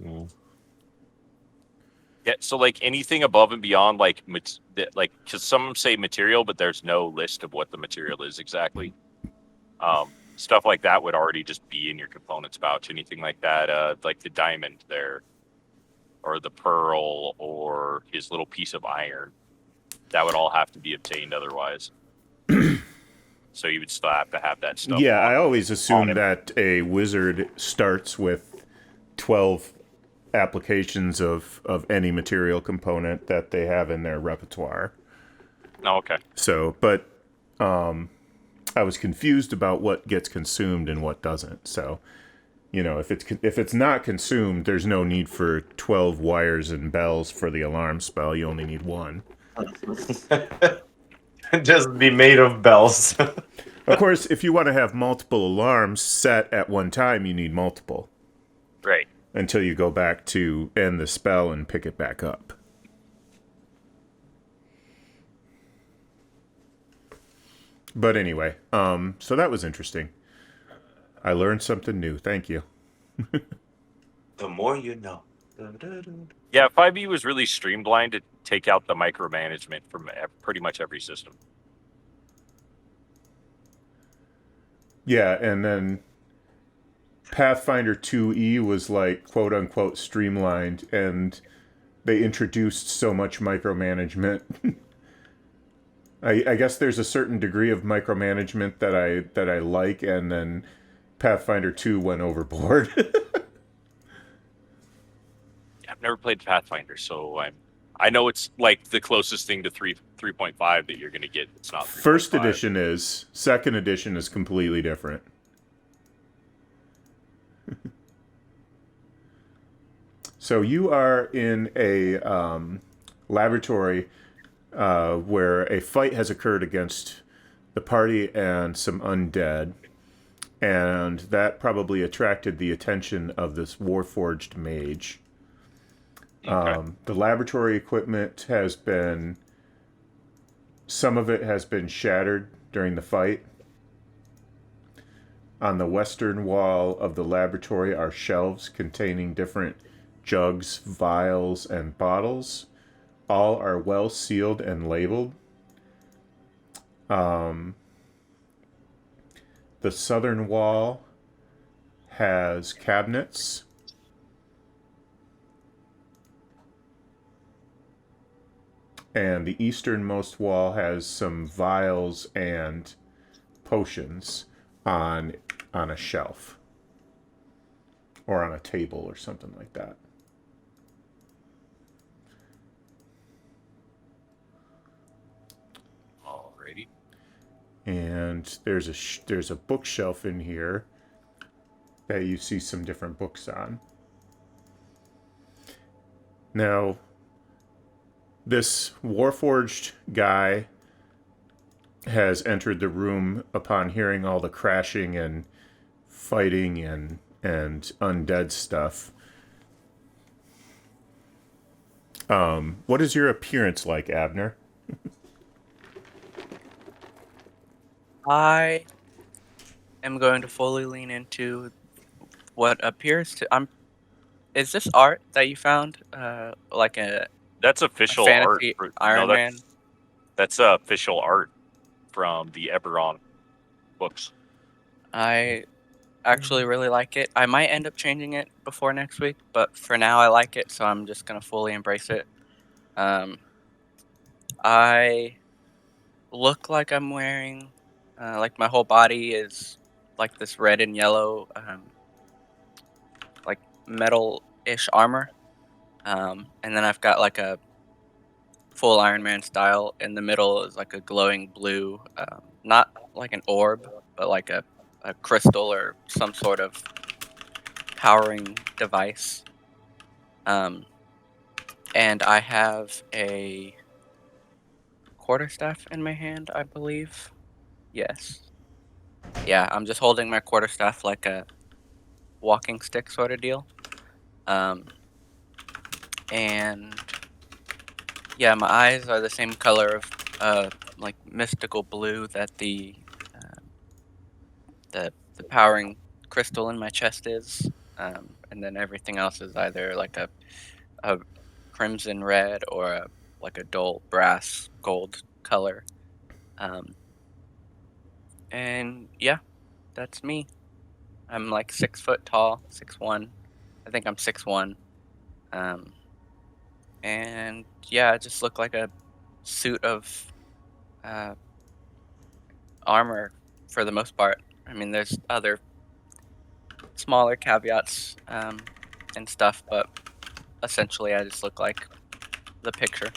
Mm. Yeah, so like anything above and beyond, like because some say material, but there's no list of what the material is exactly. Stuff like that would already just be in your components pouch. Anything like that, like the diamond there, or the pearl, or his little piece of iron, that would all have to be obtained otherwise. So you would still have to have that stuff Yeah, I always on assume him. that a wizard starts with 12 applications of any material component that they have in their repertoire. Oh, okay. So, but I was confused about what gets consumed and what doesn't. So, if it's not consumed, there's no need for 12 wires and bells for the alarm spell. You only need one. Just be made of bells. Of course, if you want to have multiple alarms set at one time, you need multiple Right. until you go back to end the spell and pick it back up. But anyway, so that was interesting. I learned something new. Thank you. The more you know. Yeah, 5e was really streamlined to take out the micromanagement from pretty much every system. Yeah, and then Pathfinder 2E was like quote unquote streamlined, and they introduced so much micromanagement. I guess there's a certain degree of micromanagement that I like, and then Pathfinder 2 went overboard. I've never played Pathfinder, so I know it's like the closest thing to 3.5 that you're going to get. It's not First 3.5. edition is, second edition is completely different. So you are in a laboratory where a fight has occurred against the party and some undead, and that probably attracted the attention of this warforged mage. Okay. The laboratory equipment has been, some of it has been shattered during the fight. On the western wall of the laboratory are shelves containing different jugs, vials, and bottles. All are well sealed and labeled. The southern wall has cabinets. And the easternmost wall has some vials and potions on a shelf or on a table or something like that. Alrighty. And there's a bookshelf in here that you see some different books on. Now, this warforged guy has entered the room upon hearing all the crashing and fighting and undead stuff. What is your appearance like, Abner? I am going to fully lean into what appears to. Is this art that you found? Like a That's official art. fantasy No, Iron Man? that's official art from the Eberron books. I actually really like it. I might end up changing it before next week, but for now I like it, so I'm just gonna fully embrace it. I look like I'm wearing, like my whole body is like this red and yellow, like metal-ish armor. And then I've got like a full Iron Man style. In the middle is like a glowing blue, not like an orb, but like a crystal or some sort of powering device. Um, and I have a quarterstaff in my hand, I believe. Yes. Yeah, I'm just holding my quarterstaff like a walking stick sort of deal. Um, and yeah, my eyes are the same color of like mystical blue that the powering crystal in my chest is. and then everything else is either like a crimson red or like a dull brass gold color. And yeah, that's me. I'm like 6 foot tall, 6'1". I think I'm 6'1". Um, and yeah, I just look like a suit of uh, armor for the most part. I mean, there's other smaller caveats and stuff, but essentially, I just look like the picture.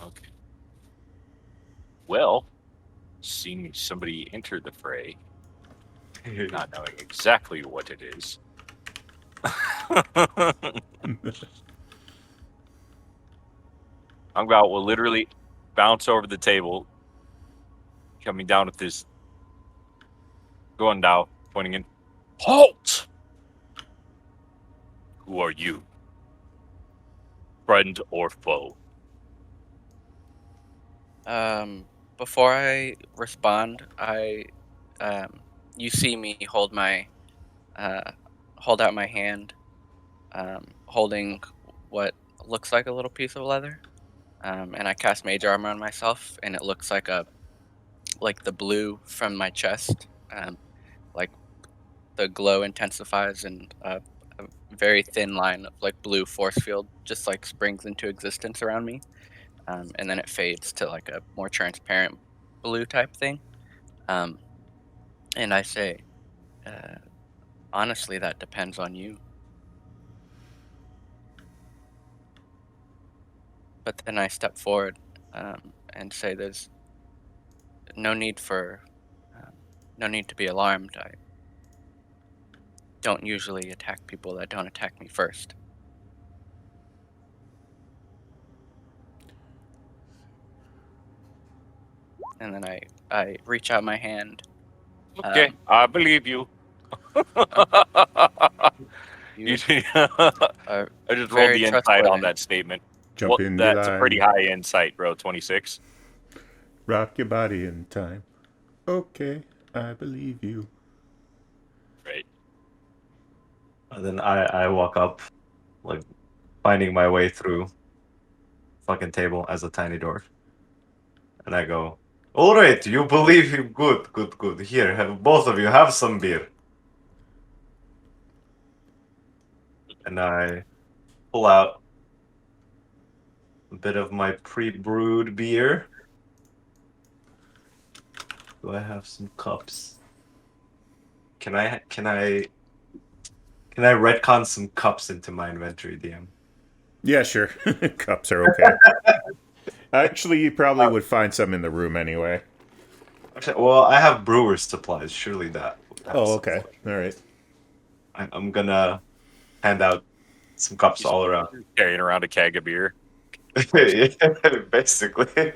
Okay. Well, seeing somebody enter the fray, not knowing exactly what it is. Unbound will literally bounce over the table, coming down with this, going down, pointing in. Halt! Who are you? Friend or foe? Before I respond, you see me hold out my hand, holding what looks like a little piece of leather. And I cast Mage Armor on myself, and it looks like the blue from my chest. Like the glow intensifies, and a very thin line of like blue force field just like springs into existence around me. And then it fades to like a more transparent blue type thing. Um, and I say, uh, honestly, that depends on you. But then I step forward and say, there's no need for, um, no need to be alarmed. I don't usually attack people that don't attack me first. And then I reach out my hand. Okay, I believe you. You I are just rolled very the insight on trustworthy. that statement. Jump in the That's a pretty line. high insight, bro. 26. Rock your body in time. Okay, I believe you. Right. And then I walk up, like finding my way through fucking table as a tiny dwarf. And I go, all right, you believe him. Good, good, good. Here, have both of you have some beer. And I pull out a bit of my pre-brewed beer. Do I have some cups? Can I retcon some cups into my inventory, DM? Yeah, sure. Cups are okay. Actually, you probably would find some in the room anyway. Actually, well, I have brewer's supplies. Surely that would have Oh, some. okay. All right. I'm gonna hand out some cups all around. Carrying around a keg of beer. Basically.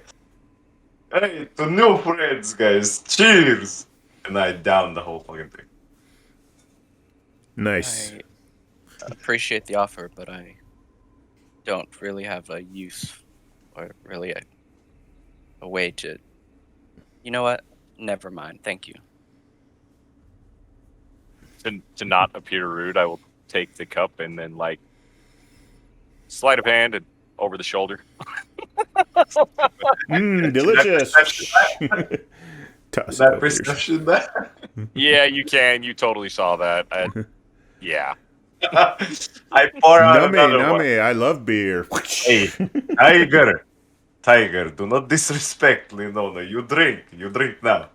Hey, to new friends, guys. Cheers! And I down the whole fucking thing. Nice. I appreciate the offer, but I don't really have a use or really a way to. You know what? Never mind. Thank you. To not appear rude, I will take the cup and then like sleight of hand and over the shoulder. Delicious. Toss it That over your perception there. Yeah, you can. You totally saw that. Yeah. I pour out Nummy, another one. nummy. I love beer. Hey, Tiger, do not disrespect Linona. You drink now.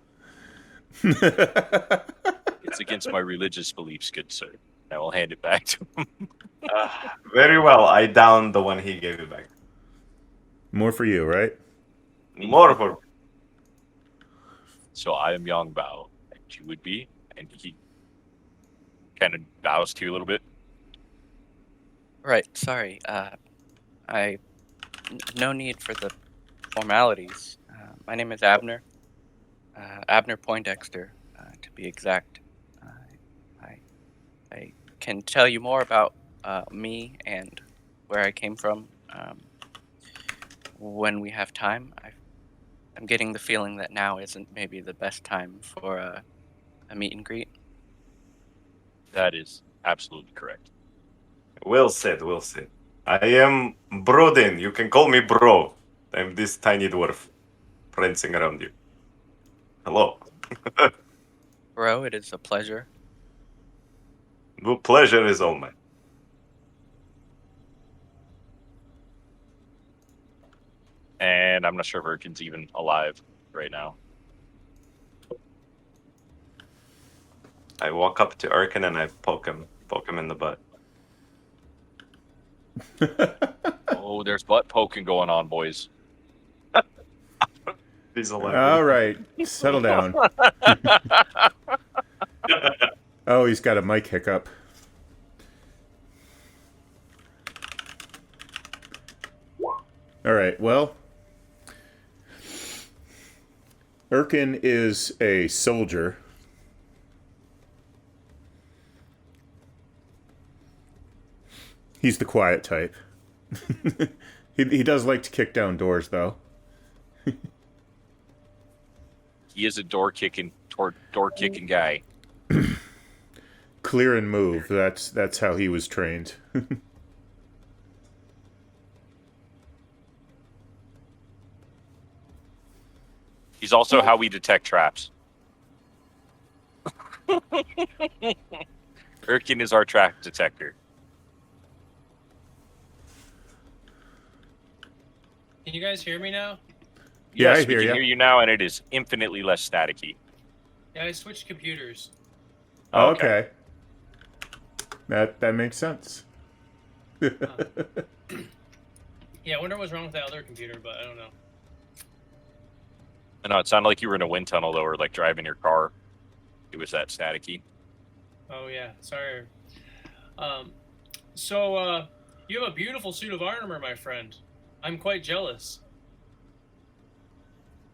It's against my religious beliefs, good sir. I will hand it back to him. Very well. I downed the one he gave me back. More for you, right? More for So I am Yang Bao, and you would be, and he kind of bows to you a little bit. Right. Sorry. No need for the formalities. My name is Abner. Abner Poindexter, to be exact. I can tell you more about me and where I came from when we have time. I'm getting the feeling that now isn't maybe the best time for a meet and greet. That is absolutely correct. Well said, well said. I am Broden. You can call me Bro. I'm this tiny dwarf prancing around you. Hello. Bro, it is a pleasure. The pleasure is all mine. And I'm not sure if Urcan's even alive right now. I walk up to Urcan and I poke him in the butt. Oh, there's butt poking going on, boys. He's alive. All right, settle down. Oh, he's got a mic hiccup. All right, well, Urcan is a soldier. He's the quiet type. He does like to kick down doors, though. He is a door kicking guy. Clear and move. That's how he was trained. He's also how we detect traps. Urcan is our trap detector. Can you guys hear me now? Yeah, Yes, I we hear can ya. hear you now, and it is infinitely less staticky. Yeah, I switched computers. Okay. That makes sense. Yeah, I wonder what's wrong with that other computer, but I don't know. I know it sounded like you were in a wind tunnel, though, or like driving your car. It was that staticky. Oh yeah, sorry. So you have a beautiful suit of armor, my friend. I'm quite jealous.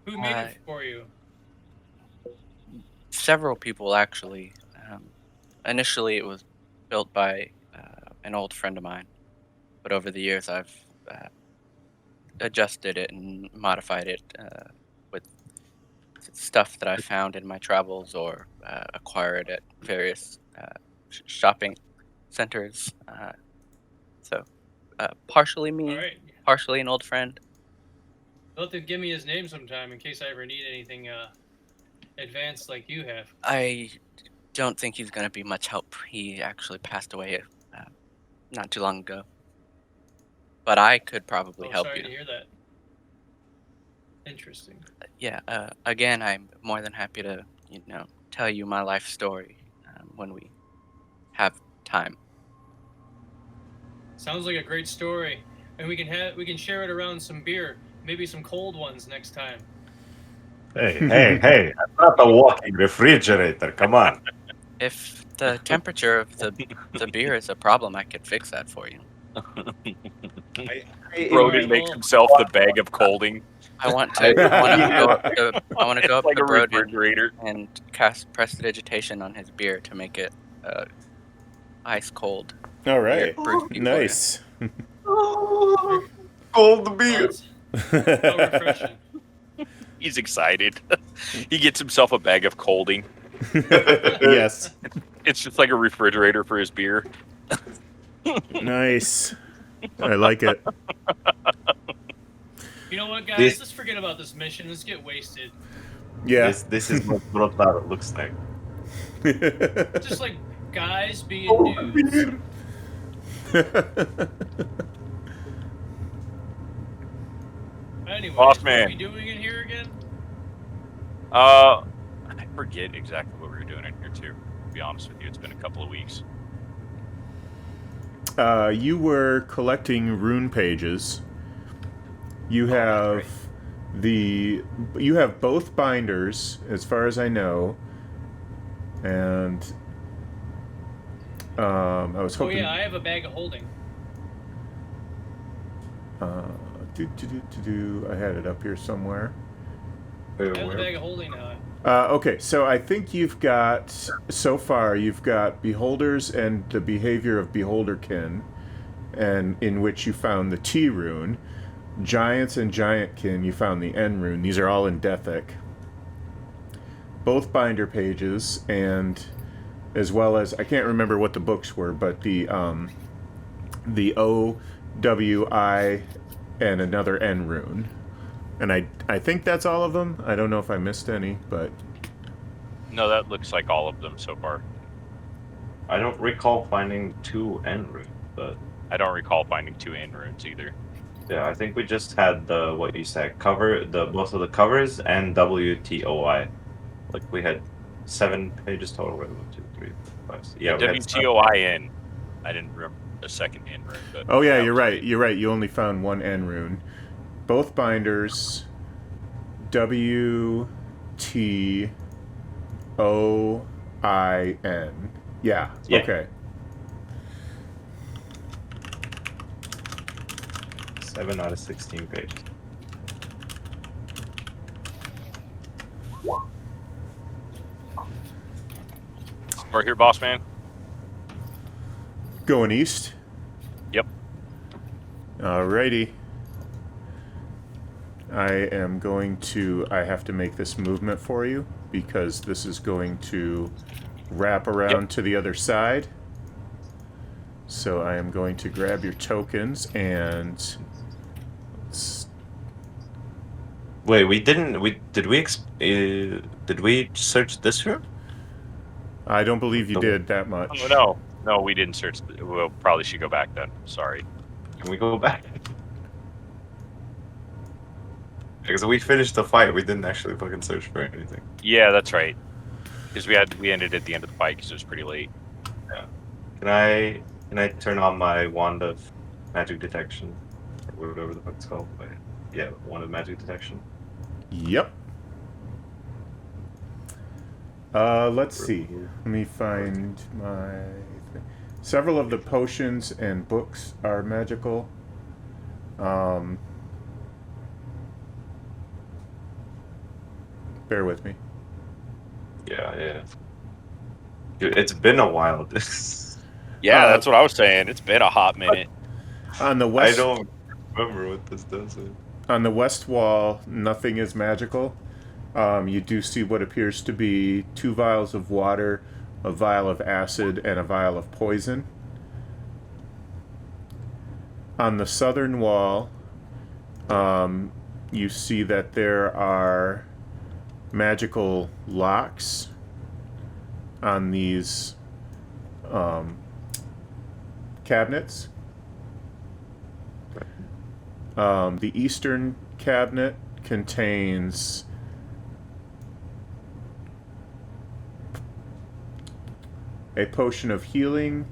Who made it for you? Several people, actually. Initially, it was built by an old friend of mine, but over the years, I've adjusted it and modified it with stuff that I found in my travels or acquired at various shopping centers. So, partially me, All right. partially an old friend. You'll have to give me his name sometime in case I ever need anything advanced like you have. I don't think he's going to be much help. He actually passed away not too long ago. But I could probably help sorry you. to hear that. Interesting. Yeah. Again, I'm more than happy to, tell you my life story when we have time. Sounds like a great story, and we can share it around some beer, maybe some cold ones next time. Hey, I'm not a walking refrigerator. Come on. If the temperature of the beer is a problem, I could fix that for you. Broden Alright, makes well- himself the bag of colding. I want to go up Like to a Broden refrigerator. and cast prestidigitation on his beer to make it ice cold. All right. Brewed before. Nice. Cold beer. How refreshing. He's excited. He gets himself a bag of colding. Yes. It's just like a refrigerator for his beer. Nice. I like it. You know what, guys? This- Let's forget about this mission. Let's get wasted. Yeah. This is what Brotaro looks like. Just like guys being dudes. Anyway, Boss what man. are we doing in here again? I forget exactly what we were doing in here too. To be honest with you, it's been a couple of weeks. You were collecting rune pages. You have you have both binders, as far as I know, and I was Oh hoping. yeah, I have a bag of holding. I had it up here somewhere. I have a bag of holding now. Okay, so I think you've got, so far, you've got Beholders and the Behavior of Beholderkin, and in which you found the T rune. Giants and Giantkin, you found the N rune. These are all in Dethic. Both binder pages, and as well as, I can't remember what the books were, but the O, W, I, and another N rune. And I think that's all of them. I don't know if I missed any, but... No, that looks like all of them so far. I don't recall finding 2 N runes, but I don't recall finding 2 N runes either. yeah, I think we just had the what you said both of the covers and WTOI. Like we had 7 pages total. Right? 1, 2, 3, 4, 5, 6. Yeah, we had WTOIN. I didn't remember a second N rune, but Oh yeah, you're right. You're right. You only found 1 N rune. Both binders, W, T, O, I, N. Yeah. Yeah. Okay. 7 out of 16 pages. we're here, boss man. Going east. Yep. Alrighty. I have to make this movement for you because this is going to wrap around to the other side. So I am going to grab your tokens and... Wait, did we search this room? I don't believe you did that much. Oh, no, we didn't search. We'll probably should go back then. Sorry. Can we go back? Because we finished the fight, we didn't actually fucking search for anything. Yeah, that's right. Because we ended at the end of the fight because it was pretty late. Yeah. Can I turn on my wand of magic detection, or whatever the fuck it's called? Yeah, wand of magic detection. Yep. Let's see. Let me find my... Several of the potions and books are magical. Bear with me. Yeah. Dude, it's been a while. Yeah, that's what I was saying. It's been a hot minute. On the I west, don't remember what this does. on the west wall, nothing is magical. You do see what appears to be 2 vials of water, a vial of acid, and a vial of poison. On the southern wall, you see that there are magical locks on these cabinets. The eastern cabinet contains a potion of healing,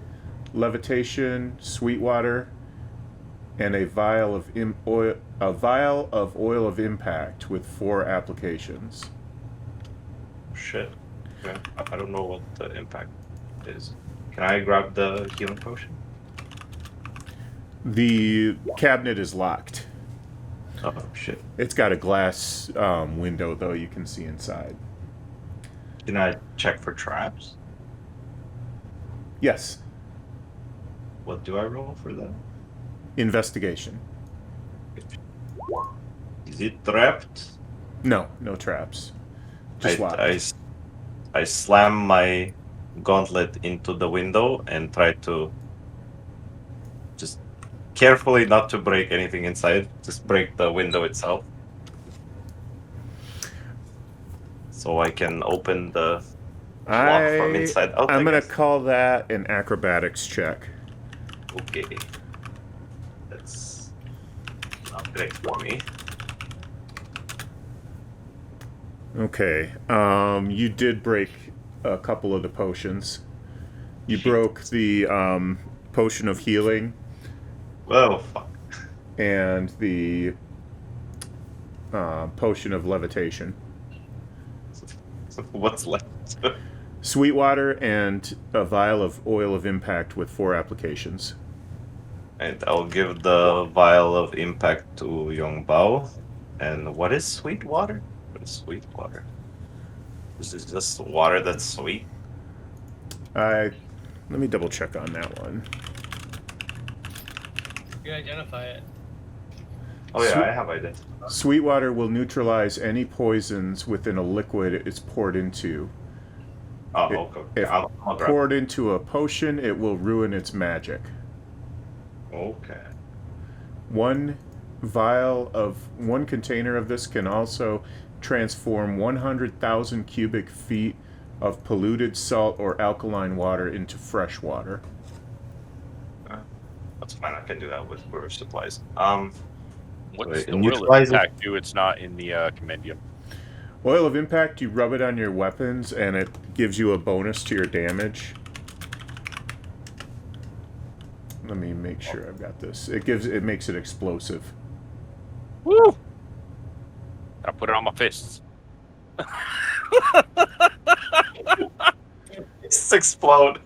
levitation, sweet water, and a vial of oil of impact with 4 applications. Shit. Yeah, I don't know what the impact is. Can I grab the healing potion? The cabinet is locked. Oh shit. It's got a glass window, though you can see inside. Can I check for traps? Yes. What do I roll for that? Investigation. Is it trapped? No traps. Just locked. I slam my gauntlet into the window and try to just carefully not to break anything inside, just break the window itself. So I can open the lock from inside out. I'm going to call that an acrobatics check. Okay. That's not great for me. Okay. You did break a couple of the potions. You broke the potion of healing Well, fuck. and the potion of levitation. What's left? Sweetwater and a vial of oil of impact with 4 applications. And I'll give the vial of impact to Yongbao. And what is sweet water? What is sweet water? This is just water that's sweet. Let me double check on that one. You can identify it. Oh yeah, I have identity. Sweet water will neutralize any poisons within a liquid it's poured into. Oh, It- okay. if I'll grab. poured into a potion, it will ruin its magic. Okay. One container of this can also transform 100,000 cubic feet of polluted salt or alkaline water into fresh water. That's fine. I can do that with brewer supplies. What's Wait, the oil of neutralize it? impact do? It's not in the compendium. Oil of impact, you rub it on your weapons and it gives you a bonus to your damage. Let me make sure I've got this. It makes it explosive. Woo! I put it on my fists. Just explode.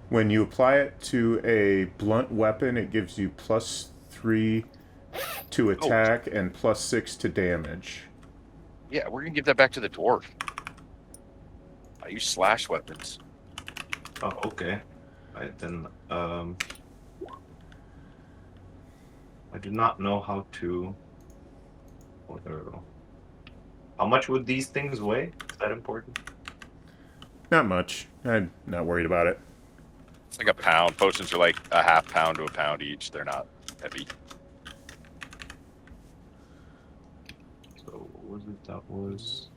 When you apply it to a blunt weapon, it gives you +3 to attack and +6 to damage. Yeah, we're gonna give that back to the dwarf. I use slash weapons. Oh, okay. Then I do not know how to. Oh, there we go. How much would these things weigh? Is that important? Not much. I'm not worried about it. It's like a pound. Potions are like a half pound to a pound each. They're not heavy. So what was it? That was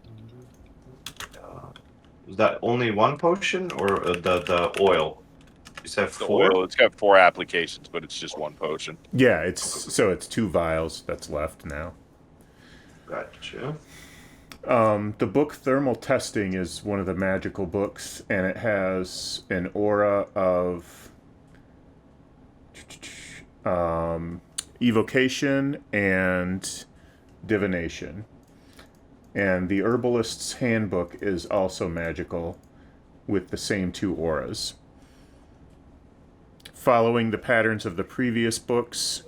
that only one potion or the oil? You said The 4? oil, it's got 4 applications, but it's just one potion. Yeah, it's 2 vials that's left now. Gotcha. The book Thermal Testing is one of the magical books, and it has an aura of evocation and divination. And the Herbalist's Handbook is also magical with the same 2 auras. Following the patterns of the previous books,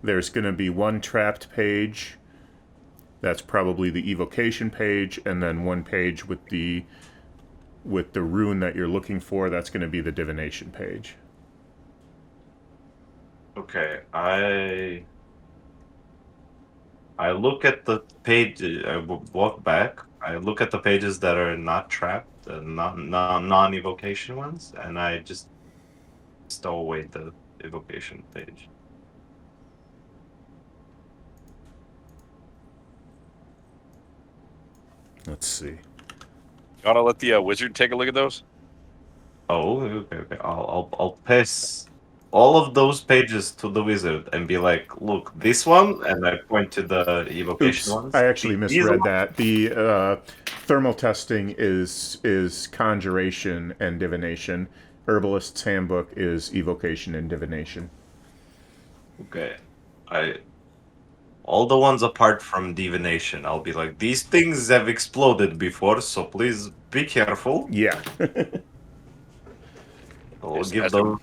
there's going to be one trapped page. That's probably the evocation page, and then one page with the rune that you're looking for. That's going to be the divination page. Okay, I look at the page. I walk back. I look at the pages that are not trapped, non-evocation ones, and I just stow away the evocation page. Let's see. You want to let the wizard take a look at those? Oh, okay. I'll pass all of those pages to the wizard and be like, "Look, this one," and I point to the evocation Oops, ones. I actually These misread ones- that. The thermal testing is conjuration and divination. Herbalist's Handbook is evocation and divination. Okay, all the ones apart from divination, I'll be like, "These things have exploded before, so please be careful." Yeah. I'll Yes, give as them.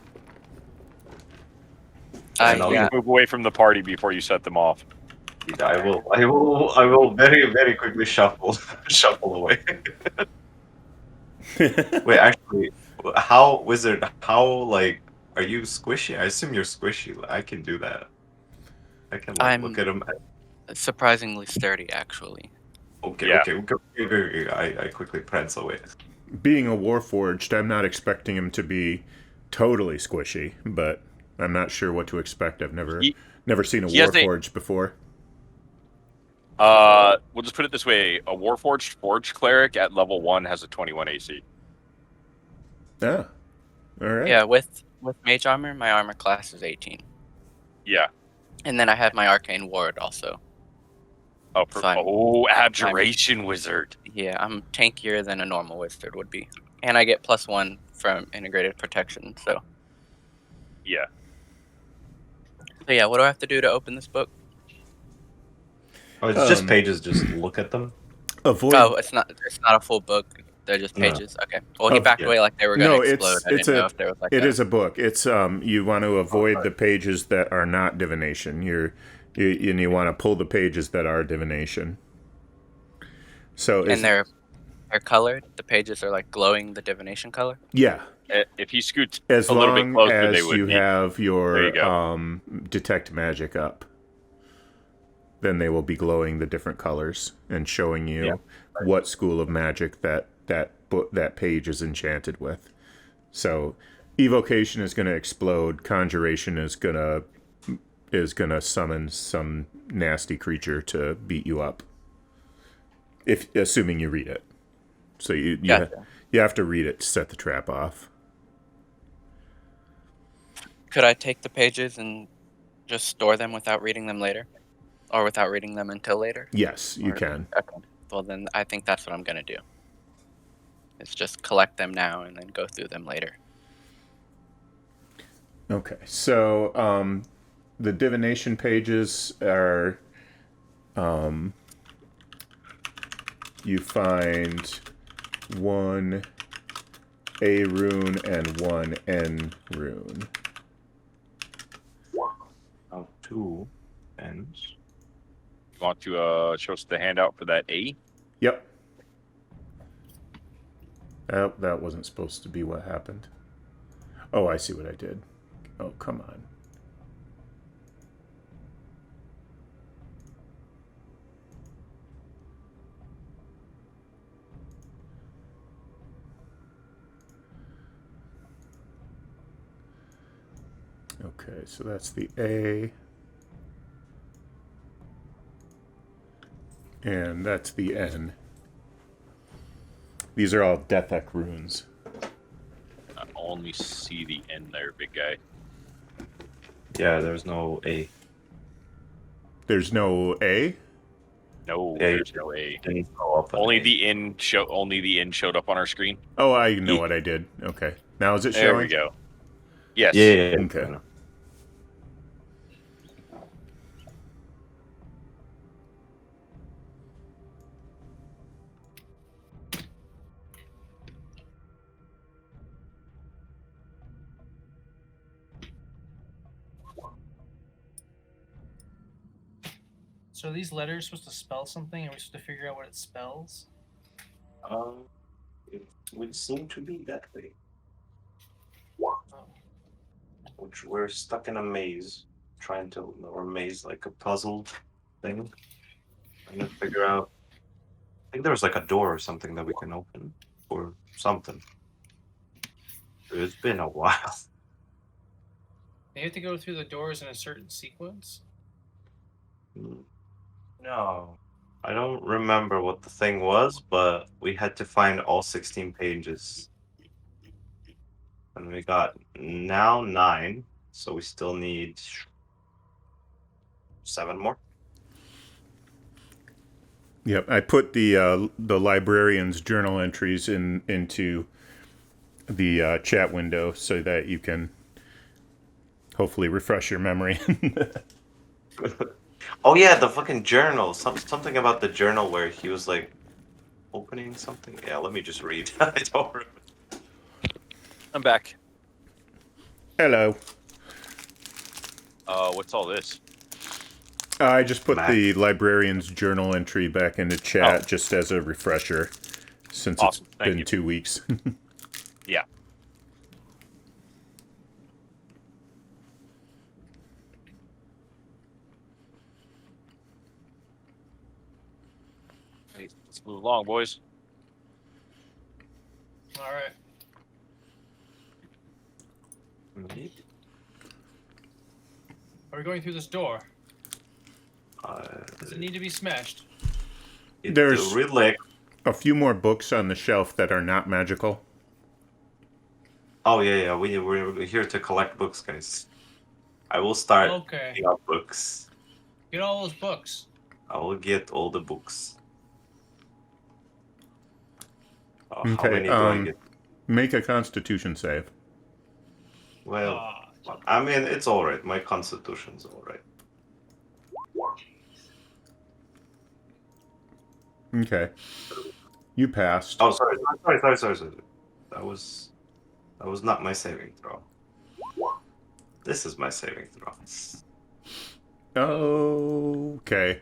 And I'll Yeah. Move away from the party before you set them off. I will very, very quickly shuffle away. Wait, actually, wizard, like, are you squishy? I assume you're squishy. I can do that. I can I'm- look at him. Surprisingly sturdy, actually. Okay, Yeah. okay. I quickly prance away. Being a Warforged, I'm not expecting him to be totally squishy, but I'm not sure what to expect. I've never seen a he has a- Warforged before. We'll just put it this way: a Warforged Forge Cleric at level 1 has a 21 AC. Ah, all right. Yeah, with mage armor, my armor class is 18. Yeah. And then I have my arcane ward also. Oh, Fine. Abjuration Wizard. Yeah, I'm tankier than a normal wizard would be. And I get +1 from integrated protection, so. Yeah. So yeah, what do I have to do to open this book? Oh, it's just Um, pages. Just look at them. Avoid. Oh, it's not a full book. They're just No. pages. Okay. Well, he Oh, backed yeah. away like they were going No, to it's- explode. I it's didn't know a- if there was like It is a book. It's you want to avoid the pages that are not divination. You want to pull the pages that are divination. So And they're They're colored. The pages are like glowing the divination color. Yeah, If you scoot as a little bit long closer, they as would you be. have There your you go. detect magic up, then they will be glowing the different colors and showing you Yeah. what school of magic that page is enchanted with. So, evocation is going to explode. Conjuration is gonna summon some nasty creature to beat you up. If assuming you read it, so Gotcha. you have to read it to set the trap off. Could I take the pages and just store them without reading them later, or without reading them until later? Yes, you Or can. okay. Well, then I think that's what I'm gonna do. Is just collect them now and then go through them later. Okay, so the divination pages are you find one A rune and one N rune. Of 2 ends. You want to show us the handout for that A? Yep. Oh, that wasn't supposed to be what happened. Oh, I see what I did. Oh, come on. Okay, so that's the A. And that's the N. These are all Deathek runes. I only see the N there, big guy. Yeah, there's no A. There's no A? No, Yeah, there's no A. Didn't go up an Only A. the N showed up on our screen. Oh, I know what I did. Okay. Now is it There showing? we go. Yes. Yeah. Okay. So are these letters supposed to spell something? Are we supposed to figure out what it spells? It would seem to be that way. Oh. Which we're stuck in a maze, or maze like a puzzle thing. Trying to figure out. I think there was like a door or something that we can open, or something. It's been a while. You have to go through the doors in a certain sequence? No, I don't remember what the thing was, but we had to find all 16 pages. And we got now 9, so we still need 7 more. Yep, I put the librarian's journal entries into the chat window so that you can hopefully refresh your memory. Oh yeah, the fucking journal. Something about the journal where he was like opening something. Yeah, let me just read. I don't remember. I'm back. Hello. What's all this? I just put Mac. the librarian's journal entry back into chat just as a refresher, since Awesome. it's Thank been you. 2 weeks. Yeah. Hey, let's move along, boys. All right. Are we going through this door? Does it need to be smashed? There's- really. A few more books on the shelf that are not magical. Oh yeah. We're here to collect books, guys. I will start Okay. picking up books. Get all those books. I will get all the books. How Okay, many do I get? Make a Constitution save. Well, Ah, I mean, it's all right. My constitution's all right. Okay. You passed. Oh, sorry. That was not my saving throw. This is my saving throw. Okay.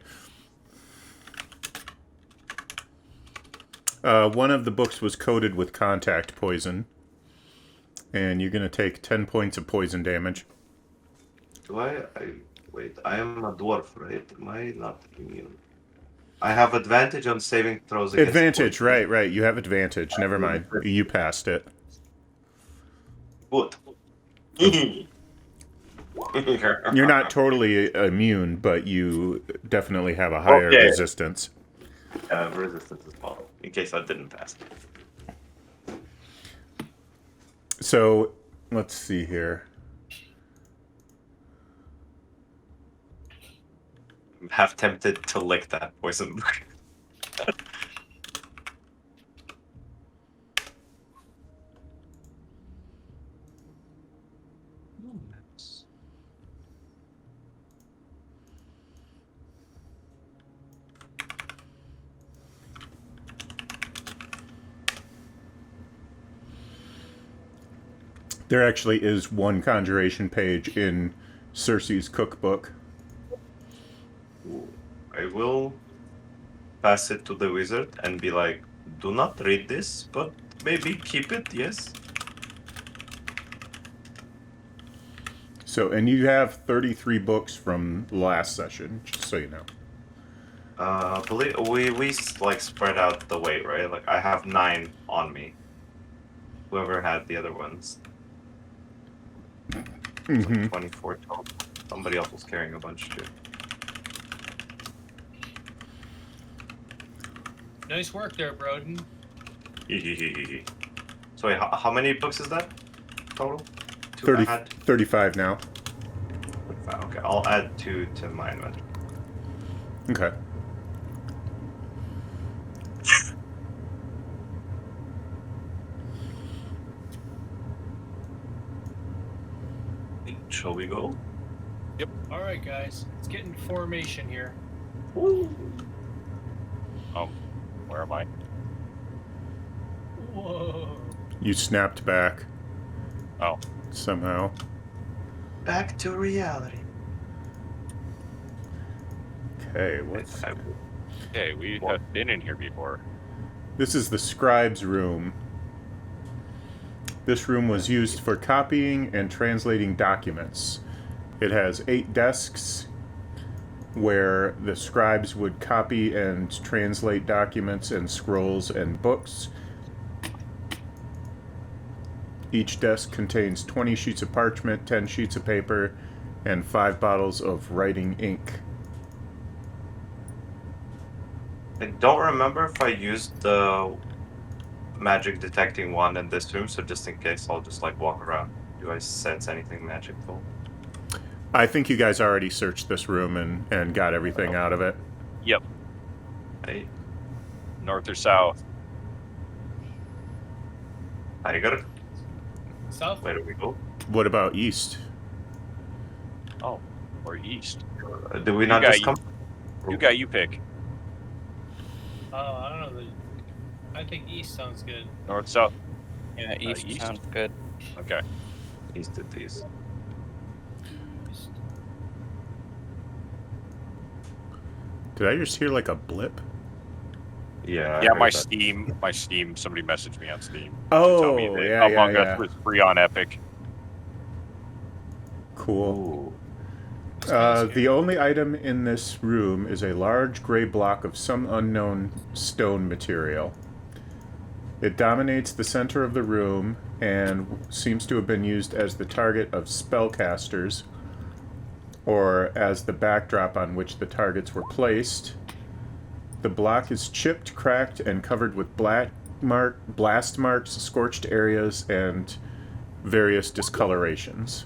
One of the books was coated with contact poison, and you're going to take 10 points of poison damage. Wait, I am a dwarf, right? Am I not immune? I have advantage on saving throws against Advantage, poison. right. You have advantage. Never mind. You passed it. Good. You're not totally immune, but you definitely have a higher Okay. resistance. Resistance is small, in case I didn't pass. So, let's see here. I'm half tempted to lick that poison book. There actually is one conjuration page in Circe's cookbook. I will pass it to the wizard and be like, do not read this, but maybe keep it, yes? So, and you have 33 books from last session, just so you know. Believe we like spread out the weight, right? Like I have 9 on me. Whoever had the other ones. It's like 24 total. Somebody else was carrying a bunch too. Nice work there, Broden. So wait, how many books is that total? 2 30, I had? 35 now. Okay, I'll add 2 to my inventory. Okay. Shall we go? All right, guys, let's get in formation here. Where am I? Whoa. You snapped back Oh, somehow. Back to reality. Okay, what's... okay, we have been in here before. This is the Scribes Room. This room was used for copying and translating documents. It has 8 desks where the scribes would copy and translate documents and scrolls and books. Each desk contains 20 sheets of parchment, 10 sheets of paper, and 5 bottles of writing ink. I don't remember if I used the magic detecting wand in this room, so just in case, I'll just like walk around. Do I sense anything magical? I think you guys already searched this room and got everything out of it. Yep. Hey, North or south? Tiger, South. where do we go? What about east? Oh, or east. Do we not got just you. come? You pick. Oh, I don't know. I think east sounds good. North, south. Yeah, east east? sounds good. Okay. East to these. East. Did I just hear like a blip? Yeah. I Yeah, heard my that. Steam. Somebody messaged me on Steam. Oh, to tell me that yeah, Among yeah, Us yeah. was free on Epic. Cool. Ooh. The only item in this room is a large gray block of some unknown stone material. It dominates the center of the room and seems to have been used as the target of spellcasters, or as the backdrop on which the targets were placed. The block is chipped, cracked, and covered with blast marks, scorched areas, and various discolorations.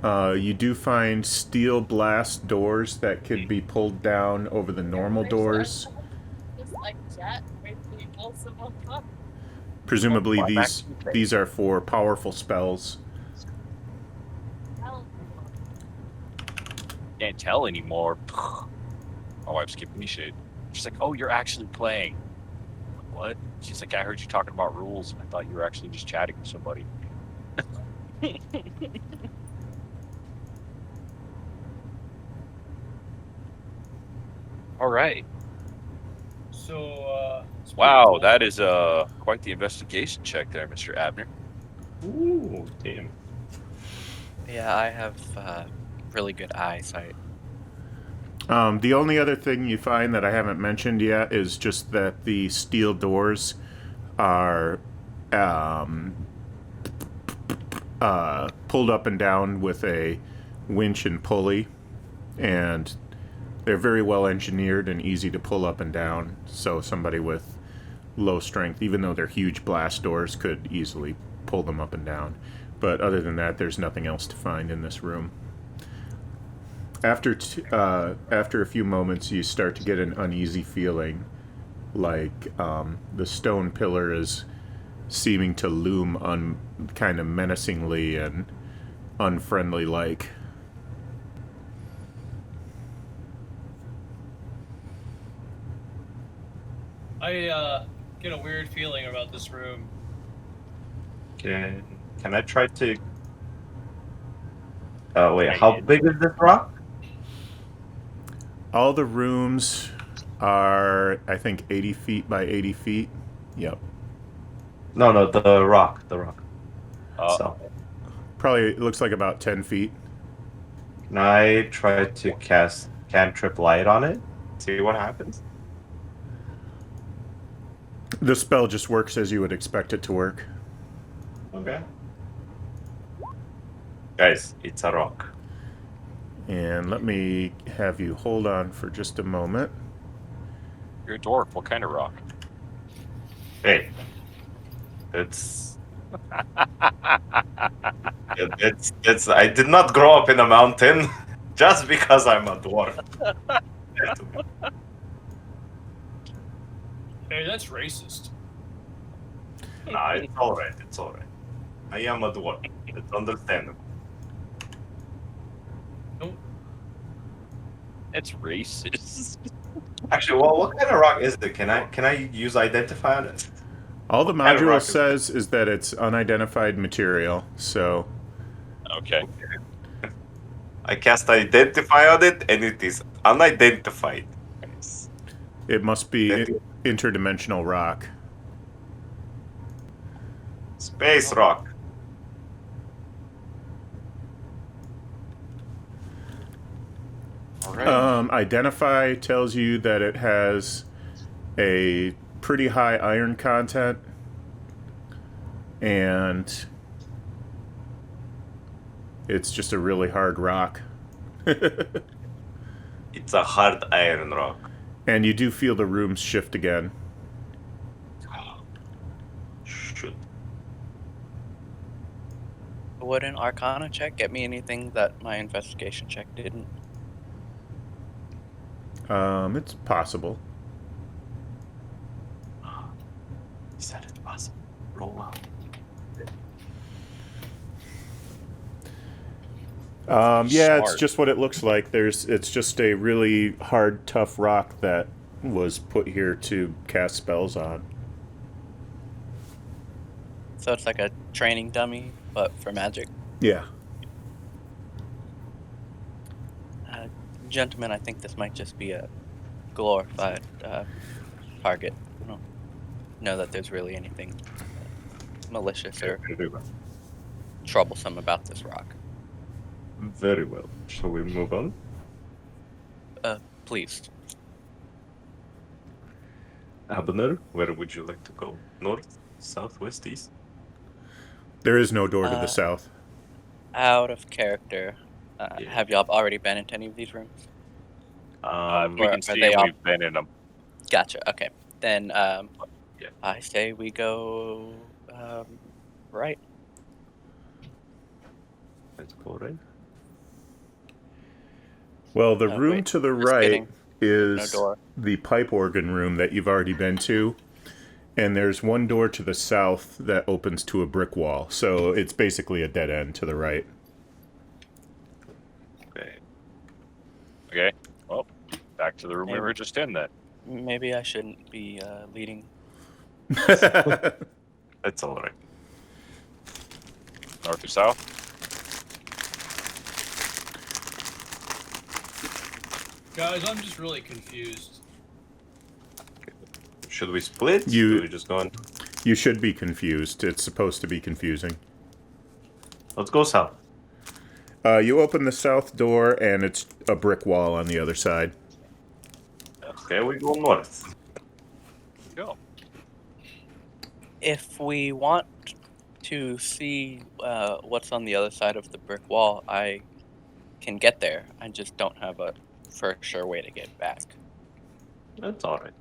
You do find steel blast doors that could be pulled down over the normal doors. Just like chat with people, so Presumably Why these are for powerful spells. hell, Can't tell anymore. My wife's giving me shit. She's like, "Oh, you're actually playing." I'm like, what? She's like, "I heard you talking about rules. I thought you were actually just chatting with somebody." All right. So, Wow, that is quite the investigation check there, Mr. Abner. Ooh, damn. Yeah, I have really good eyesight. The only other thing you find that I haven't mentioned yet is just that the steel doors are pulled up and down with a winch and pulley, and they're very well engineered and easy to pull up and down. So somebody with low strength, even though they're huge blast doors, could easily pull them up and down. But other than that, there's nothing else to find in this room. After a few moments, you start to get an uneasy feeling, like the stone pillar is seeming to loom kind of menacingly and unfriendly-like. I get a weird feeling about this room. Can I try to... wait, how big is this rock? All the rooms are, I think, 80 feet by 80 feet. Yep. No, the rock. The rock. So, Probably, it looks like about 10 feet. can I try to cast cantrip light on it? See what happens? The spell just works as you would expect it to work. Okay. Guys, it's a rock. And let me have you hold on for just a moment. You're a dwarf. What kind of rock? Hey, it's it's. I did not grow up in a mountain just because I'm a dwarf. Hey, that's racist. Nah, it's all right. It's all right. I am a dwarf. It's understandable. It's racist. Actually, well, what kind of rock is it? Can I use identify on it? All the What kind of module rock is says is that it's unidentified material, so Okay. I cast identify on it, and it is unidentified. Yes. it must be That is interdimensional rock. space rock. All right. Identify tells you that it has a pretty high iron content, and it's just a really hard rock. It's a hard iron rock. And you do feel the rooms shift again. Shoot. Would an Arcana check get me anything that my investigation check didn't? It's possible. He said it's possible. Roll out. Yeah, it's Smart. just what it looks like. It's just a really hard, tough rock that was put here to cast spells on. So it's like a training dummy, but for magic. Yeah. Gentlemen, I think this might just be a glorified target. I don't know that there's really anything malicious or Very well. troublesome about this rock. Very well. Shall we move on? Please. Abner, where would you like to go? North, south, west, east? There is no door to the south. Out of character, Yeah. have y'all already been into any of these rooms? We Or can are see they all- we've been in them. Gotcha. Okay. Then Yeah. I say we go right. Let's go right. Well, the room wait, to the just right kidding. is No door. the pipe organ room that you've already been to. And there's one door to the south that opens to a brick wall. So it's basically a dead end to the right. Okay. Okay. Well, back to the room we Maybe. were just in then. Maybe I shouldn't be leading. That's all right. North or south? Guys, I'm just really confused. Should we split? You- Do we just go in? You should be confused. It's supposed to be confusing. Let's go south. You open the south door, and it's a brick wall on the other side. Okay, we go north. Go. If we want to see what's on the other side of the brick wall, I can get there. I just don't have a for sure way to get back. That's all right.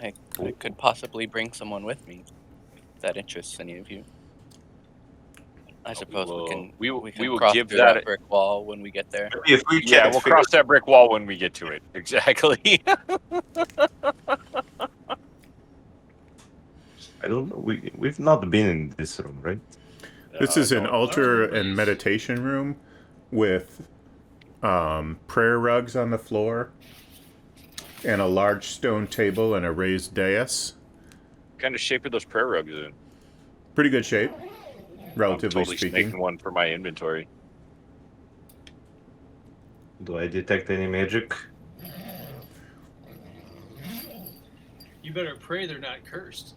I could possibly bring someone with me if that interests any of you. I suppose we can will cross give through that that brick wall when we get there. Maybe if we Yeah, can't we'll figure cross that brick wall when we get to it. Exactly. I don't know. We've not been in this room, right? This is an No, altar no, and please. meditation room with prayer rugs on the floor and a large stone table and a raised dais. What kind of shape are those prayer rugs in? Pretty good shape, relatively I'm totally speaking. snaking one for my inventory. Do I detect any magic? You better pray they're not cursed.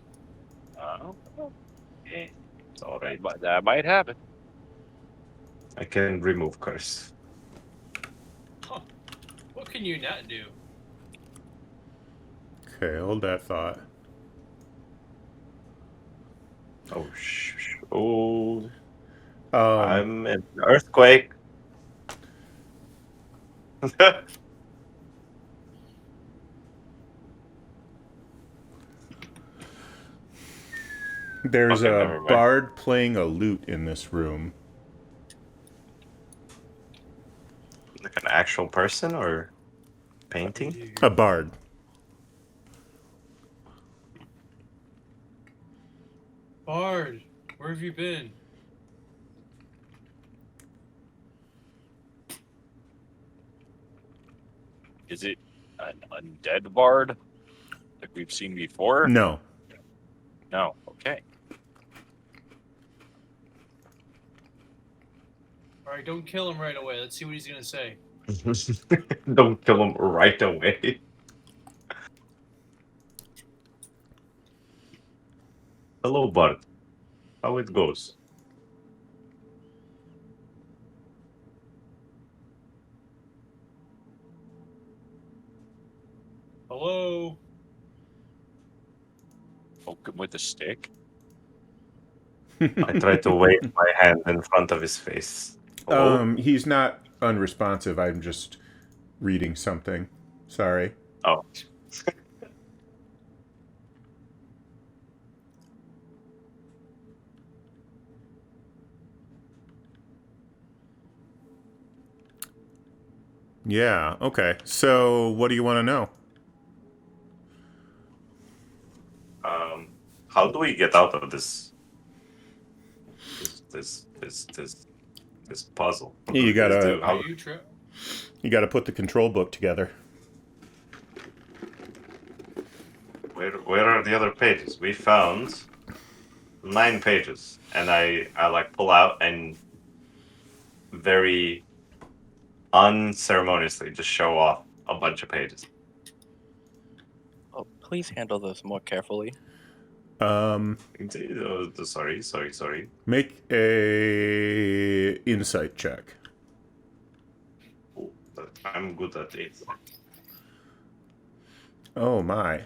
Okay. It's all right, but that might happen. I can remove curse. Huh. What can you not do? Okay, hold that thought. Oh, oh! Um, I'm in an earthquake. there's Okay, a never mind. bard playing a lute in this room. Like an actual person or painting? A bard. Bard, where have you been? Is it an undead bard like we've seen before? No. No. Okay. All right, don't kill him right away. Let's see what he's gonna say. Don't kill him right away. Hello, Bart. How it goes? Hello. Poke him with a stick. I try to wave my hand in front of his face. Hello? He's not unresponsive. I'm just reading something. Sorry. Oh. Yeah, okay. So, what do you want to know? How do we get out of this puzzle? What do You we gotta- do? Are you You got to put the control book together. Where are the other pages? We found 9 pages, and I like pull out and very unceremoniously just show off a bunch of pages. Oh, please handle those more carefully. Sorry. Make a insight check. Oh, I'm good at it. Oh my.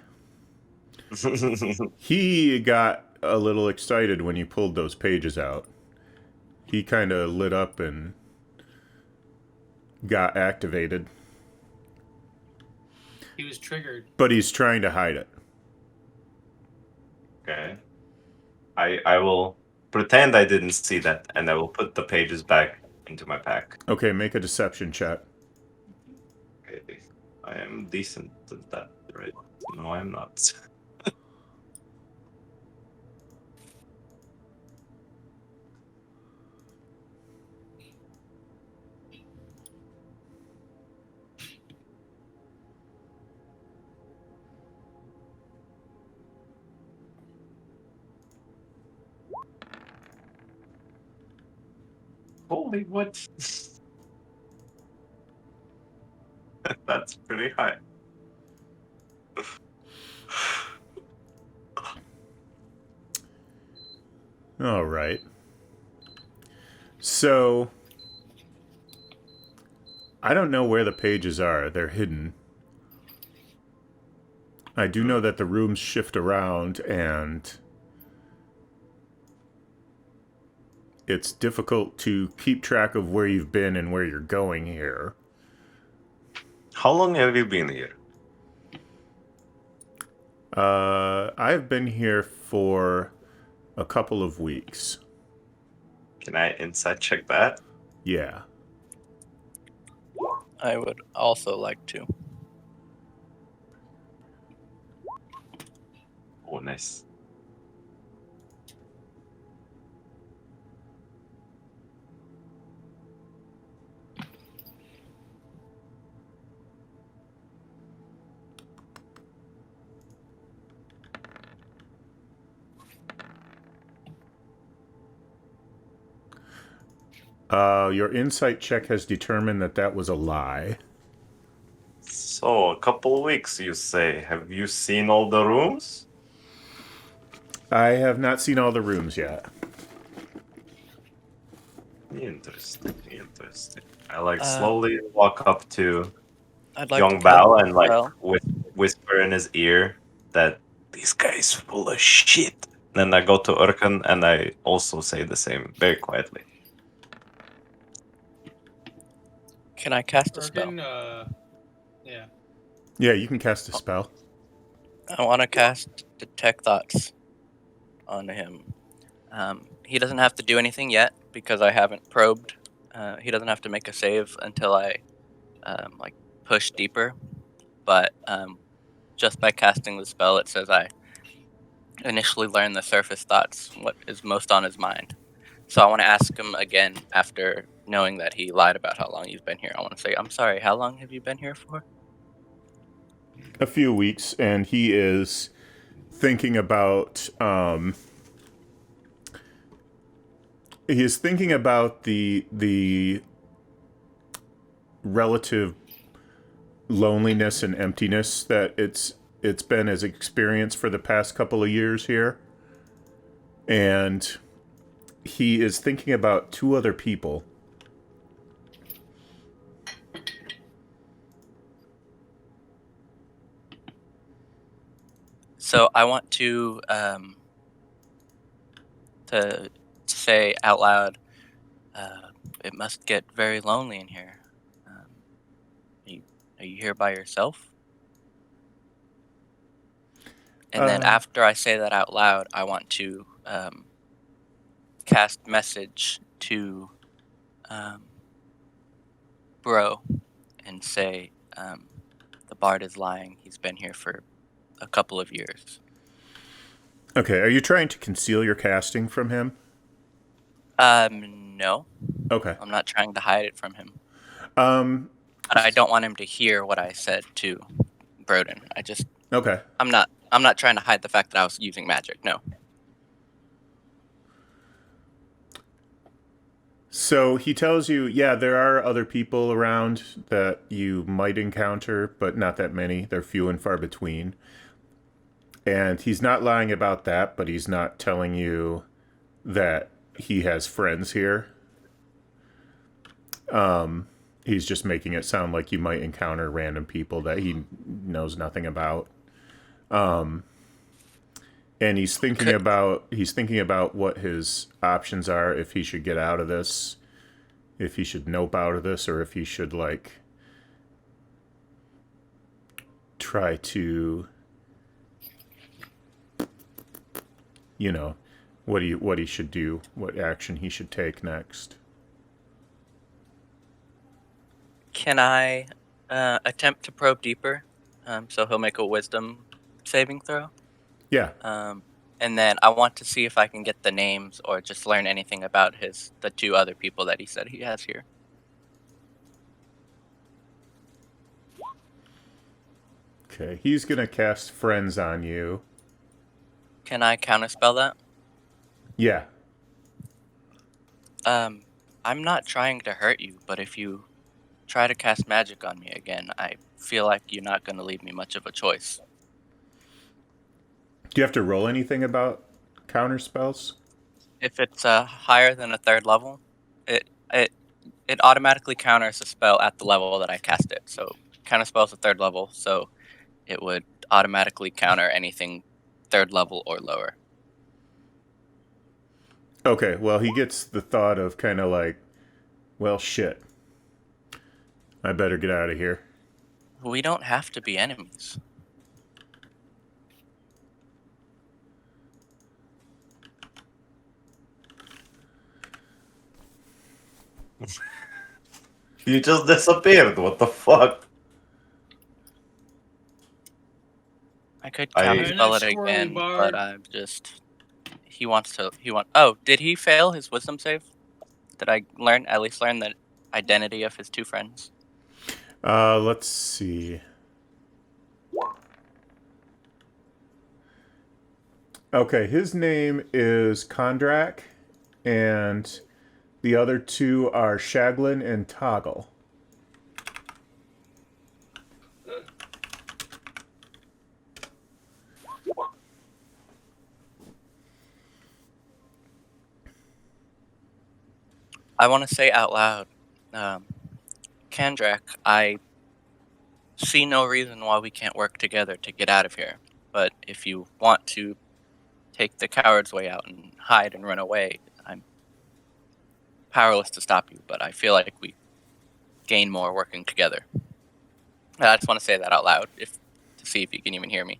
He got a little excited when you pulled those pages out. He kind of lit up and got activated, He was triggered. but he's trying to hide it. Okay. I will pretend I didn't see that, and I will put the pages back into my pack. Okay, make a deception check. Okay. I am decent at that, right? No, I'm not. Holy what? That's pretty high. All right. So, I don't know where the pages are. They're hidden. I do know that the rooms shift around, and it's difficult to keep track of where you've been and where you're going here. How long have you been here? I've been here for a couple of weeks. Can I insight check that? Yeah. I would also like to. Oh, nice. Your insight check has determined that that was a lie. So, a couple of weeks, you say. Have you seen all the rooms? I have not seen all the rooms yet. Interesting, interesting. I Uh, slowly walk up to I'd like young to cast Bao a and spell. whisper in his ear that this guy is full of shit. Then I go to Urcan and I also say the same very quietly. Can I cast a spell? Urcan, yeah. Yeah, you can cast a spell. I want to cast Detect Thoughts on him. He doesn't have to do anything yet because I haven't probed. He doesn't have to make a save until I like push deeper. But just by casting the spell, it says I initially learn the surface thoughts, what is most on his mind. So I want to ask him again after knowing that he lied about how long he's been here. I want to say, I'm sorry, how long have you been here for? A few weeks, and he is thinking about the relative loneliness and emptiness that it's been his experience for the past couple of years here. And he is thinking about two other people. So I want to say out loud, it must get very lonely in here. Are you here by yourself? And then after I say that out loud, I want to cast message to Bro and say, the bard is lying. He's been here for a couple of years. Okay, are you trying to conceal your casting from him? No. Okay. I'm not trying to hide it from him. Um, But I don't want him to hear what I said to Broden. okay. I'm not trying to hide the fact that I was using magic. No. So he tells you, yeah, there are other people around that you might encounter, but not that many. They're few and far between. And he's not lying about that, but he's not telling you that he has friends here. He's just making it sound like you might encounter random people that he knows nothing about. And he's thinking about what his options are, if he should get out of this, if he should nope out of this, or if he should try to, what he should do, what action he should take next. Can I attempt to probe deeper? So he'll make a wisdom saving throw. Yeah. And then I want to see if I can get the names or just learn anything about the two other people that he said he has here. Okay. He's gonna cast friends on you. Can I counterspell that? Yeah. I'm not trying to hurt you, but if you try to cast magic on me again, I feel like you're not going to leave me much of a choice. Do you have to roll anything about counter spells? if it's higher than a third level, it it it automatically counters a spell at the level that I cast it. So counter spell's a third level, so it would automatically counter anything third level or lower. Okay, well, he gets the thought of kind of like, well, shit. I better get out of here. We don't have to be enemies. You just disappeared. What the fuck? I could I- counter Turn spell that it squirrely again, bard. but I'm just he wants to. Oh, did he fail his wisdom save? Did I at least learn the identity of his two friends? Let's see. Okay, his name is Kondrak, and the other two are Shaglin and Toggle. I want to say out loud, Kandrak, I see no reason why we can't work together to get out of here. But if you want to take the coward's way out and hide and run away, I'm powerless to stop you. But I feel like we gain more working together. I just want to say that out loud, to see if you can even hear me.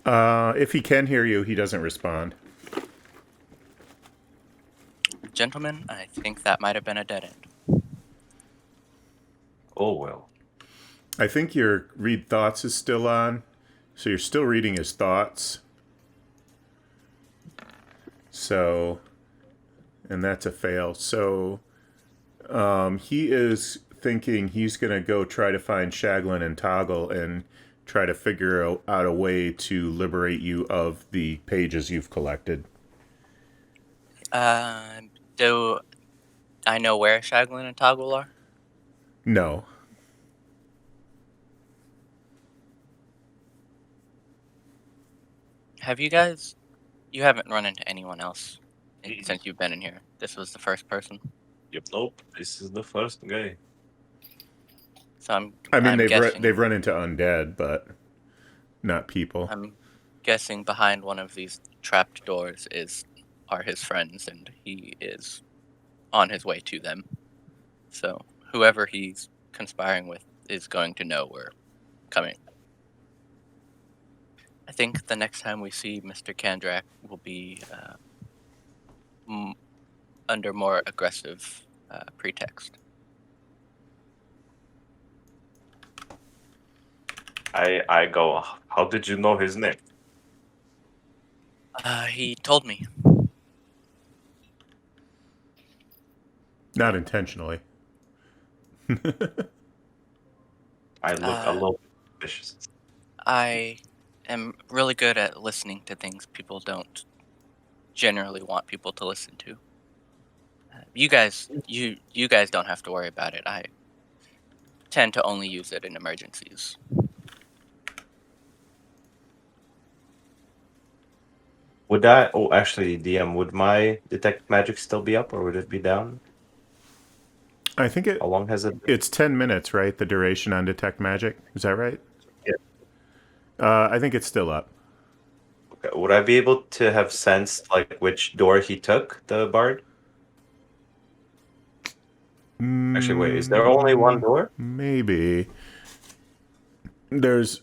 If he can hear you, he doesn't respond. Gentlemen, I think that might have been a dead end. Oh well. I think your read thoughts is still on, so you're still reading his thoughts. So, and that's a fail. So, he is thinking he's going to go try to find Shaglin and Toggle and try to figure out a way to liberate you of the pages you've collected. Do I know where Shaglin and Toggle are? No. Have you guys? You haven't run into anyone else since you've been in here. This was the first person. Yep. Nope. This is the first guy. So I'm They've guessing they've run into undead, but not people. I'm guessing behind one of these trapped doors are his friends, and he is on his way to them. So whoever he's conspiring with is going to know we're coming. I think the next time we see Mr. Kandrak will be under more aggressive pretext. I go. How did you know his name? He told me. Not intentionally. I look a little vicious. I am really good at listening to things people don't generally want people to listen to. You guys don't have to worry about it. I tend to only use it in emergencies. Would I? Oh, actually, DM. Would my detect magic still be up, or would it be down? I think How long has it been? it's 10 minutes, right? The duration on detect magic. Is that right? Yeah. I think it's still up. Okay. Would I be able to have sensed like which door he took, the bard? Actually, wait. Is there only one door? Maybe. There's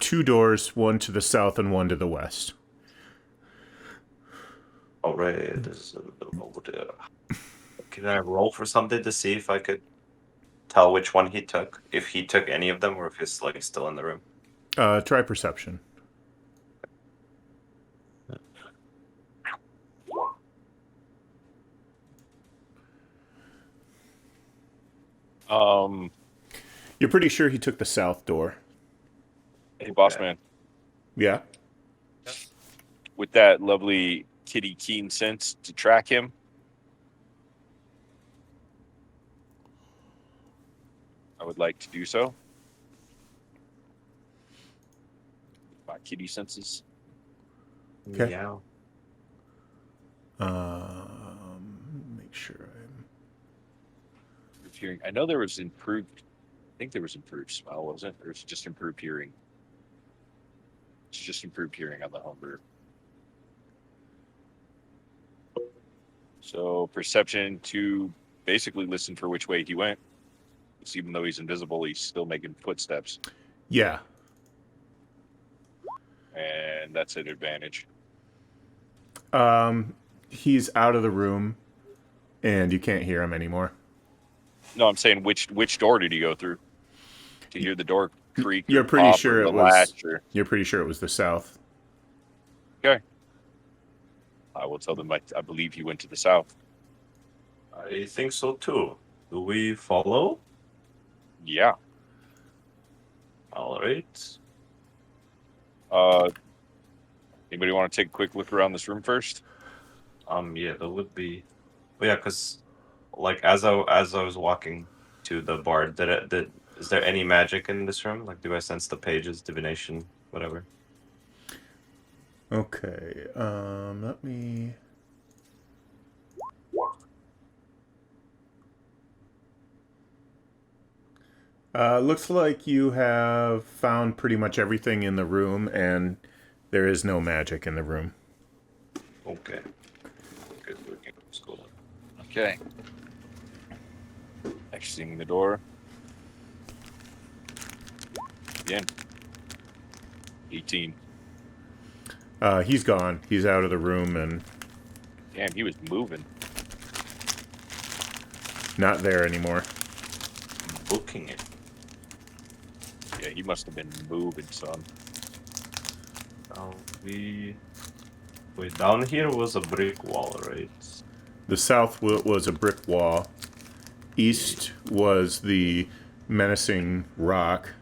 two doors, one to the south and one to the west. Oh, right. Can I roll for something to see if I could tell which one he took? If he took any of them, or if he's like still in the room? Try perception. You're pretty sure he took the south door. Hey, boss man, Yeah? with that lovely kitty keen sense to track him, I would like to do so. My kitty senses. Okay. Meow. Make sure I'm. Improved hearing. I know there was improved. I think there was improved smell, wasn't it? Or was it just improved hearing? It's just improved hearing on the homebrew. So perception to basically listen for which way he went. Because even though he's invisible, he's still making footsteps, Yeah. and that's an advantage. He's out of the room, and you can't hear him anymore. No, I'm saying which door did he go through? To hear the door creak. You're or pretty pop sure or the it was. latch or... You're pretty sure it was the south. Okay. I will tell them I believe he went to the south. I think so too. Do we follow? Yeah. All right. Anybody want to take a quick look around this room first? Yeah, that would be. Well, yeah, because like as I was walking to the bar, is there any magic in this room? Like, do I sense the pages, divination, whatever? Okay. Let me. Looks like you have found pretty much everything in the room, and there is no magic in the room. Okay. Good looking. Cool. Okay. Exiting the door. Again. 18. He's gone. He's out of the room and Damn, he was moving. not there anymore. Booking it. Yeah, he must have been moving, son. Wait, down here was a brick wall, right? The south was a brick wall. East was the menacing rock.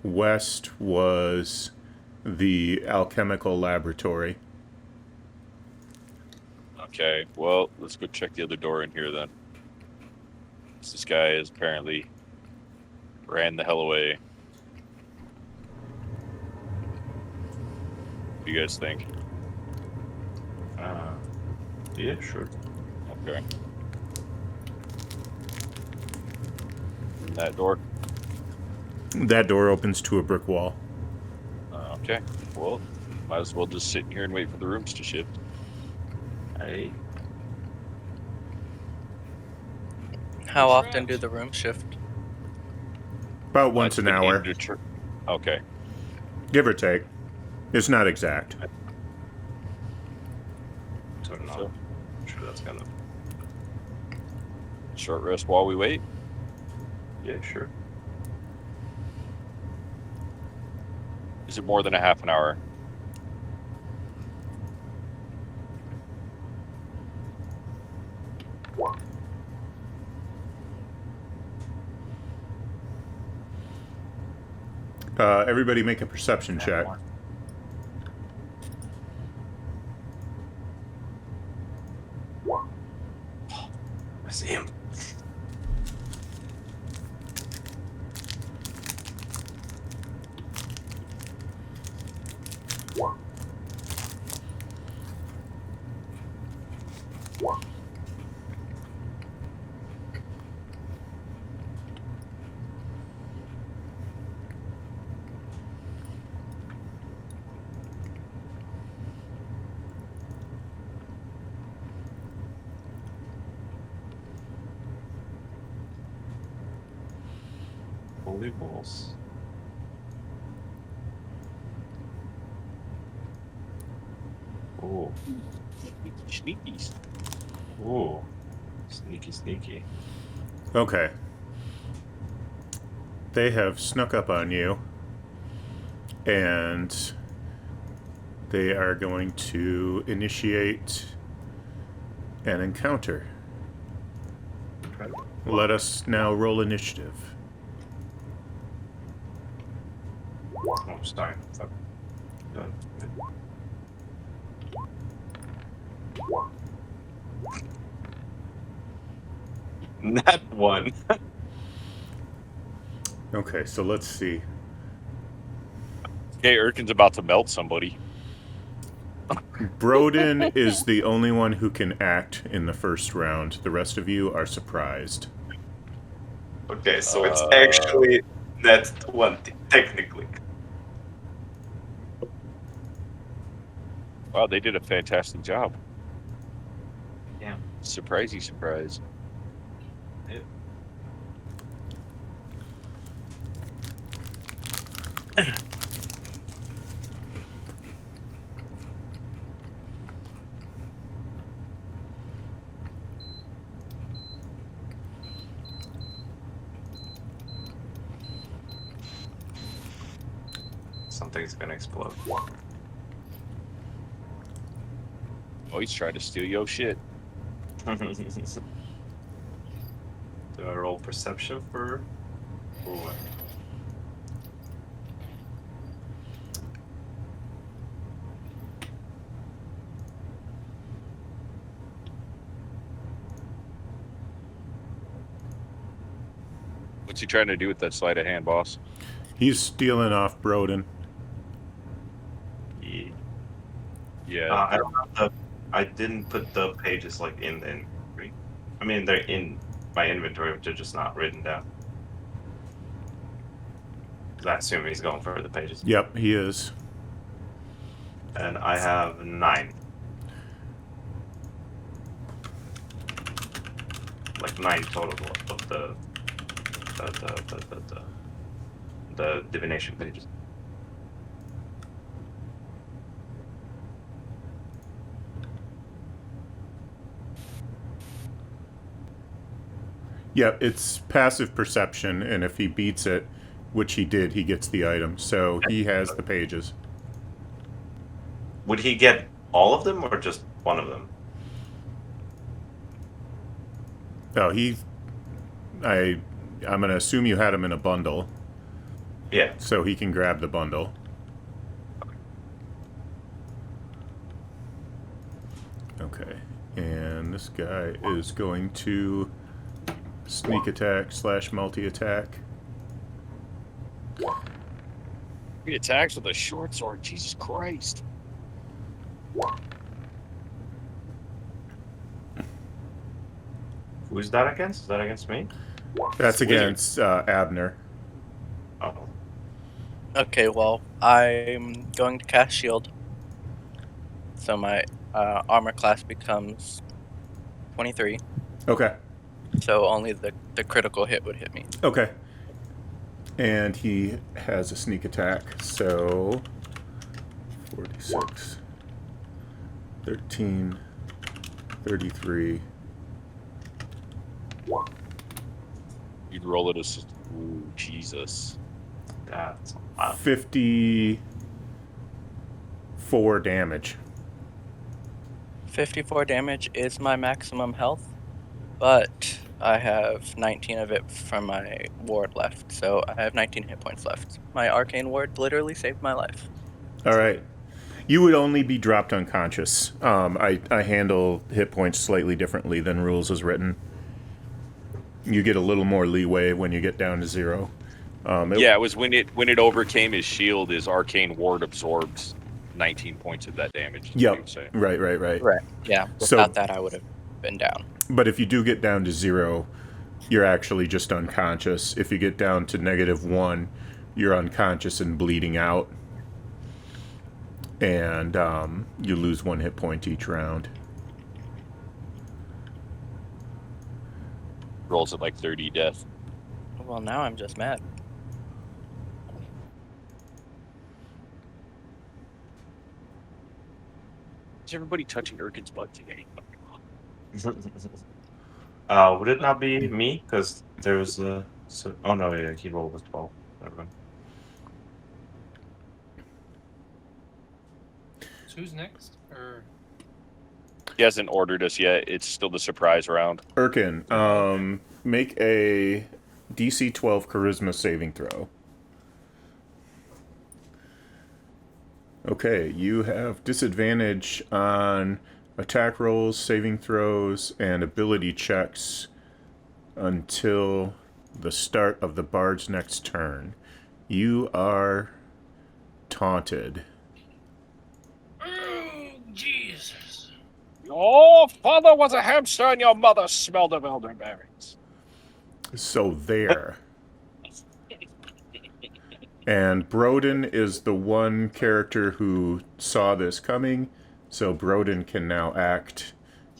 West was the alchemical laboratory. Okay, well, let's go check the other door in here then. This guy is apparently ran the hell away. What do you guys think? Yeah, sure. Okay. And that door? That door opens to a brick wall. Okay, well, might as well just sit here and wait for the rooms to shift. Hey. How often do the rooms shift? About once That's an been hour, Okay. give or take. It's not exact. So no. So- I'm sure that's gonna. Short rest while we wait. Yeah, sure. Is it more than a half an hour? Everybody make a perception check. I see him. Holy balls. Oh. Sneakies. Oh. Sneaky, sneaky. Okay. They have snuck up on you, and they are going to initiate an encounter. Let us now roll initiative. Oh, sorry. Fuck. Done. That one. Okay, so let's see. Okay, Urcan's about to melt somebody. Broden is the only one who can act in the first round. The rest of you are surprised. Okay, so it's actually net 20, technically. Wow, they did a fantastic job. Yeah. Surprisey surprise. Something's gonna explode. Oh, he's trying to steal your shit. Do I roll perception for what? What's he trying to do with that sleight of hand, boss? He's stealing off Broden. Yeah. Yeah. I don't have the. I didn't put the pages like in the inventory. I mean, they're in my inventory, but they're just not written down. 'Cause I assume he's going for the pages. Yep, he is. And I have 9. Like 9 total of the divination pages. Yep, it's passive perception, and if he beats it, which he did, he gets the item. So he has the pages. Would he get all of them or just one of them? Oh, I'm gonna assume you had him in a bundle, Yeah. so he can grab the bundle. Okay, and this guy is going to sneak attack / multi-attack. He attacks with a short sword. Jesus Christ. Who's that against? Is that against me? That's against Abner. Oh. Okay, well, I'm going to cast shield. So my armor class becomes 23. Okay. So only the critical hit would hit me. Okay. And he has a sneak attack, so 46, 13, 33. You'd roll it as. Ooh, Jesus. That's a lot. 54 damage. 54 damage is my maximum health, but I have 19 of it from my ward left, so I have 19 hit points left. My arcane ward literally saved my life. All right. You would only be dropped unconscious. I handle hit points slightly differently than rules is written. You get a little more leeway when you get down to 0. Yeah, it was when it overcame his shield, his arcane ward absorbs 19 points of that damage. is what he Yep. was saying. Right. Right. Yeah. So- Without that, I would have been down. But if you do get down to 0, you're actually just unconscious. If you get down to -1, you're unconscious and bleeding out. And you lose 1 hit point each round. Rolls at like 30 death. Well, now I'm just mad. Is everybody touching Urcan's butt today? Would it not be me? Because there was a. Oh no, yeah, he rolled with 12. Never mind. So who's next? Or He hasn't ordered us yet. It's still the surprise round. Urcan, make a DC 12 Charisma saving throw. Okay, you have disadvantage on attack rolls, saving throws, and ability checks until the start of the bard's next turn. You are taunted. Your father was a hamster and your mother smelled of elderberries. So there. And Broden is the one character who saw this coming, so Broden can now act,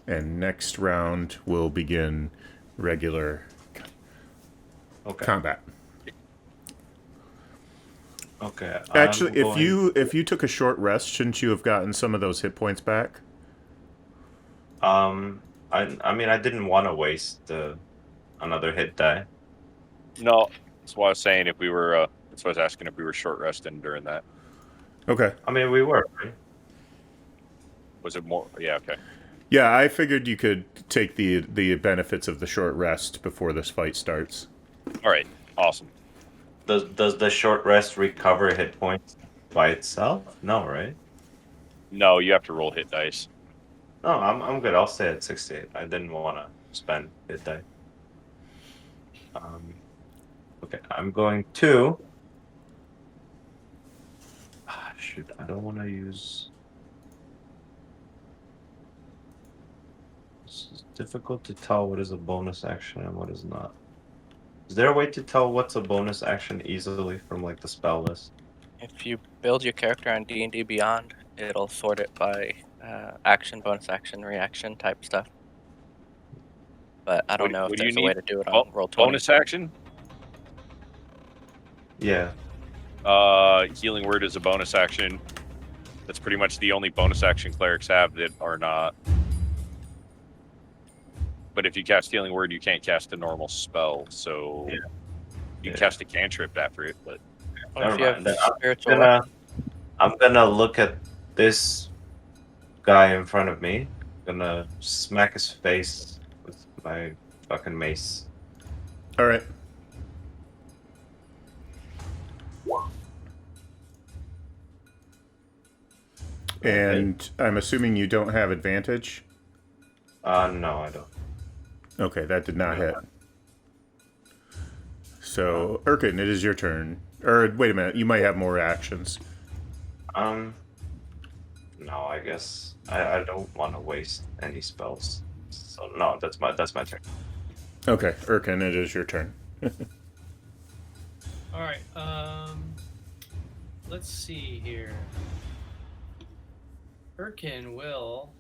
and next round will begin regular Okay. combat. Okay. Actually, if you took a short rest, shouldn't you have gotten some of those hit points back? I mean, I didn't want to waste another hit die. No, that's why I was saying if we were. That's why I was asking if we were short resting during that. Okay. I mean, we were. Right? Was it more? Yeah. Okay. Yeah, I figured you could take the benefits of the short rest before this fight starts. All right. Awesome. Does the short rest recover hit points by itself? No, right? No, you have to roll hit dice. No, I'm good. I'll stay at 68. I didn't want to spend hit die. Okay, I'm going to. Shoot, I don't want to use. It's difficult to tell what is a bonus action and what is not. Is there a way to tell what's a bonus action easily from like the spell list? If you build your character on D&D Beyond, it'll sort it by action, bonus action, reaction type stuff. But I don't know What if do you there's a way need? to do it on Roll20. Bonus action. Yeah. Healing word is a bonus action. That's pretty much the only bonus action clerics have that are not. But if you cast healing word, you can't cast a normal spell. So you can cast a cantrip after it. But What if you Never have mind. spiritual weapon? I'm gonna look at this guy in front of me. I'm gonna smack his face with my fucking mace. All right. And I'm assuming you don't have advantage? No, I don't. Okay, that did not hit. So, Urcan, it is your turn. Or, wait a minute, you might have more actions. No, I guess I don't want to waste any spells. So no, that's my turn. Okay, Urcan, it is your turn. All right. Let's see here. Urcan will.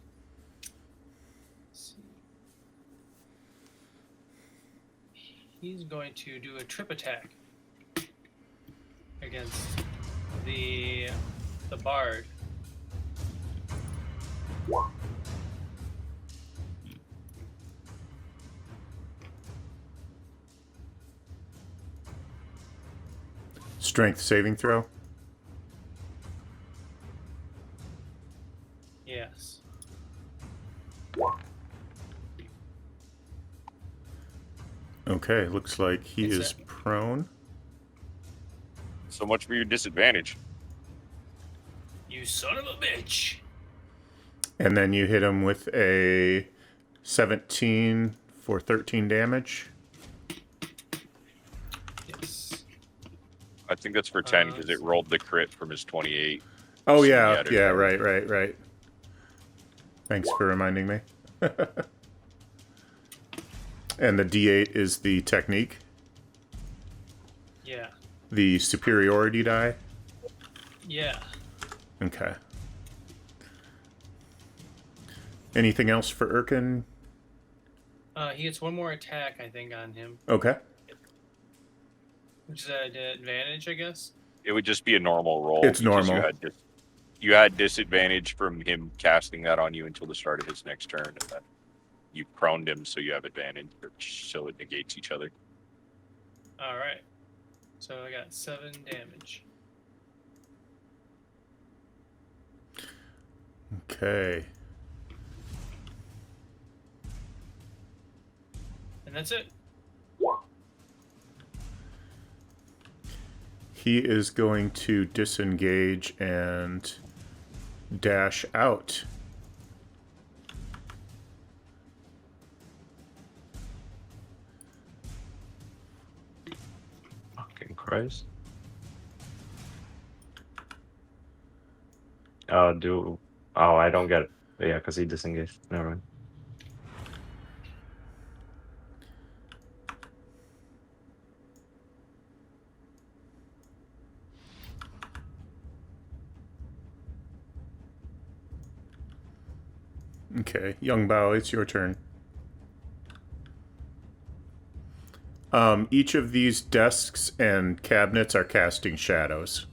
Let's see. He's going to do a trip attack against the bard. Strength saving throw? Yes. Okay, looks like he It's is prone. so much for your disadvantage. You son of a bitch! And then you hit him with a 17 for 13 damage. Yes. I think that's for 10 because it rolled the crit from his 28. Oh, So yeah, added yeah, that. right. Thanks for reminding me. And the D8 is the technique, Yeah. the superiority die. Yeah. Okay. Anything else for Urcan? He gets one more attack, I think, on him, Okay. which is an advantage, I guess. It would just be a normal roll. It's because normal. You had disadvantage from him casting that on you until the start of his next turn, and then you proned him, so you have advantage, so it negates each other. All right. So I got 7 damage. Okay. And that's it. He is going to disengage and dash out. Fucking Christ. Oh, I don't get Yeah, because he disengaged. Never mind. Okay, Young Bao, it's your turn. Each of these desks and cabinets are casting shadows.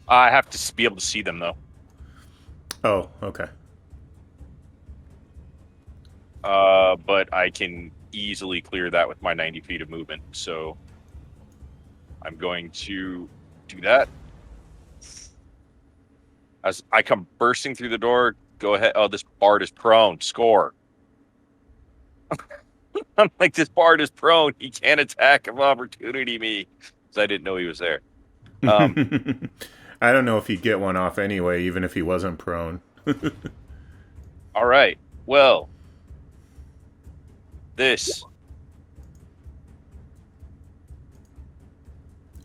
I have to be able to see them though. Oh, okay. But I can easily clear that with my 90 feet of movement. So I'm going to do that. As I come bursting through the door, go ahead. Oh, this bard is prone. Score. I'm like, this bard is prone. He can't attack of opportunity me. Because I didn't know he was there. I don't know if he'd get one off anyway, even if he wasn't prone. All right. Well, this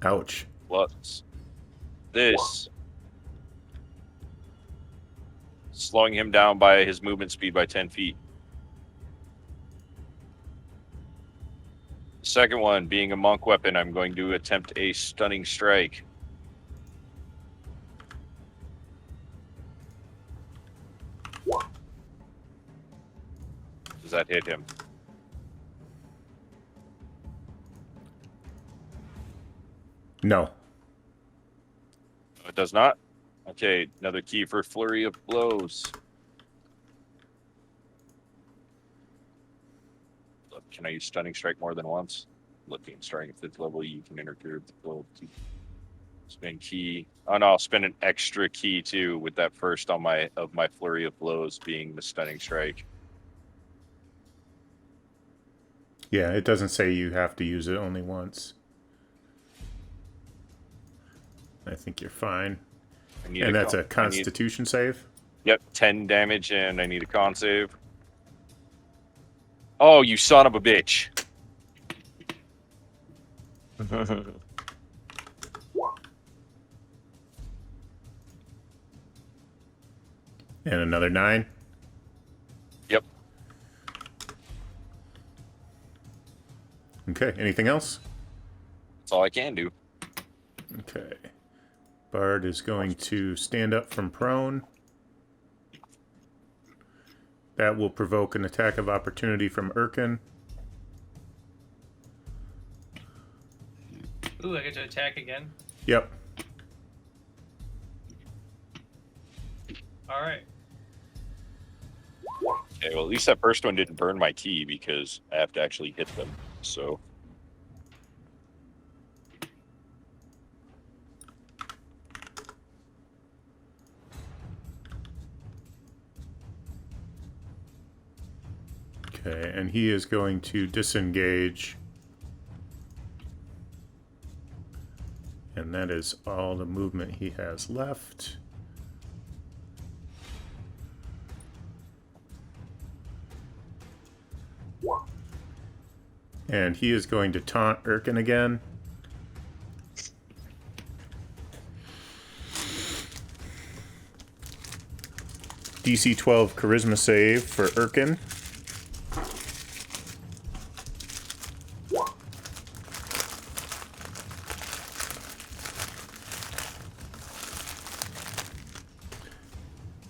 Ouch. plus this, slowing him down by his movement speed by 10 feet. The second one, being a monk weapon, I'm going to attempt a stunning strike. Does that hit him? No. It does not. Okay, another key for flurry of blows. Look, can I use stunning strike more than once? Looking, starting at 5th level, you can interfere with the flow of key. Spin key. Oh no, I'll spend an extra key too with that first on my flurry of blows being the stunning strike. Yeah, it doesn't say you have to use it only once. I think you're fine. And that's a Constitution save? Yep, 10 damage, and I need a con save. Oh, you son of a bitch. And another 9? Yep. Okay, anything else? That's all I can do. Okay. Bard is going to stand up from prone. That will provoke an attack of opportunity from Urcan. Ooh, I get to attack again. Yep. All right. Okay, well, at least that first one didn't burn my key because I have to actually hit them. So, Okay, and he is going to disengage. And that is all the movement he has left. And he is going to taunt Urcan again. DC 12 Charisma save for Urcan.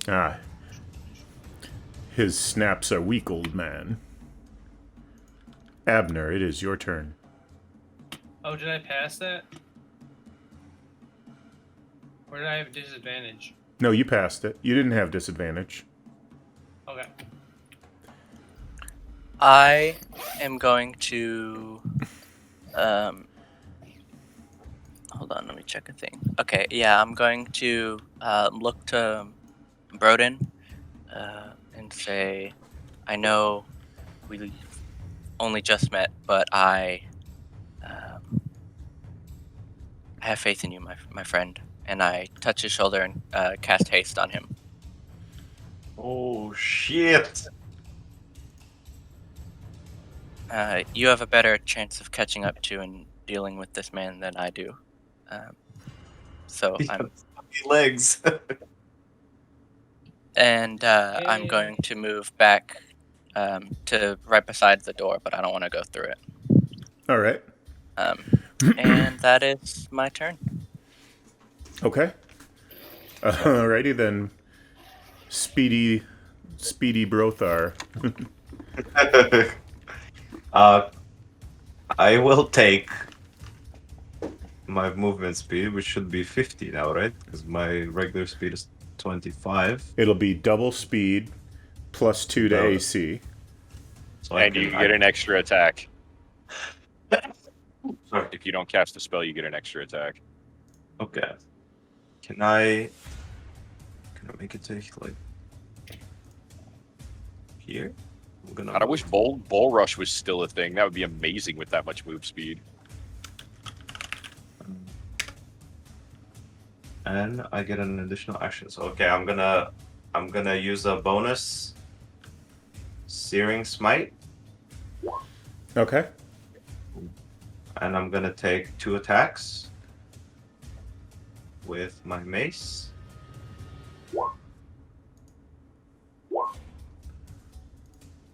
Ah. His snaps are weak, old man. Abner, it is your turn. Oh, did I pass that? Or did I have disadvantage? No, you passed it. You didn't have disadvantage. Okay. I am going to hold on, let me check a thing. Okay, yeah, I'm going to look to Broden and say, I know we only just met, but I have faith in you, my friend. And I touch his shoulder and cast haste on him. Oh shit! You have a better chance of catching up to and dealing with this man than I do. So He's I'm got funny legs. And I'm Yay. going to move back to right beside the door, but I don't want to go through it. All right. And that is my turn. Okay. Alrighty then. Speedy Brothar. I will take my movement speed, which should be 50 now, right? Because my regular speed is 25. It'll be double speed plus 2 to No. AC. So And you get an extra attack. Sorry. If you don't cast a spell, you get an extra attack. Okay. Can I make it to like here? I'm gonna. God, I wish Bull Rush was still a thing. That would be amazing with that much move speed. And I get an additional action. So okay, I'm gonna use a bonus Searing Smite, Okay. and I'm gonna take 2 attacks with my mace.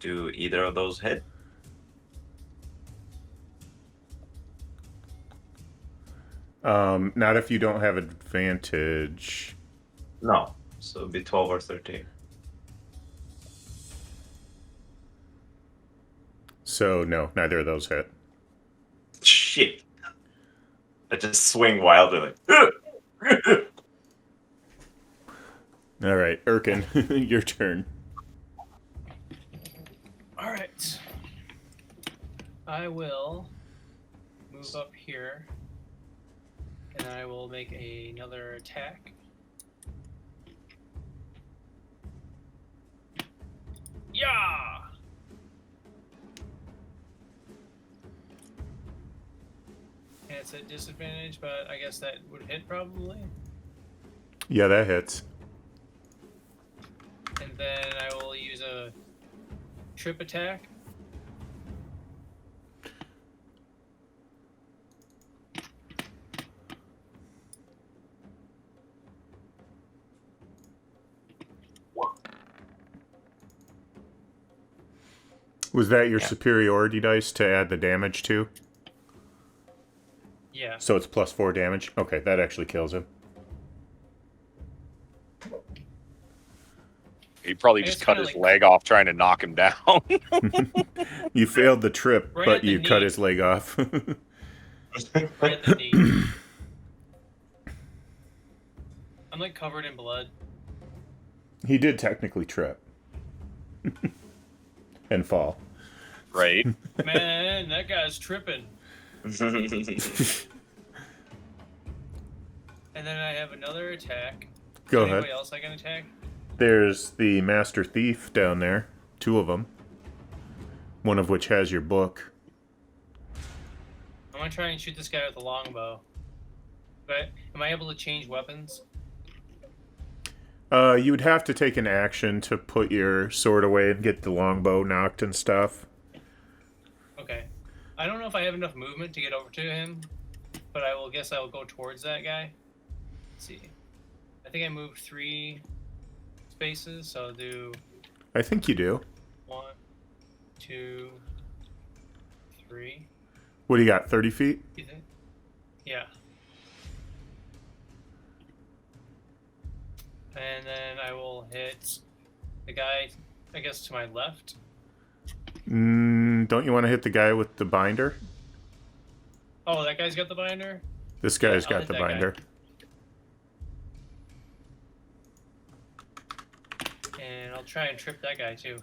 Do either of those hit? Not if you don't have advantage. No. So it'd be 12 or 13. So no, neither of those hit. Shit. I just swing wildly like. All right, Urcan, your turn. All right. I will move up here, and I will make another attack. Yeah. And it's at disadvantage, but I guess that would hit probably. Yeah, that hits. And then I will use a trip attack. Was that your Yeah. superiority dice to add the damage to? Yeah. So it's plus 4 damage? Okay, that actually kills him. He probably I just guess cut kinda his like- leg off trying to knock him down. You failed the trip, Right but at the you cut knee. his leg off. Right at the knee. I'm like covered in blood. He did technically trip. And fall. Right? Man, that guy's tripping. And then I have another attack. Go Is there ahead. Anybody else I can attack? There's the Master Thief down there. 2 of them. One of which has your book. I'm gonna try and shoot this guy with a longbow. But am I able to change weapons? You would have to take an action to put your sword away and get the longbow knocked and stuff. Okay. I don't know if I have enough movement to get over to him, but I will guess I will go towards that guy. Let's see. I think I moved 3 spaces, so I'll do I think you do. 1, 2, 3. What do you got, 30 feet? You think? Yeah. And then I will hit the guy, I guess, to my left. Don't you want to hit the guy with the binder? Oh, that guy's got the binder? This guy's I'll got hit the that guy. binder. And I'll try and trip that guy, too.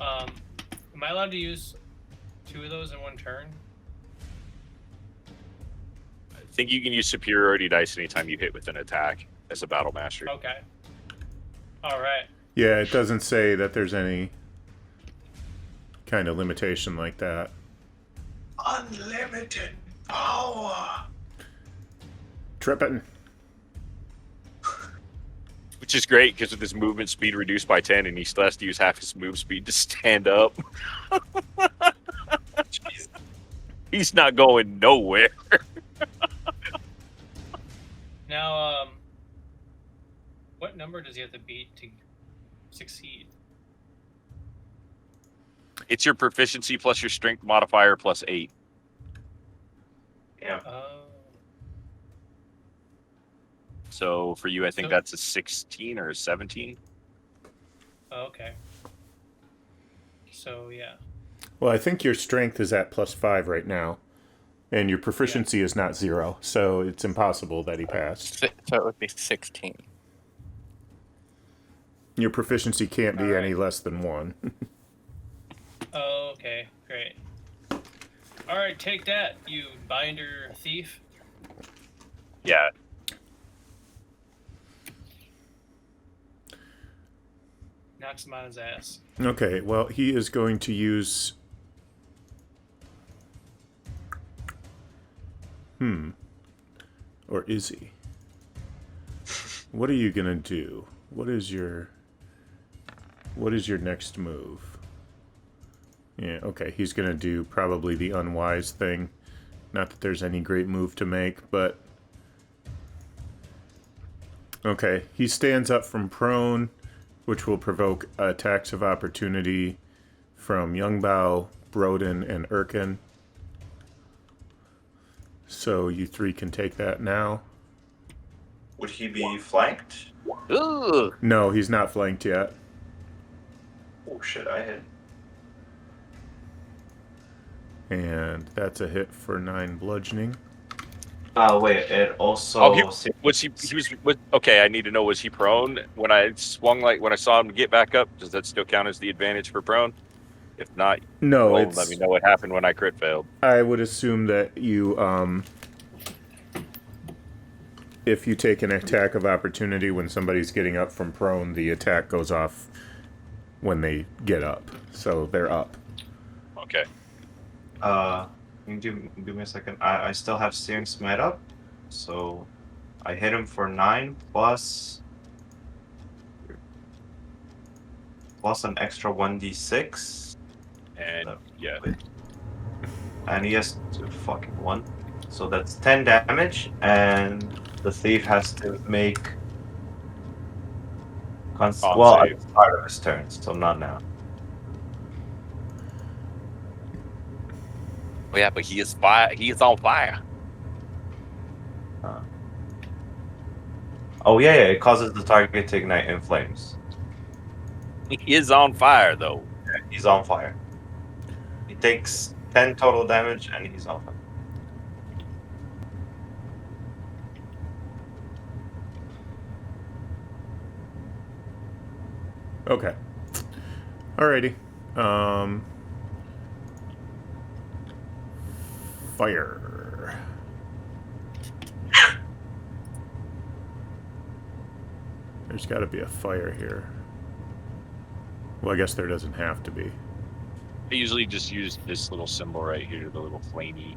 Am I allowed to use 2 of those in one turn? I think you can use superiority dice anytime you hit with an attack as a battle master. Okay. Alright. Yeah, it doesn't say that there's any kind of limitation like that. Unlimited power. Tripping. Which is great because with his movement speed reduced by 10 and he still has to use half his move speed to stand up. He's not going nowhere. Now, what number does he have to beat to succeed? It's your proficiency plus your strength modifier plus 8. Yeah. So for you, I think So- that's a 16 or a 17. Okay. So yeah. Well, I think your strength is at +5 right now, and your proficiency is not 0, so it's impossible that he passed. So it would be 16. Your proficiency can't be Alright. any less than 1. Oh, okay, great. All right, take that, you binder thief. Yeah. Knocks him on his ass. Okay, well, he is going to use... Or is he? What are you gonna do? What is your next move? Yeah, okay, he's gonna do probably the unwise thing. Not that there's any great move to make, but... Okay, he stands up from prone, which will provoke attacks of opportunity from Youngbao, Broden, and Urcan. So you 3 can take that now. Would he be flanked? Ugh. No, he's not flanked yet. Oh shit, I hit. And that's a hit for 9 bludgeoning. Wait, it also... Oh, he was. Okay, I need to know, was he prone? When I saw him get back up, does that still count as the advantage for prone? If not, No, let me know what happened when I crit failed. I would assume that you, if you take an attack of opportunity when somebody's getting up from prone, the attack goes off when they get up. So they're up. Okay. Can you give me a second? I still have Searing Smite up, so I hit him for 9 plus an extra 1d6, And yeah. and he has to fucking 1, so that's 10 damage, and the thief has to make Con well, save. at the start of his turn, so not now. Oh yeah, but he is fire. He is on fire. Oh yeah, it causes the target to ignite in flames. He is on fire though. Yeah, he's on fire. He takes 10 total damage, and he's on fire. Okay. Alrighty. Fire. There's got to be a fire here. Well, I guess there doesn't have to be. I usually just use this little symbol right here, the little flamey.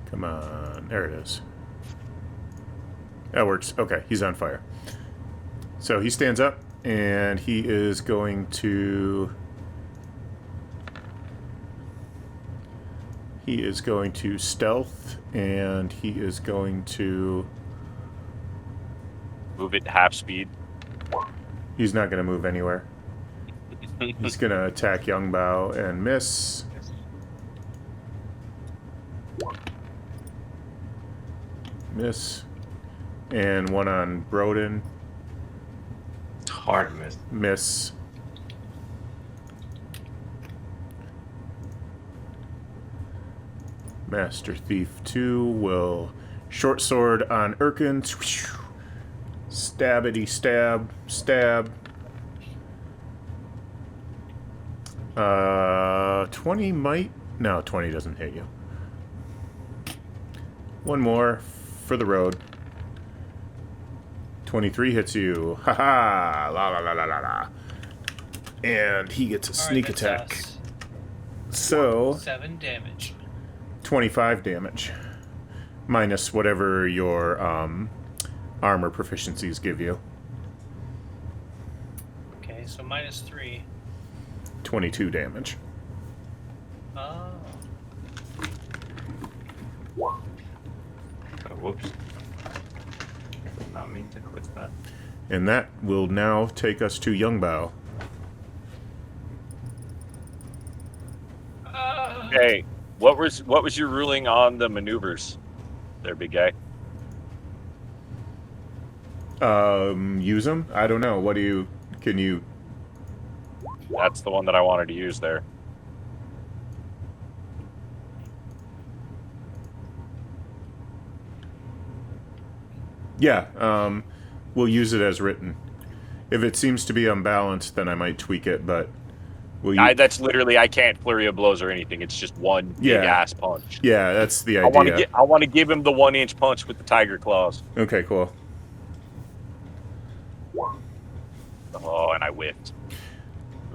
Come on. There it is. That works. Okay, he's on fire. So he stands up, and he is going to... He is going to stealth, and he is going to... Move it half speed. He's not going to move anywhere. He's going to attack Youngbao and miss. Miss. And one on Broden. Hard miss. Miss. Master Thief 2 will short sword on Urcan. Stabbity stab. Stab. 20 might... No, 20 doesn't hit you. One more for the road. 23 hits you. Ha-ha! La la la la la la. And he gets a sneak attack. So... 7 damage. 25 damage. Minus whatever your armor proficiencies give you. Okay, so minus 3. 22 damage. Oh. Whoops. Did not mean to click that. And that will now take us to Youngbao. Hey, what was your ruling on the maneuvers there, big guy? Use them? I don't know. What do you... Can you... That's the one that I wanted to use there. Yeah, we'll use it as written. If it seems to be unbalanced, then I might tweak it, but... That's literally, I can't flurry of blows or anything. It's just one big ass punch. Yeah, that's the idea. I want to give him the 1-inch punch with the tiger claws. Okay, cool. Oh, and I whiffed.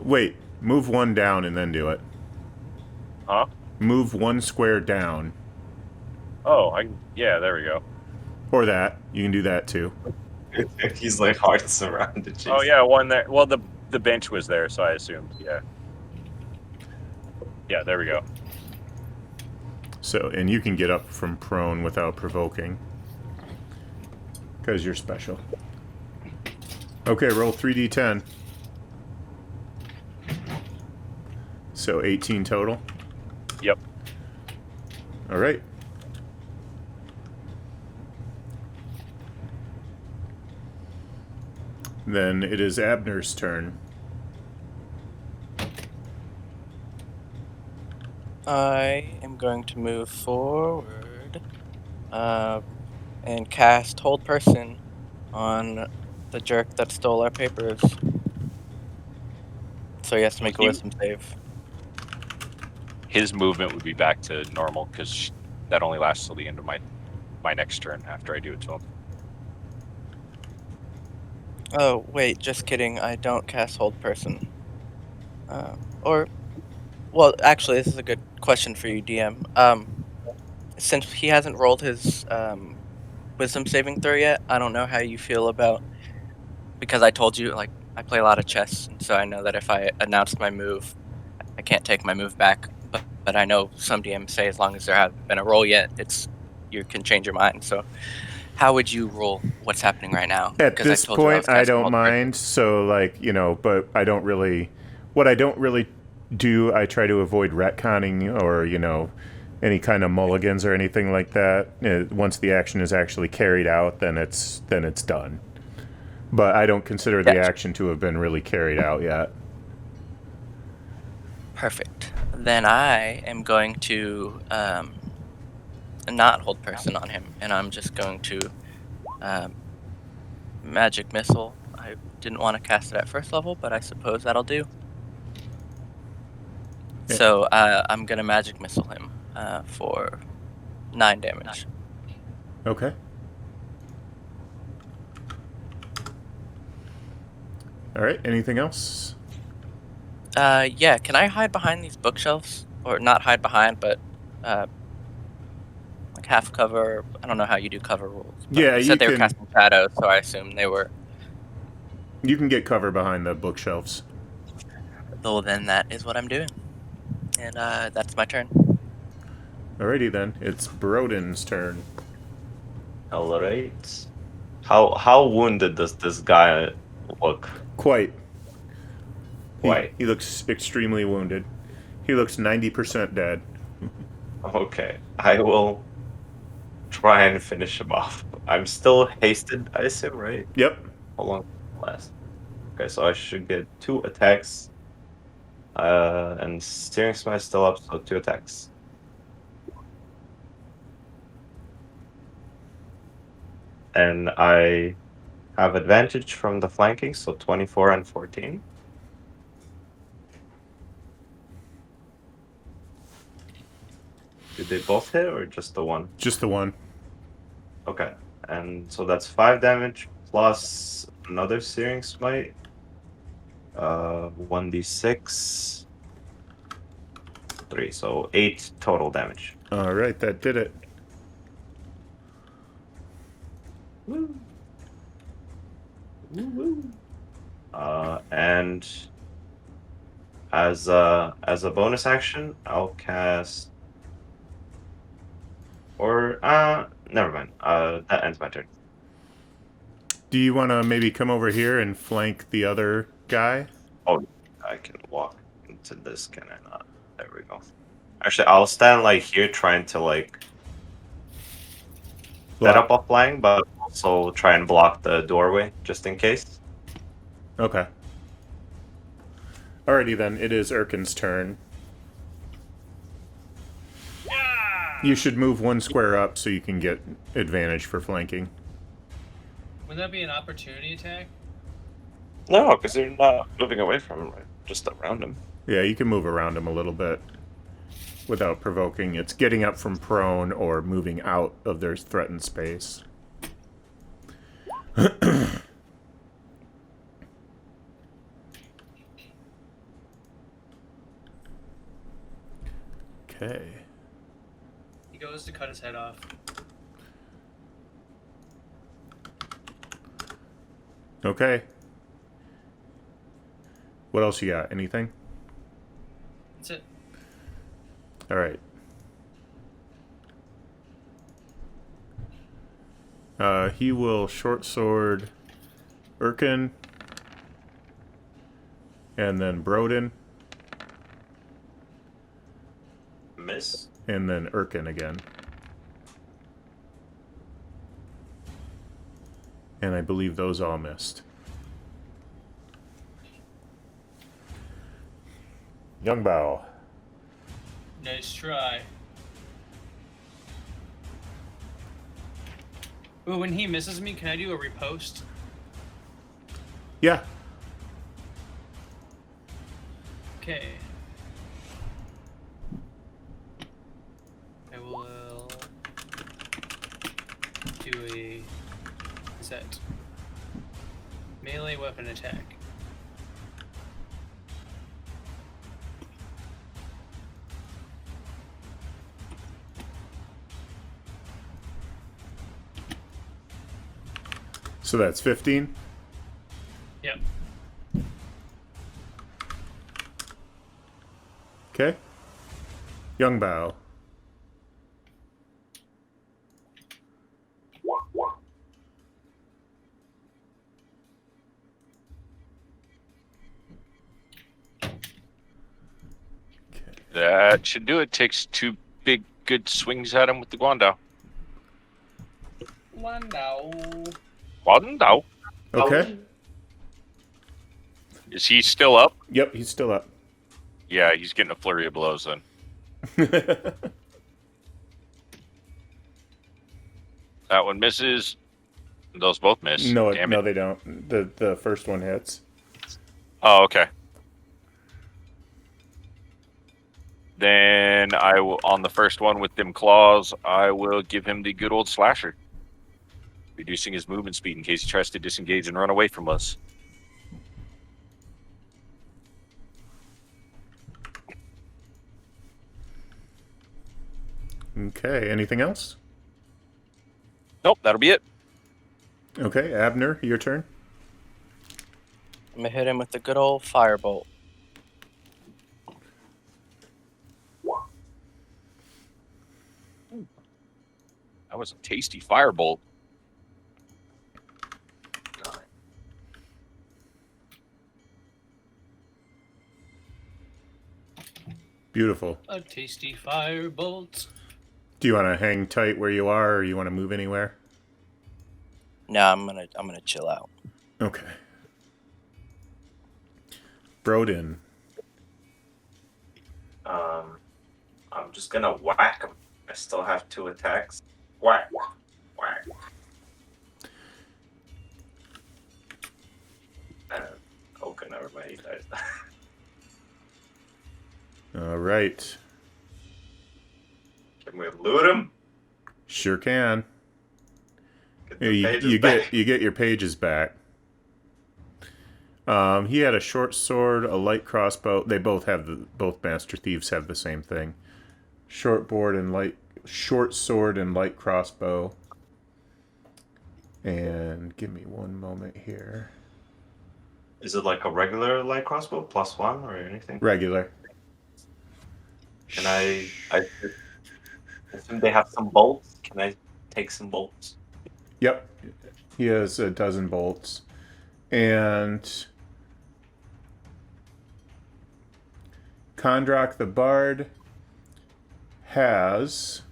Wait, move one down and then do it. Huh? Move one square down. Oh, yeah, there we go. Or that. You can do that too. He's like hearts around the cheese. Oh yeah, one there. Well, the bench was there, so I assumed. Yeah. Yeah, there we go. So, and you can get up from prone without provoking. Because you're special. Okay, roll 3d10. So 18 total? Yep. Alright. Then it is Abner's turn. I am going to move forward and cast Hold Person on the jerk that stole our papers. So he has to make a wisdom save. His movement would be back to normal because that only lasts till the end of my next turn after I do it to him. Oh, wait, just kidding. I don't cast Hold Person. Well, actually, this is a good question for you, DM. Since he hasn't rolled his wisdom saving throw yet, I don't know how you feel about... Because I told you, like, I play a lot of chess, and so I know that if I announce my move, I can't take my move back. But I know some DMs say as long as there hasn't been a roll yet, you can change your mind, so... How would you rule what's happening right now? At this point, I don't mind. So, like, but I don't really... What I don't really do, I try to avoid retconning or, any kind of mulligans or anything like that. Once the action is actually carried out, then it's done. But I don't consider the action to have been really carried out yet. Perfect. Then I am going to... not Hold Person on him, and I'm just going to Magic Missile. I didn't want to cast it at first level, but I suppose that'll do. Yeah. So I'm going to Magic Missile him for 9 damage. Okay. Alright, anything else? Yeah, can I hide behind these bookshelves? Or not hide behind, but... half cover. I don't know how you do cover rules. Yeah, you said they were casting shadows, so I assume they were. You can get cover behind the bookshelves. Well, then that is what I'm doing, and that's my turn. Alrighty then, it's Broden's turn. Alright. How wounded does this guy look? Quite. Quite. He looks extremely wounded. He looks 90% dead. Okay, I will try and finish him off. I'm still hasted, I assume, right? Yep. How long last? Okay, so I should get 2 attacks. And Steering Smite still up, so 2 attacks. And I have advantage from the flanking, so 24 and 14. Did they both hit or just the one? Just the one. Okay, and so that's 5 damage plus another Searing Smite. 1d6. 3, so 8 total damage. Alright, that did it. Woo. Woo woo. And as a bonus action, I'll cast Or never mind. That ends my turn. Do you want to maybe come over here and flank the other guy? Oh, I can walk into this, can I not? There we go. Actually, I'll stand like here, trying to like set up a flank, but also try and block the doorway just in case. Okay. Alrighty then, it is Urcan's turn. You should move one square up so you can get advantage for flanking. Would that be an opportunity attack? No, because they're not moving away from him, right? Just around him. Yeah, you can move around him a little bit without provoking. It's getting up from prone or moving out of their threatened space. Okay. He goes to cut his head off. Okay. What else you got? Anything? That's it. Alright. He will short sword Urcan and then Broden Miss. and then Urcan again. And I believe those all missed. Young Bao. Nice try. Ooh, when he misses me, can I do a repost? Yeah. Okay. I will do a set. Melee weapon attack. So that's 15. Yep. Okay. Young Bao. That should do it. Takes 2 big, good swings at him with the Guandao. Guandao. Okay. Is he still up? Yep, he's still up. Yeah, he's getting a flurry of blows then. That one misses. Those both miss. No, Damn no, it. they don't. The first one hits. Oh, okay. Then I will, on the first one with them claws, I will give him the good old slasher, reducing his movement speed in case he tries to disengage and run away from us. Okay, anything else? Nope, that'll be it. Okay, Abner, your turn. I'm gonna hit him with the good old firebolt. That was a tasty firebolt. Beautiful. A tasty firebolt. Do you want to hang tight where you are, or you want to move anywhere? No, I'm gonna chill out. Okay. Broden. I'm just gonna whack him. I still have 2 attacks. Whack, whack. Okay, never mind. He dies. All right. Can we loot him? Sure can. Get Yeah, the pages you back. get your pages back. He had a short sword, a light crossbow. They both have both Master Thieves have the same thing. Short sword and light crossbow. And give me one moment here. Is it like a regular light crossbow +1 or anything? Regular. Can I assume they have some bolts. Can I take some bolts? Yep. He has a dozen bolts. And Kondrak the Bard has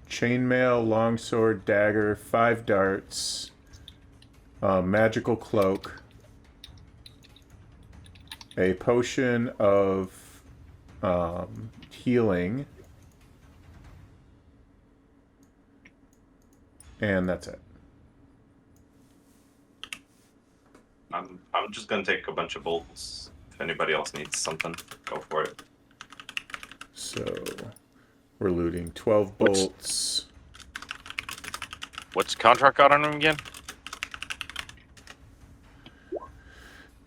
chainmail, longsword, dagger, 5 darts, magical cloak, a potion of healing, and that's it. I'm just gonna take a bunch of bolts. If anybody else needs something, go for it. So we're looting 12 bolts. What's contract got on him again?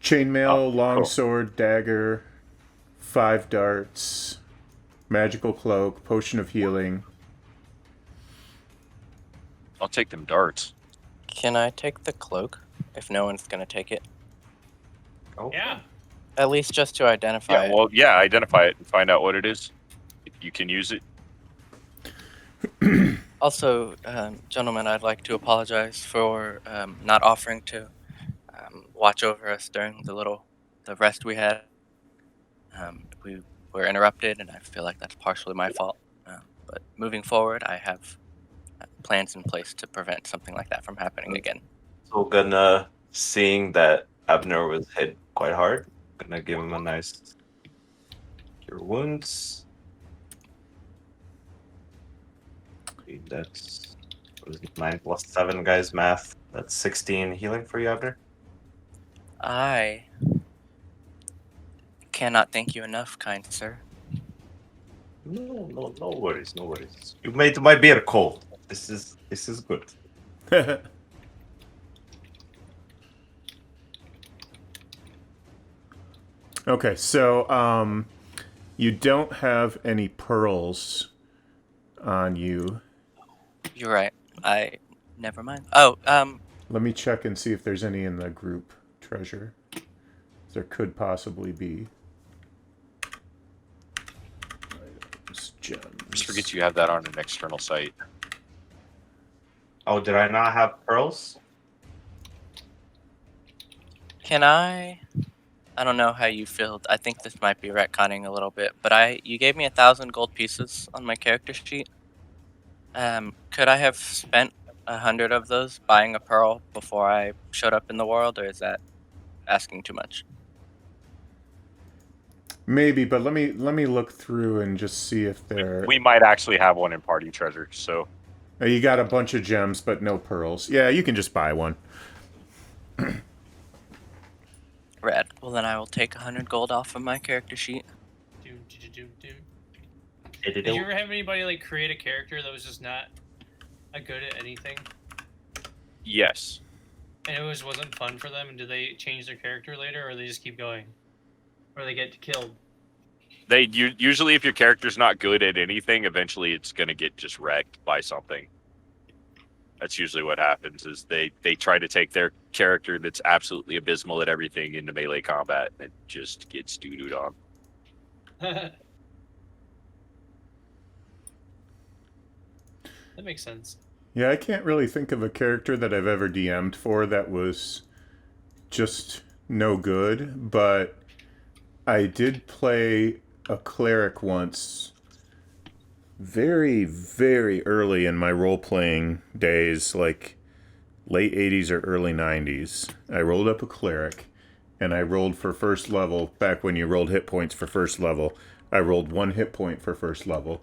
Chainmail, Oh, cool. longsword, dagger, 5 darts, magical cloak, potion of healing. I'll take them darts. Can I take the cloak if no one's gonna take it? Go. Yeah. At least just to identify Yeah, it. well, yeah, identify it and find out what it is. If you can use it. Also, gentlemen, I'd like to apologize for not offering to watch over us during the rest we had. We were interrupted, and I feel like that's partially my fault. But moving forward, I have plans in place to prevent something like that from happening again. So gonna, seeing that Abner was hit quite hard, gonna give him a nice cure wounds. That's what is it, 9 plus 7, guys. Math. That's 16 healing for you, Abner. I cannot thank you enough, kind sir. No worries, no worries. You made my beer cold. This is good. Okay, so you don't have any pearls on you. You're right. Never mind. Oh, Let me check and see if there's any in the group treasure. There could possibly be. Items, gems. Just forget you have that on an external site. Oh, did I not have pearls? can I don't know how you feel. I think this might be retconning a little bit, but you gave me 1,000 gold pieces on my character sheet. Could I have spent 100 of those buying a pearl before I showed up in the world, or is that asking too much? Maybe, but let me look through and just see if there. We might actually have one in party treasure, so You got a bunch of gems, but no pearls. Yeah, you can just buy one. Red. Well, then I will take 100 gold off of my character sheet. Did you ever have anybody like create a character that was just not good at anything, yes. and it wasn't fun for them? And do they change their character later, or they just keep going, or they get killed? Usually, if your character's not good at anything, eventually it's gonna get just wrecked by something. That's usually what happens. Is they try to take their character that's absolutely abysmal at everything into melee combat, and it just gets doo-dooed on. That makes sense. Yeah, I can't really think of a character that I've ever DM'd for that was just no good, but I did play a cleric once very, very early in my role-playing days, like late 80s or early 90s. I rolled up a cleric, and I rolled for first level. Back when you rolled hit points for first level, I rolled 1 hit point for first level.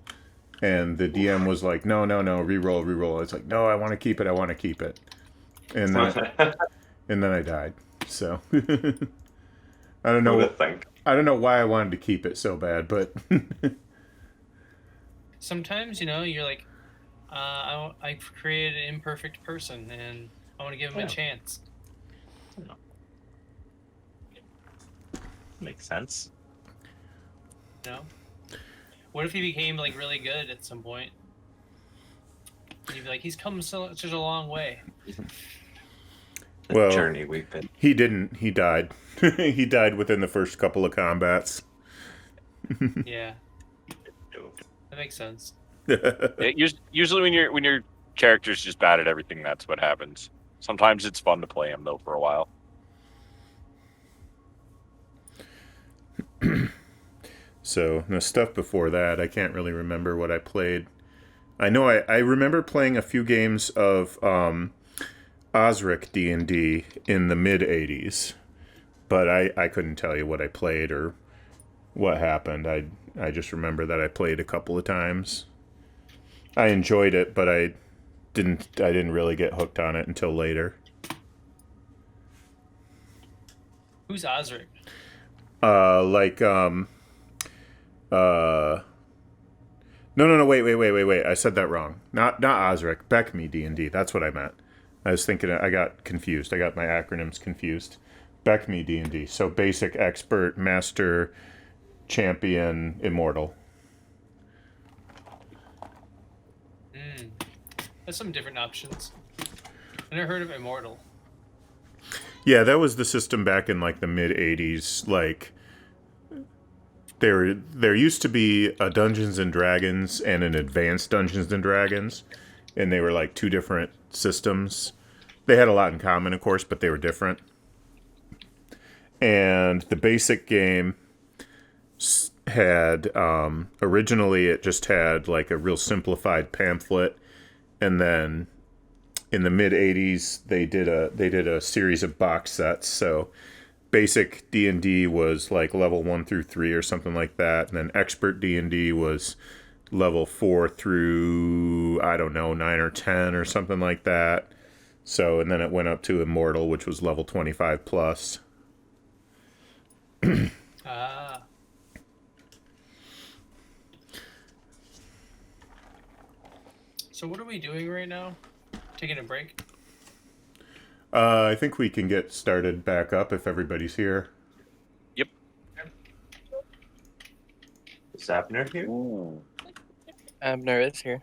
And the DM was like, no, re-roll. I was like, no, I want to keep it. And then I died. So I don't know. I don't know why I wanted to keep it so bad, but Sometimes, you're like, I've created an imperfect person, and I want to give him a chance. Makes sense. What if he became like really good at some point? And you'd be like, he's come such a long way. well, Journey we've been. he didn't. He died. He died within the first couple of combats. Yeah, that makes sense. Usually when your character's just bad at everything, that's what happens. Sometimes it's fun to play him though for a while. So the stuff before that, I can't really remember what I played. I know I remember playing a few games of Osric D&D in the mid 80s, but I couldn't tell you what I played or what happened. I just remember that I played a couple of times. I enjoyed it, but I didn't really get hooked on it until later. Who's Osric? No, wait. I said that wrong. Not Osric. Beckme D&D. That's what I meant. I was thinking, I got confused. I got my acronyms confused. Beckme D&D. So basic, expert, master, champion, immortal. There's some different options. I never heard of immortal. Yeah, that was the system back in like the mid 80s. Like there used to be a Dungeons and Dragons and an advanced Dungeons and Dragons, and they were like two different systems. They had a lot in common, of course, but they were different. And the basic game had originally it just had like a real simplified pamphlet, and then in the mid 80s they did a series of box sets. So basic D&D was like level 1 through 3 or something like that, and then expert D&D was level 4 through, I don't know, 9 or 10 or something like that. So, and then it went up to immortal, which was level 25 plus. So what are we doing right now? Taking a break? I think we can get started back up if everybody's here. Yep. Is Abner here? Abner is here.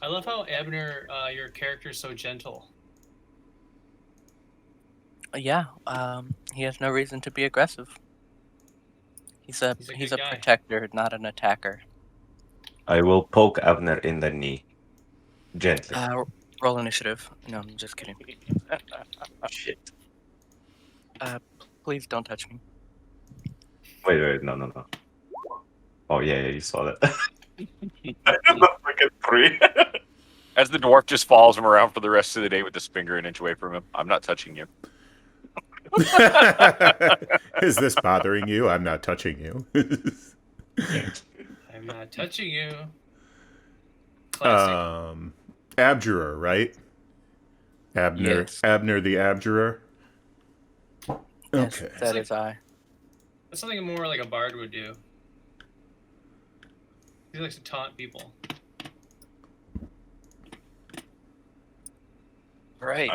I love how Abner, your character's so gentle. Yeah, he has no reason to be aggressive. He's a He's a good guy. protector, not an attacker. I will poke Abner in the knee. Gently. Roll initiative. No, I'm just kidding. Shit. Please don't touch me. Wait, no. Oh, yeah, you saw that. Freaking 3. As the dwarf just follows him around for the rest of the day with his finger an inch away from him. I'm not touching you. Is this bothering you? I'm not touching you. I'm not touching you. Classic. Abjurer, right? Abner. Yes. Abner the Abjurer. Yes, Okay. that is I. That's something more like a bard would do. He likes to taunt people. Right.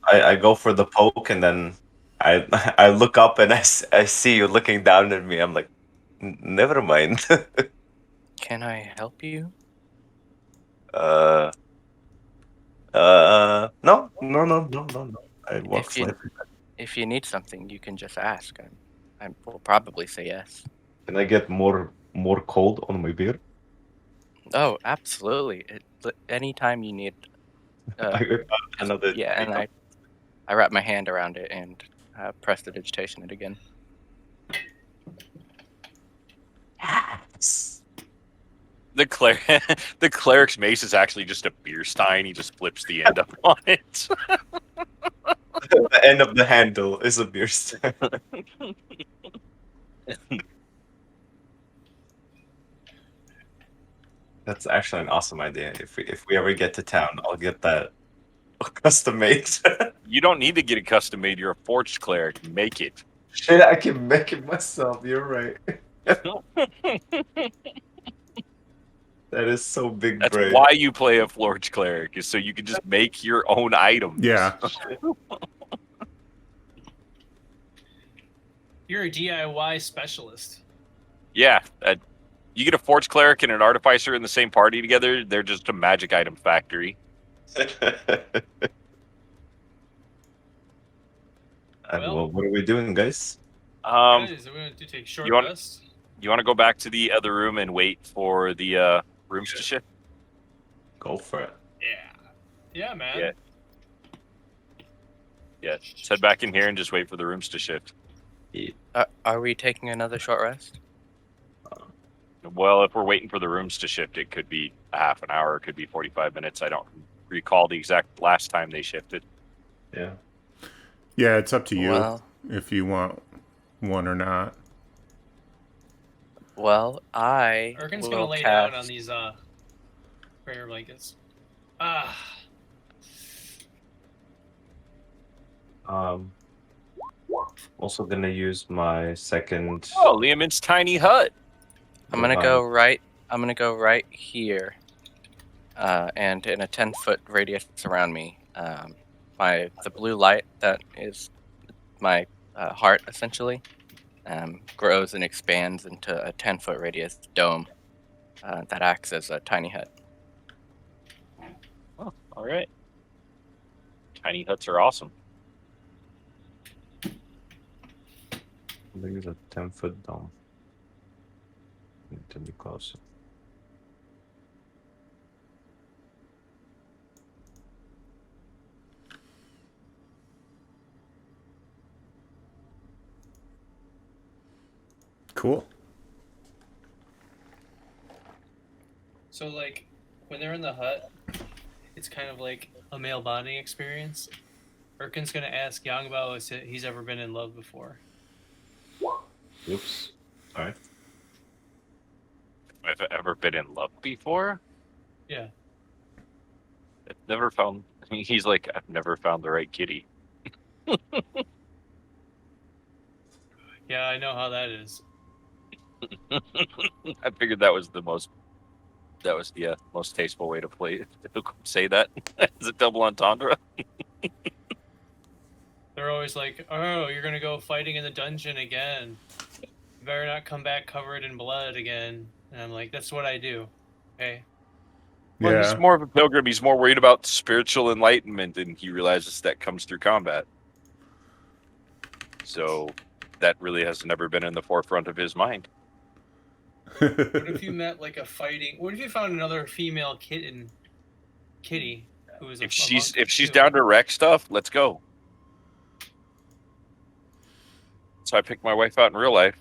I go for the poke, and then I look up and I see you looking down at me. I'm like, never mind. Can I help you? No. I walk If you- slightly back. If you need something, you can just ask. I will probably say yes. Can I get more cold on my beard? Oh, absolutely. Anytime you need. Another. Yeah, and I wrap my hand around it and press the digitation it again. Yes. The cleric's mace is actually just a beer stein. He just flips the end up on it. The end of the handle is a beer stein. That's actually an awesome idea. If we ever get to town, I'll get that custom made. You don't need to get it custom made. You're a forged cleric. Make it. Shit, I can make it myself. You're right. That is so big That's brain. why you play a forged cleric, is so you can just make your own items. Yeah. You're a DIY specialist. Yeah. You get a forged cleric and an artificer in the same party together, they're just a magic item factory. Well, what are we doing, guys? Guys, we're going to take short you want- rest. You want to go back to the other room and wait for the rooms to shift? Go for it. Yeah, man. Yeah. Yeah. Just head back in here and just wait for the rooms to shift. Are we taking another short rest? Well, if we're waiting for the rooms to shift, it could be a half an hour, it could be 45 minutes. I don't recall the exact last time they shifted. Yeah. Yeah, it's up to you Well, if you want one or not. I Urcan's will going to lay cast. down on these prayer blankets. Ah. Also gonna use my second. Oh, Liamon's tiny hut. I'm gonna go right. I'm gonna go right here, and in a 10-foot radius around me, the blue light that is my heart essentially grows and expands into a 10-foot radius dome that acts as a tiny hut. Oh, all right. Tiny huts are awesome. I think it's a 10-foot dome. Need to be closer. Cool. So, like, when they're in the hut, it's kind of like a male bonding experience. Urcan's going to ask Yangbao if he's ever been in love before. Oops. Alright. I've ever been in love before? Yeah. I've never found. I mean, he's like, I've never found the right kitty. Yeah, I know how that is. I figured that was the most tasteful way to play say that as a double entendre. They're always like, oh, you're going to go fighting in the dungeon again. You better not come back covered in blood again. And I'm like, that's what I do. Okay. Well, Yeah. he's more of a pilgrim. He's more worried about spiritual enlightenment, and he realizes that comes through combat. So that really has never been in the forefront of his mind. What if you met like a fighting? What if you found another female kitty who was If a she's monk too? down to wreck stuff, let's go. So I picked my wife out in real life.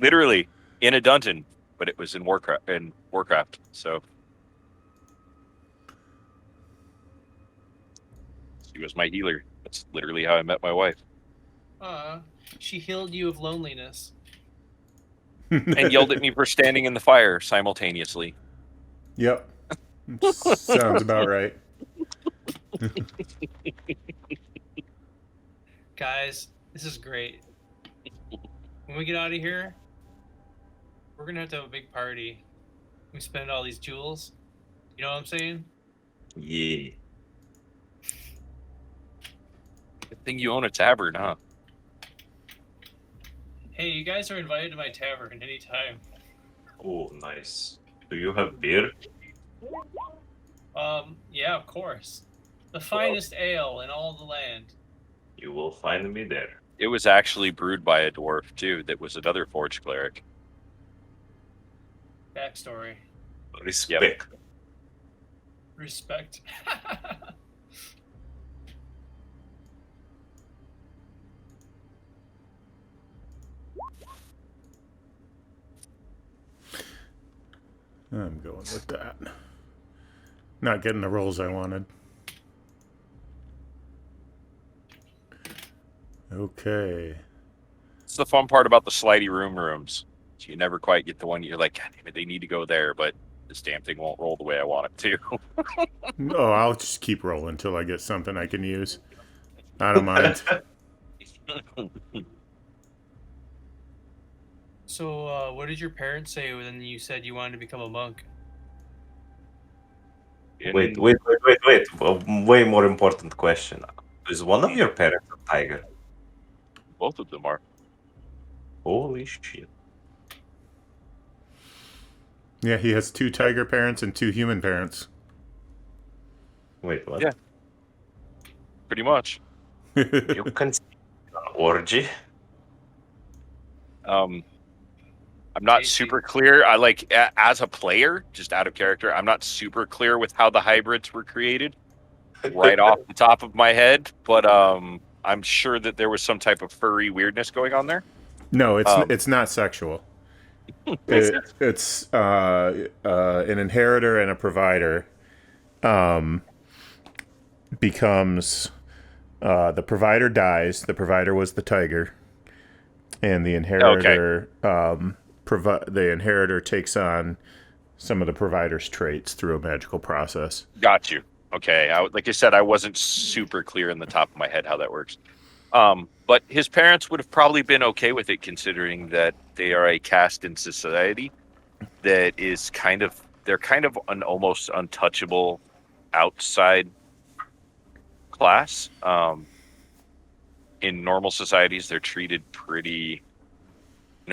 Literally in a dungeon, but it was in Warcraft. So she was my healer. That's literally how I met my wife. She healed you of loneliness. And yelled at me for standing in the fire simultaneously. Yep. Sounds about right. Guys, this is great. When we get out of here, we're gonna have to have a big party. We spend all these jewels. You know what I'm saying? Yeah. Good thing you own a tavern, huh? Hey, you guys are invited to my tavern anytime. Oh, nice. Do you have beer? Yeah, of course. The finest ale in all the land. You will find me there. It was actually brewed by a dwarf, too, that was another forge cleric. Backstory. Respect. Respect. I'm going with that. Not getting the rolls I wanted. Okay. It's the fun part about the slidey rooms. So you never quite get the one you're like, God damn it, they need to go there, but this damn thing won't roll the way I want it to. Oh, I'll just keep rolling until I get something I can use. I don't mind. So, what did your parents say when you said you wanted to become a monk? Wait. Way more important question. Is one of your parents a tiger? Both of them are. Holy shit. Yeah, he has 2 tiger parents and 2 human parents. Wait, what? Yeah. Pretty much. You can see an orgy. I'm not Tasty. super clear. I like as a player, just out of character. I'm not super clear with how the hybrids were created, right off the top of my head. But I'm sure that there was some type of furry weirdness going on there. No, Um, it's not sexual. It's an inheritor and a provider becomes the provider dies. The provider was the tiger, and the inheritor the inheritor takes on some of the provider's traits through a magical process. Got you. Okay. Like I said, I wasn't super clear in the top of my head how that works. But his parents would have probably been okay with it, considering that they are a caste in society that is they're kind of an almost untouchable outside class. In normal societies, they're treated pretty,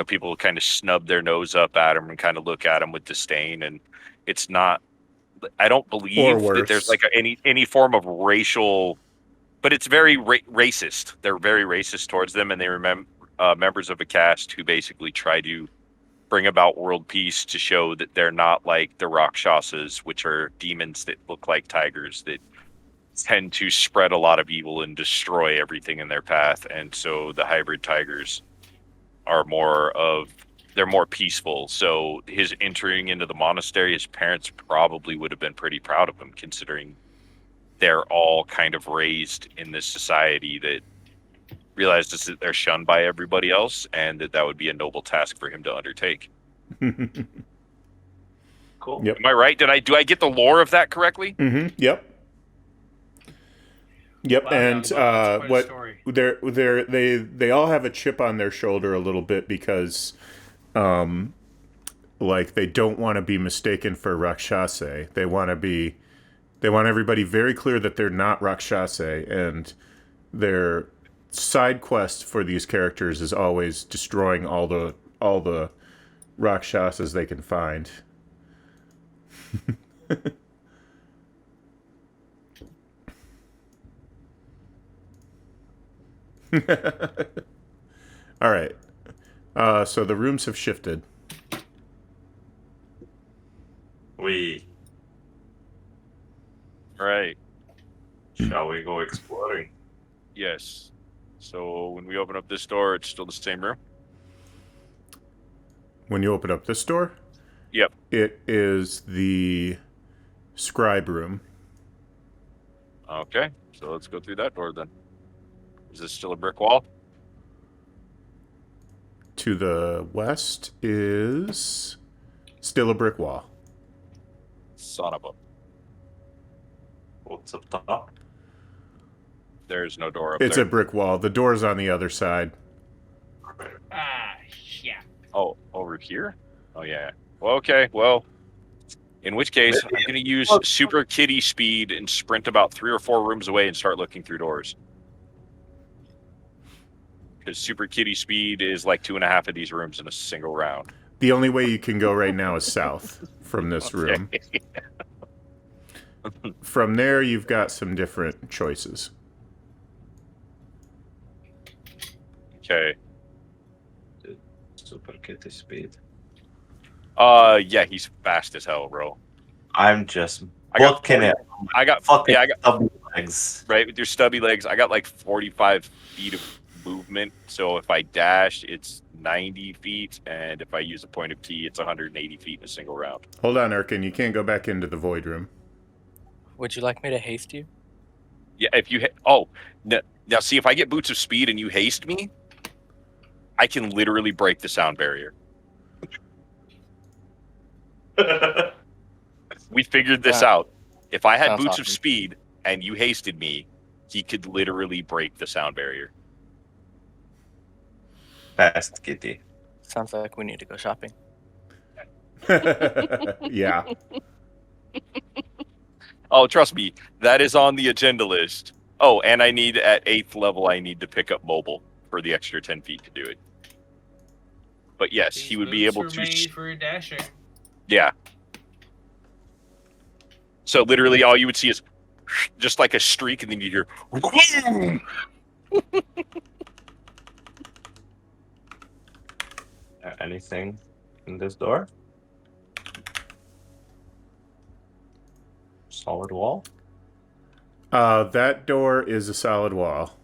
people kind of snub their nose up at them and kind of look at them with disdain. And it's not, I don't believe that there's like any form of racial, but it's very racist. They're very racist towards them, and they remember members of a caste who basically try to bring about world peace to show that they're not like the Rakshasas, which are demons that look like tigers that tend to spread a lot of evil and destroy everything in their path. And so the hybrid tigers are they're more peaceful. So his entering into the monastery, his parents probably would have been pretty proud of him, considering they're all kind of raised in this society that realizes that they're shunned by everybody else, and that would be a noble task for him to undertake. Cool. Yep. Am I right? Do I get the lore of that correctly? Yep. Yep, Wow, and that's quite a what story. they all have a chip on their shoulder a little bit because, like they don't want to be mistaken for Rakshasa. They want everybody very clear that they're not Rakshasa, and their side quest for these characters is always destroying all the Rakshasas they can find. All right. So the rooms have shifted. Right. Shall we go exploring? Yes. So when we open up this door, it's still the same room? When you open up this door, Yep. it is the Scribe Room. Okay. So let's go through that door then. Is this still a brick wall? To the west is still a brick wall. Son of a... What's up top? There's no door up It's there. a brick wall. The door's on the other side. Ah, yeah. Oh, over here? Oh, yeah. Well, okay. Well, in which case, I'm going to use super kitty speed and sprint about 3 or 4 rooms away and start looking through doors. Because super kitty speed is like 2.5 of these rooms in a single round. The only way you can go right now is south from this room. From there, you've got some different choices. Okay. Super kitty speed. Yeah, he's fast as hell, bro. I'm just I got booking 40 it. I got Fucking I got stubby legs. right with your stubby legs. I got like 45 feet of movement. So if I dash, it's 90 feet, and if I use a point of key, it's 180 feet in a single round. Hold on, Urcan. You can't go back into the void room. Would you like me to haste you? Yeah, if you now see if I get boots of speed and you haste me, I can literally break the sound barrier. We figured this Yeah. out. If I had Sounds boots of awesome. speed and you hasted me, he could literally break the sound barrier. Fast kitty. Sounds like we need to go shopping. Yeah. Oh, trust me, that is on the agenda list. Oh, and I need at 8th level, I need to pick up mobile for the extra 10 feet to do it. But yes, he These would be boots able were to. made for dashing. Yeah. So literally, all you would see is just like a streak, and then you hear. Anything in this door? Solid wall? That door is a solid wall.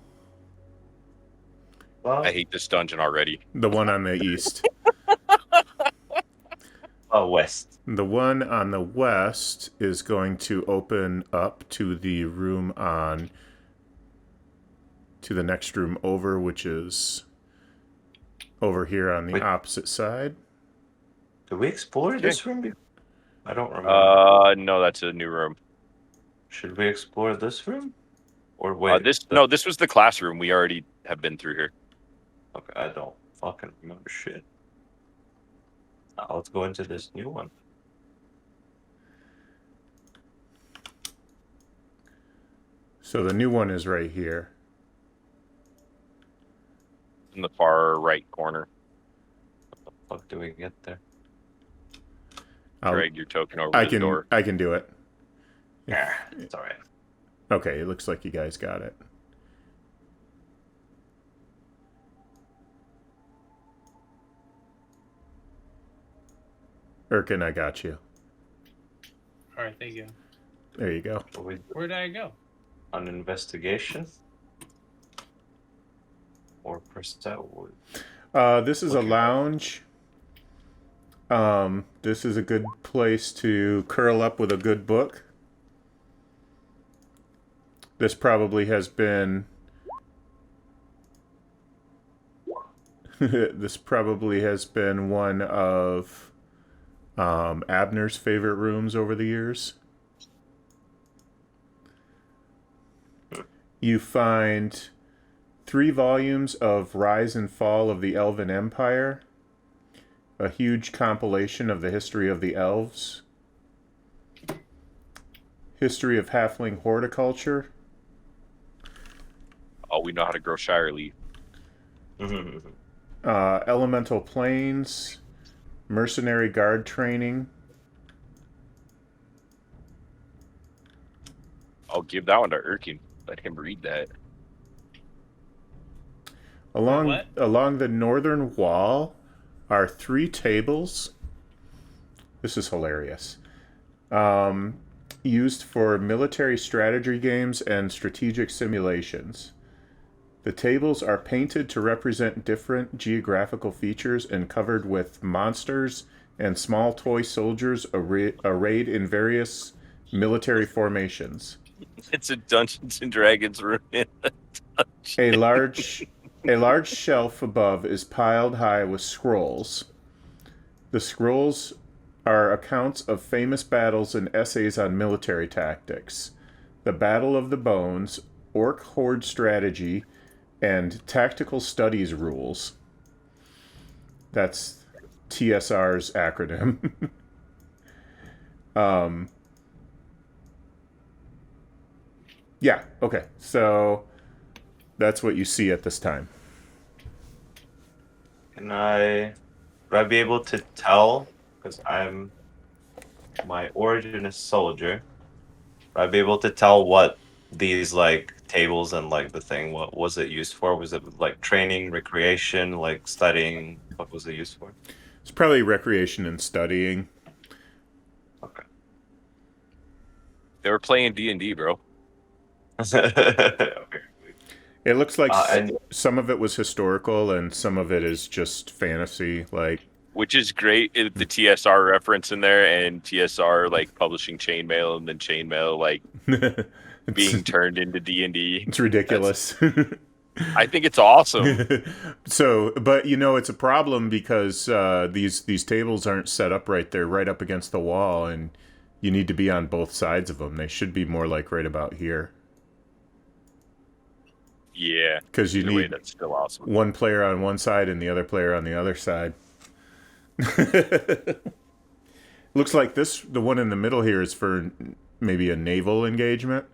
Well, I hate this dungeon already. The one on the east. west. The one on the west is going to open up to the room to the next room over, which is over here on the Wait. opposite side. Did we explore this room before? I don't remember. No, that's a new room. Should we explore this room? Or wait? This was the classroom. We already have been through here. Okay, I don't fucking remember shit. Let's go into this new one. So the new one is right here. In the far right corner. Fuck, do we get there? Drag your token over the door. I can do it. Yeah, it's alright. Okay, it looks like you guys got it. Urcan, I got you. All right, thank you. There you go. Where did I go? On investigation? Or percent? This is a lounge. This is a good place to curl up with a good book. This probably has been one of Abner's favorite rooms over the years. You find 3 volumes of Rise and Fall of the Elven Empire, a huge compilation of the history of the elves, history of halfling horticulture. Oh, we know how to grow shire leaf. Elemental planes, mercenary guard training. I'll give that one to Urcan. Let him read that. Along the northern wall are 3 tables. This is hilarious. Used for military strategy games and strategic simulations. The tables are painted to represent different geographical features and covered with monsters and small toy soldiers arrayed in various military formations. It's a Dungeons and Dragons room. A large shelf above is piled high with scrolls. The scrolls are accounts of famous battles and essays on military tactics. The Battle of the Bones, Orc Horde Strategy, and Tactical Studies Rules. That's TSR's acronym. Yeah, okay. So that's what you see at this time. Would I be able to tell, because my origin is soldier, would I be able to tell what these like tables and like the thing, what was it used for? Was it like training, recreation, like studying? What was it used for? It's probably recreation and studying. Okay. They were playing D&D, bro. Okay. It looks like and- some of it was historical and some of it is just fantasy, like Which is great. The TSR reference in there, and TSR like publishing chainmail, and then chainmail like being turned into D&D. It's ridiculous. I think it's awesome. So, but you know, it's a problem because these tables aren't set up right. They're right up against the wall, and you need to be on both sides of them. They should be more like right about here. Yeah, Because you need that's still awesome. one player on one side and the other player on the other side. Looks like the one in the middle here is for maybe a naval engagement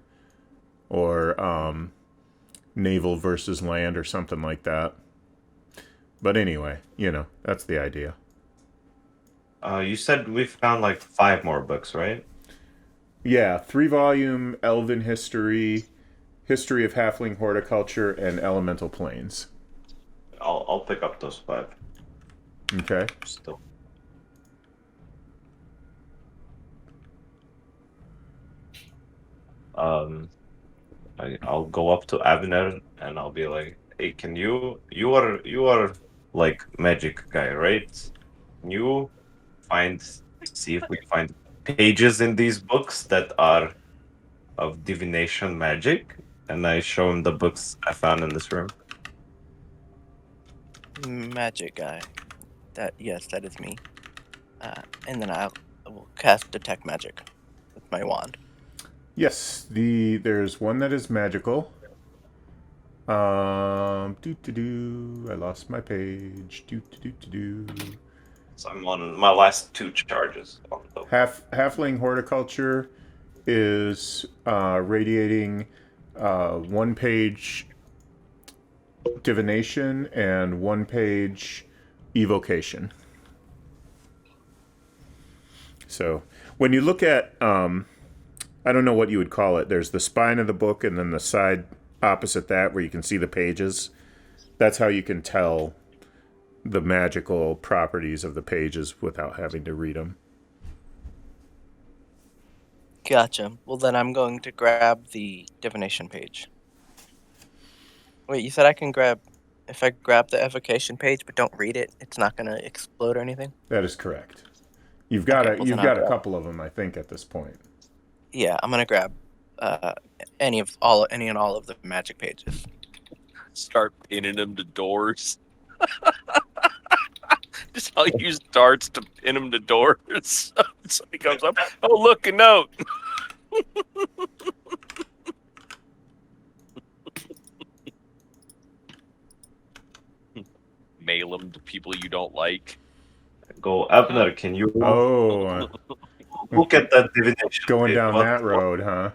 or naval versus land or something like that. But anyway, you know, that's the idea. You said we found like 5 more books, right? Yeah, 3-volume Elven History, History of Halfling Horticulture, and Elemental Planes. I'll pick up those 5 Okay. still. I'll go up to Abner and I'll be like, "Hey, can you are like magic guy, right? Can you see if we can find pages in these books that are of divination magic?" And I show him the books I found in this room. Magic guy. Yes, that is me. And then I will cast detect magic with my wand. Yes, there's one that is magical. I lost my page. So I'm on my last 2 charges on the Halfling Horticulture is radiating 1-page divination and 1-page evocation. So when you look at, I don't know what you would call it. There's the spine of the book and then the side opposite that where you can see the pages. That's how you can tell the magical properties of the pages without having to read them. Gotcha. Well, then I'm going to grab the divination page. Wait, you said I can grab... If I grab the evocation page but don't read it, it's not going to explode or anything? That is correct. You've got Okay, well, you've then got I'll a grab... couple of them, I think, at this point. Yeah, I'm going to grab any and all of the magic pages. Start pinning them to doors. Just I'll use darts to pin them to doors. Somebody comes up. Oh, look, a note. Mail them to people you don't like. Go, Abner, can you Oh, look at that divination going page? down What- that road, huh?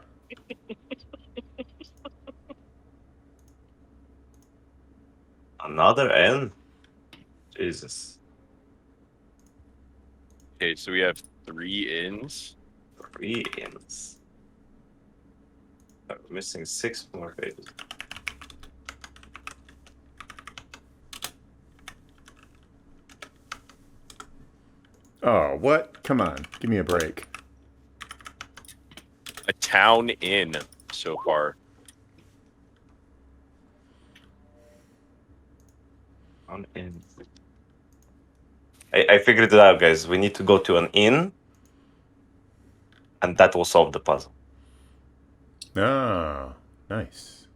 Another N? Jesus. Okay, so we have 3 ins. 3 Ns. I'm missing 6 more pages. Oh, what? Come on, give me a break. A town inn so far. On inn. I figured it out, guys. We need to go to an inn, and that will solve the puzzle. Ah, nice.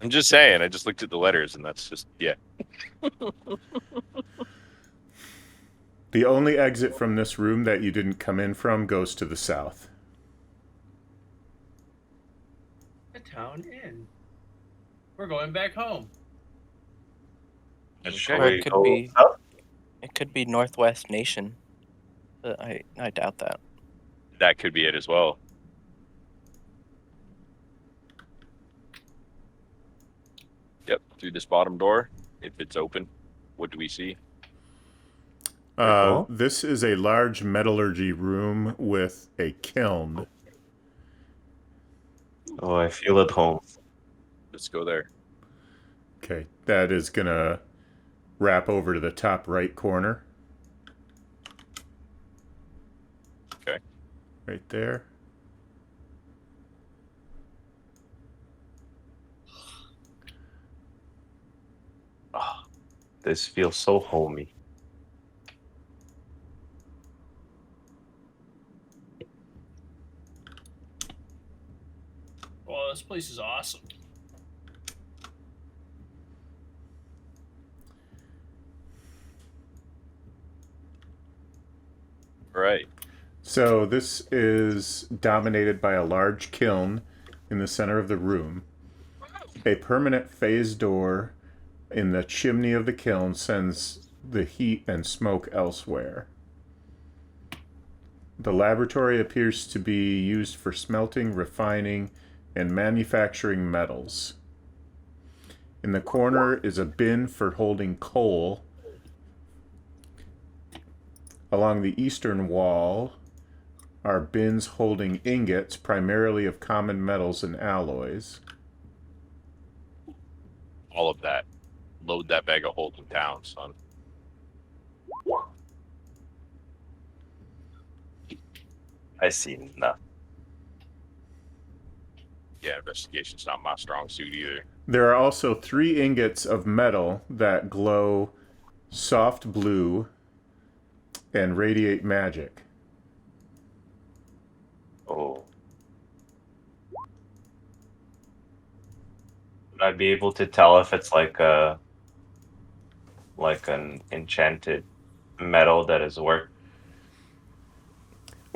I'm just saying, I just looked at the letters and that's just, yeah. The only exit from this room that you didn't come in from goes to the south. A town inn. We're going back home. And Okay. shall Or we it could go be... south? It could be Northwest Nation. But I doubt that. That could be it as well. Yep, through this bottom door, if it's open. What do we see? This is a large metallurgy room with a kiln. Oh, I feel at home. Let's go there. Okay, that is gonna wrap over to the top right corner. Okay. Right there. Ah, this feels so homey. Well, this place is awesome. Right. So this is dominated by a large kiln in the center of the room. A permanent phase door in the chimney of the kiln sends the heat and smoke elsewhere. The laboratory appears to be used for smelting, refining, and manufacturing metals. In the corner is a bin for holding coal Along the eastern wall are bins holding ingots, primarily of common metals and alloys. All of that. Load that bag of holding down, son. I see nothing. Yeah, investigation's not my strong suit either. There are also 3 ingots of metal that glow soft blue and radiate magic. Oh. Would I be able to tell if it's like an enchanted metal that is worked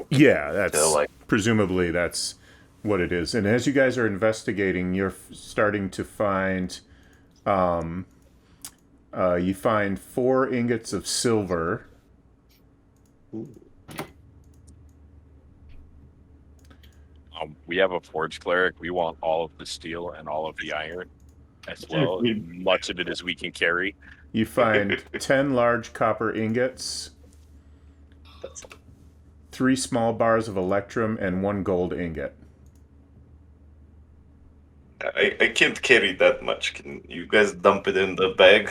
Yeah, that's to like? presumably that's what it is. And as you guys are investigating, you're starting to find, you find 4 ingots of silver. We have a forge cleric. We want all of the steel and all of the iron, as well, as much of it as we can carry. You find 10 large copper ingots, 3 small bars of electrum, and 1 gold ingot. I can't carry that much. Can you guys dump it in the bag?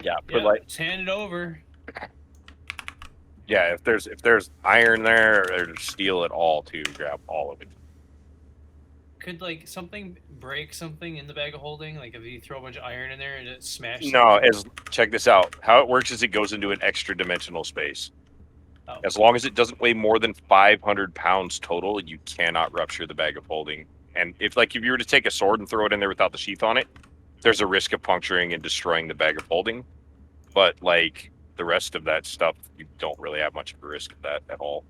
Yeah, Yeah, put like just hand it over. yeah. If there's iron there, or there's steel at all, too, grab all of it. Could like something break something in the bag of holding? Like if you throw a bunch of iron in there and it smashes. No, check this out. How it works is it goes into an extra dimensional space. Oh. As long as it doesn't weigh more than 500 pounds total, you cannot rupture the bag of holding. And if you were to take a sword and throw it in there without the sheath on it, there's a risk of puncturing and destroying the bag of holding. But like the rest of that stuff, you don't really have much of a risk of that at all.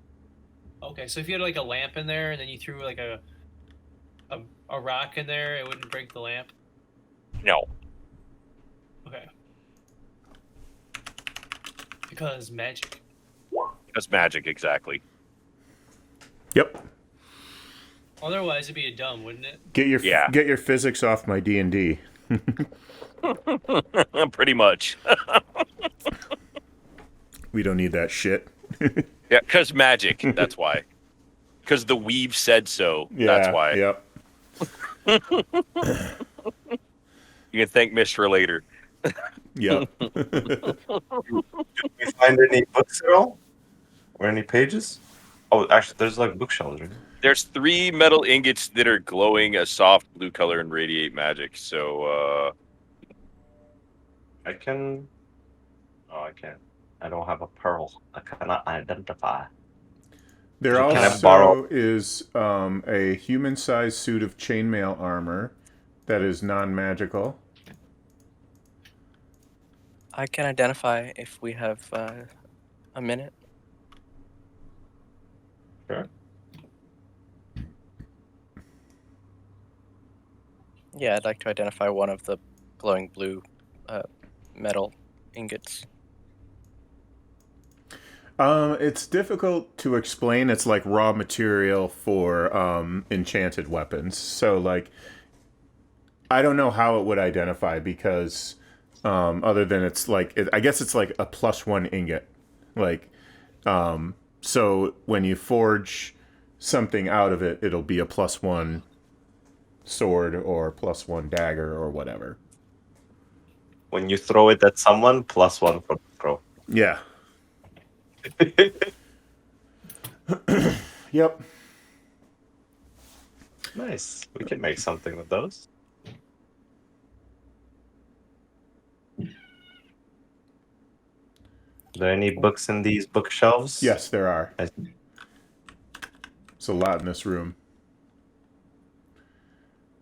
Okay, so if you had like a lamp in there and then you threw like a rock in there, it wouldn't break the lamp. No. Okay. Because magic. That's magic, exactly. Yep. Otherwise, it'd be a dumb, wouldn't it? Get Yeah. your physics off my D&D. Pretty much. We don't need that shit. Yeah, because magic. That's why. Because the weave said so. That's why. Yep. You can thank Mish for later. Yep. Did we find any books at all? Or any pages? Oh, actually, there's like bookshelves, right? There's 3 metal ingots that are glowing a soft blue color and radiate magic. So, I can. Oh, I can't. I don't have a pearl. I cannot identify. There Can I also borrow- is a human-sized suit of chainmail armor that is non-magical. I can identify if we have a minute. Sure. Yeah, I'd like to identify one of the glowing blue metal ingots. It's difficult to explain. It's like raw material for enchanted weapons. So, like, I don't know how it would identify because other than it's like, I guess it's like a +1 ingot. Like, so when you forge something out of it, it'll be a +1 sword or +1 dagger or whatever. When you throw it at someone, +1 for the throw. Yeah. Yep. Nice. We can make something with those. Are there any books in these bookshelves? Yes, there are. I- It's a lot in this room.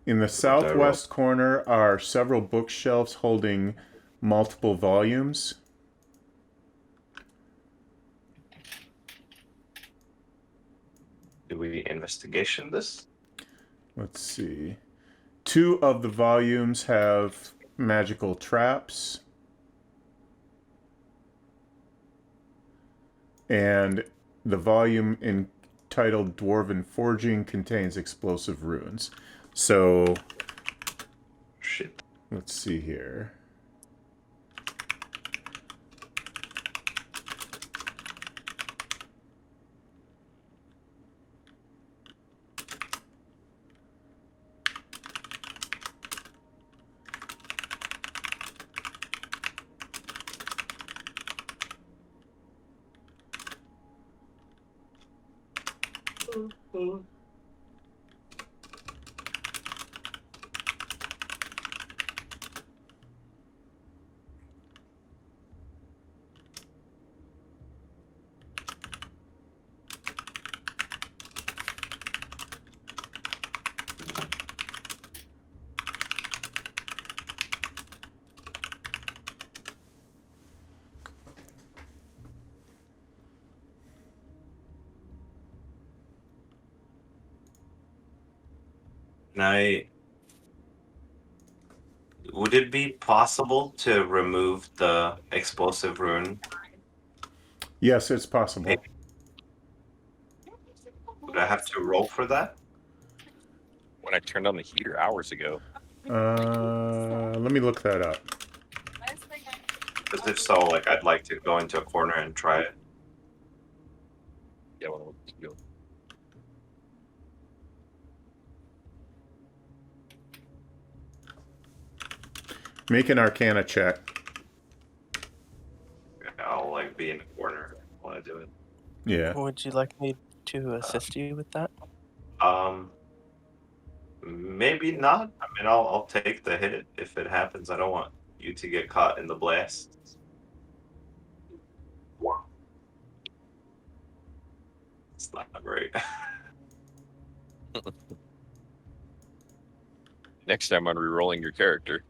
In the southwest corner are several bookshelves holding multiple volumes. Do we investigation this? Let's see. 2 of the volumes have magical traps. And the volume entitled Dwarven Forging contains explosive runes. So, Shit. let's see here. Would it be possible to remove the explosive rune? Yes, it's possible. Would I have to roll for that? When I turned on the heater hours ago. Let me look that up. Because if so, like, I'd like to go into a corner and try it. Yeah, well, you know, Make an Arcana check. I'll like be in a corner while I do it. Yeah. Would you like me to assist you with that? Maybe not. I mean, I'll take the hit if it happens. I don't want you to get caught in the blast. It's not great. next time I'm re-rolling your character.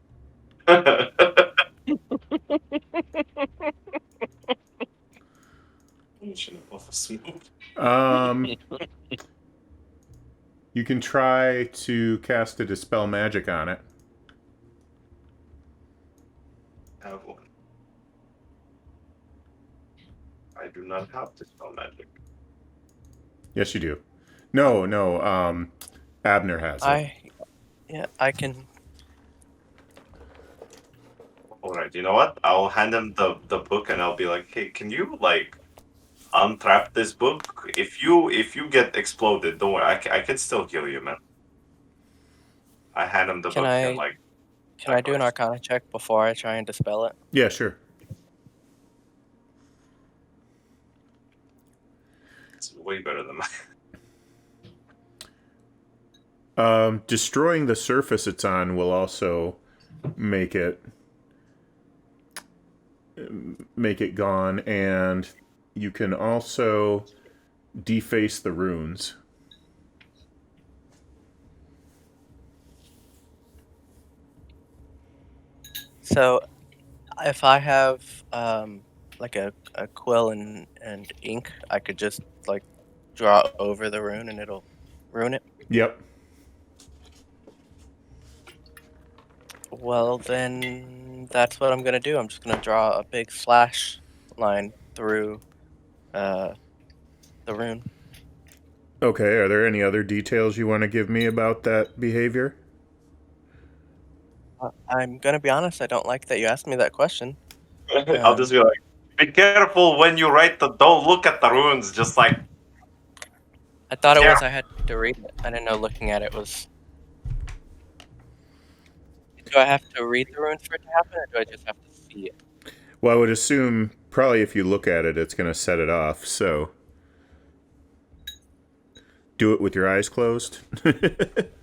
You can try to cast a Dispel Magic on it. Have one. I do not have Dispel Magic. Yes, you do. No, Abner has it. I can. Alright, you know what? I'll hand him the book and I'll be like, hey, can you like untrap this book? If you get exploded, don't worry, I can still heal you, man. I hand him the Can book I- and like Can I do an Arcana check before I try and dispel it? Yeah, sure. it's way better than mine. Destroying the surface it's on will also make it gone, and you can also deface the runes. So, if I have like a quill and ink, I could just like draw over the rune and it'll ruin it. Yep. Well, then that's what I'm gonna do. I'm just gonna draw a big slash line through the rune. Okay, are there any other details you want to give me about that behavior? I'm gonna be honest. I don't like that you asked me that question. I'll just be like, be careful when you write the. Don't look at the runes. Just like I thought it Yeah. was I had to read it. I didn't know looking at it was. Do I have to read the runes for it to happen, or do I just have to see it? Well, I would assume probably if you look at it, it's going to set it off, so do it with your eyes closed. good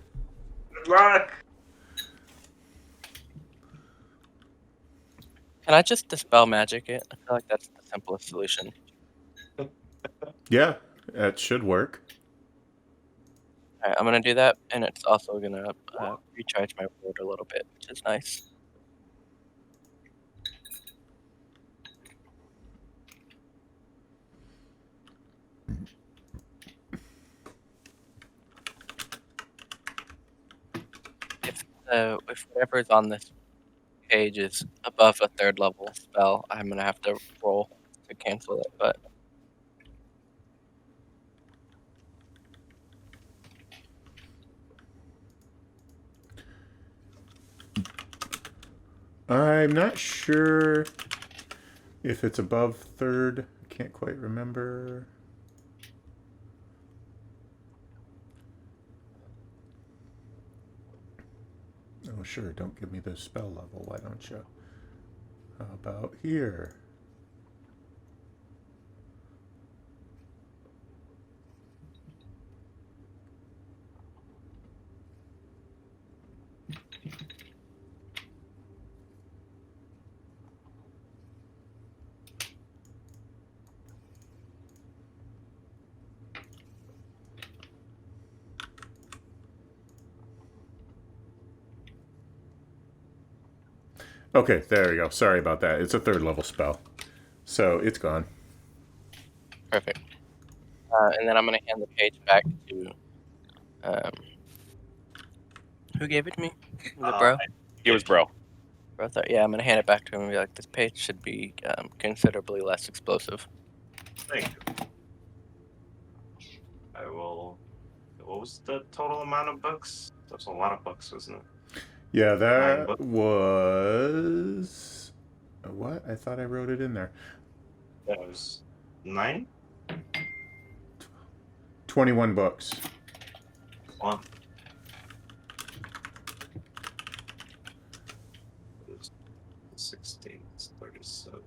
luck. Can I just dispel magic it? I feel like that's the simplest solution. Yeah, that should work. Alright, I'm gonna do that, and it's also gonna recharge my ward a little bit, which is nice. If whatever is on this page is above a 3rd level spell, I'm gonna have to roll to cancel it, but I'm not sure if it's above 3rd. I can't quite remember. Oh, sure. Don't give me the spell level. Why don't you? How about here? Okay, there we go. Sorry about that. It's a 3rd level spell. So it's gone. Perfect. And then I'm gonna hand the page back to who gave it to me? Was it bro? It was bro. Bro thought, yeah, I'm gonna hand it back to him and be like, this page should be considerably less explosive. Thank you. I will. What was the total amount of books? That's a lot of books, wasn't it? Yeah, 9 that books. was... What? I thought I wrote it in there. That was 9. 21 books. One. 16, 37.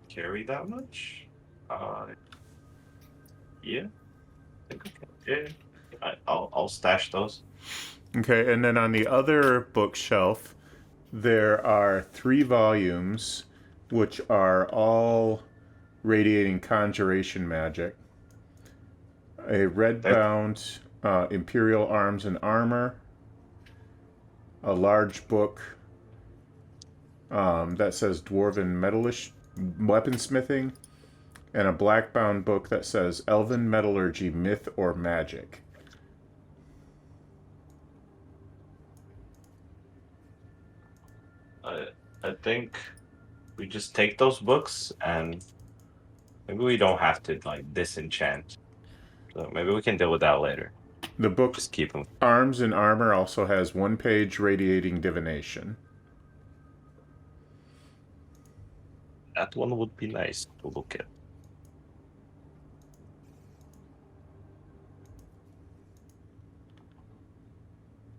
Carry that much? Yeah. I think I can. Yeah. I'll stash those. Okay, and then on the other bookshelf, there are 3 volumes, which are all radiating conjuration magic. A red-bound Imperial Arms and Armor, a large book that says Dwarven Metalish Weaponsmithing, and a black-bound book that says Elven Metallurgy, Myth or Magic. I think we just take those books and maybe we don't have to like disenchant. So maybe we can deal with that later. The book Just keep them. Arms and Armor also has 1-page radiating divination. That one would be nice to look at.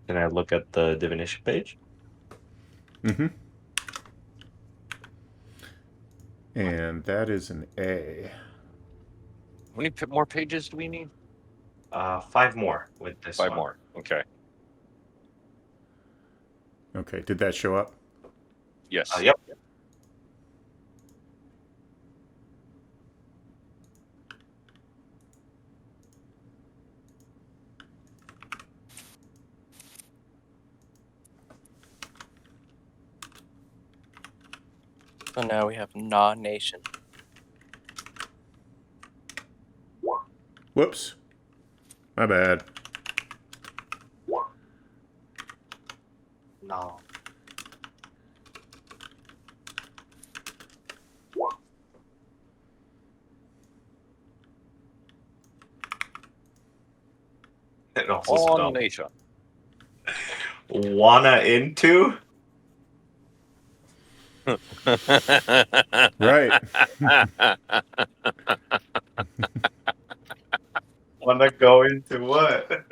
Can I look at the divination page? Mm-hmm. And that is an A. How many more pages do we need? 5 more with this 5 one. more. Okay. Okay, did that show up? Yes. Yep. So now we have non-nation. Whoops. My bad. No. It also On spelled nation. wanna into. Right. Wanna go into what?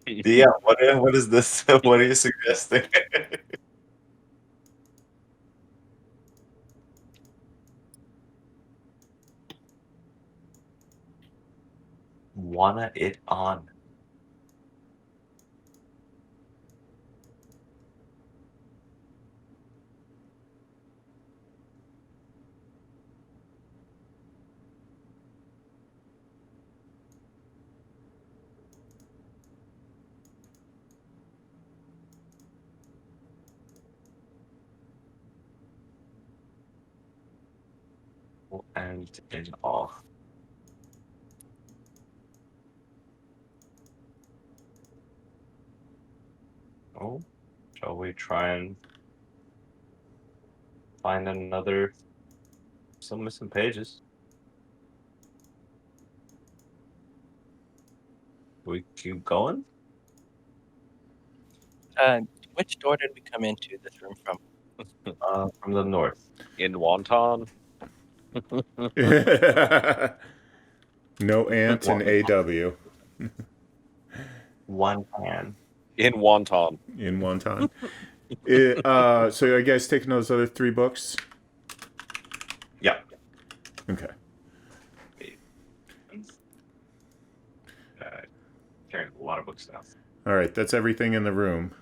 Yeah, what is this? What are you suggesting? Wanna it on. And in awe. Oh, shall we try and find some missing pages? We keep going? Which door did we come into this room from? From the north. In Wonton. No ants in AW. One hand. In Wonton. In Wonton. So are you guys taking those other 3 books? Yeah. Okay. Carrying a lot of books now. All right, that's everything in the room.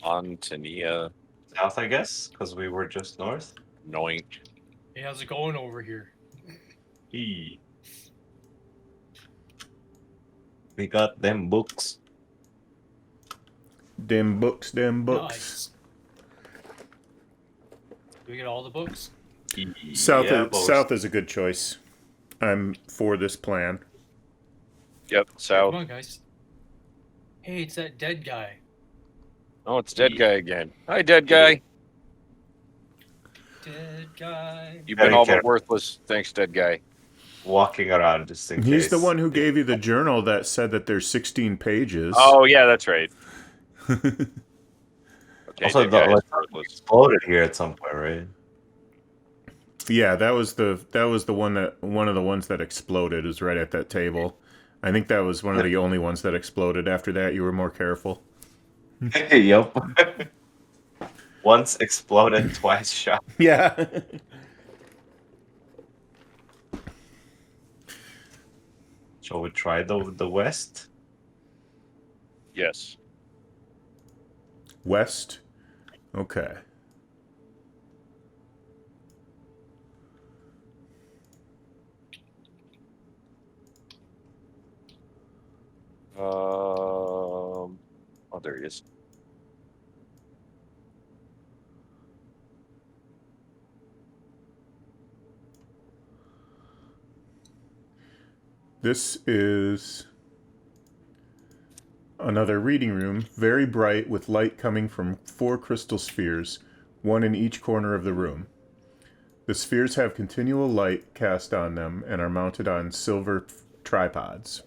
On Tania. South, I guess, because we were just north. Noink. Hey, how's it going over here? E. We got them books. Them books, them books. Nice. Do we get all the books? South is a good choice. I'm for this plan. Yep. Come So, on, guys. Hey, it's that dead guy. oh, it's dead guy again. Hi, dead guy. Dead guy. You've Very been all but careful. worthless. Thanks, dead guy. Walking around just in case. He's the one who gave you the journal that said that there's 16 pages. Oh yeah, that's right. Okay, Also, dead guy the is worthless. exploded here at some point, right? Yeah, that was the one of the ones that exploded is right at that table. I think that was one of the only ones that exploded. After that, you were more careful. Yup. Once exploded, twice shot. Yeah. Shall we try the west? Yes. West. Okay. Oh, there he is. This is another reading room, very bright with light coming from 4 crystal spheres, one in each corner of the room. The spheres have continual light cast on them and are mounted on silver tripods.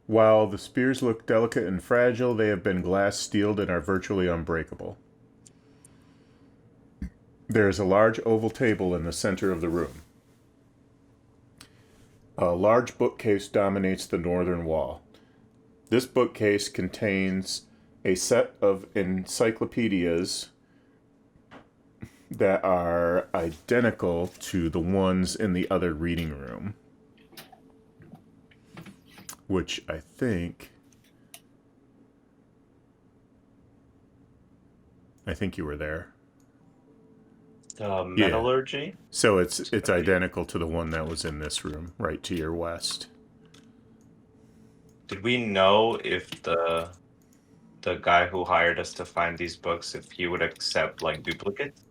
While the spheres look delicate and fragile, they have been glass steeled and are virtually unbreakable. There is a large oval table in the center of the room. A large bookcase dominates the northern wall. This bookcase contains a set of encyclopedias that are identical to the ones in the other reading room. Which I think you were there. Metallurgy? So it's identical to the one that was in this room, right to your west. Did we know if the guy who hired us to find these books, if he would accept like duplicates?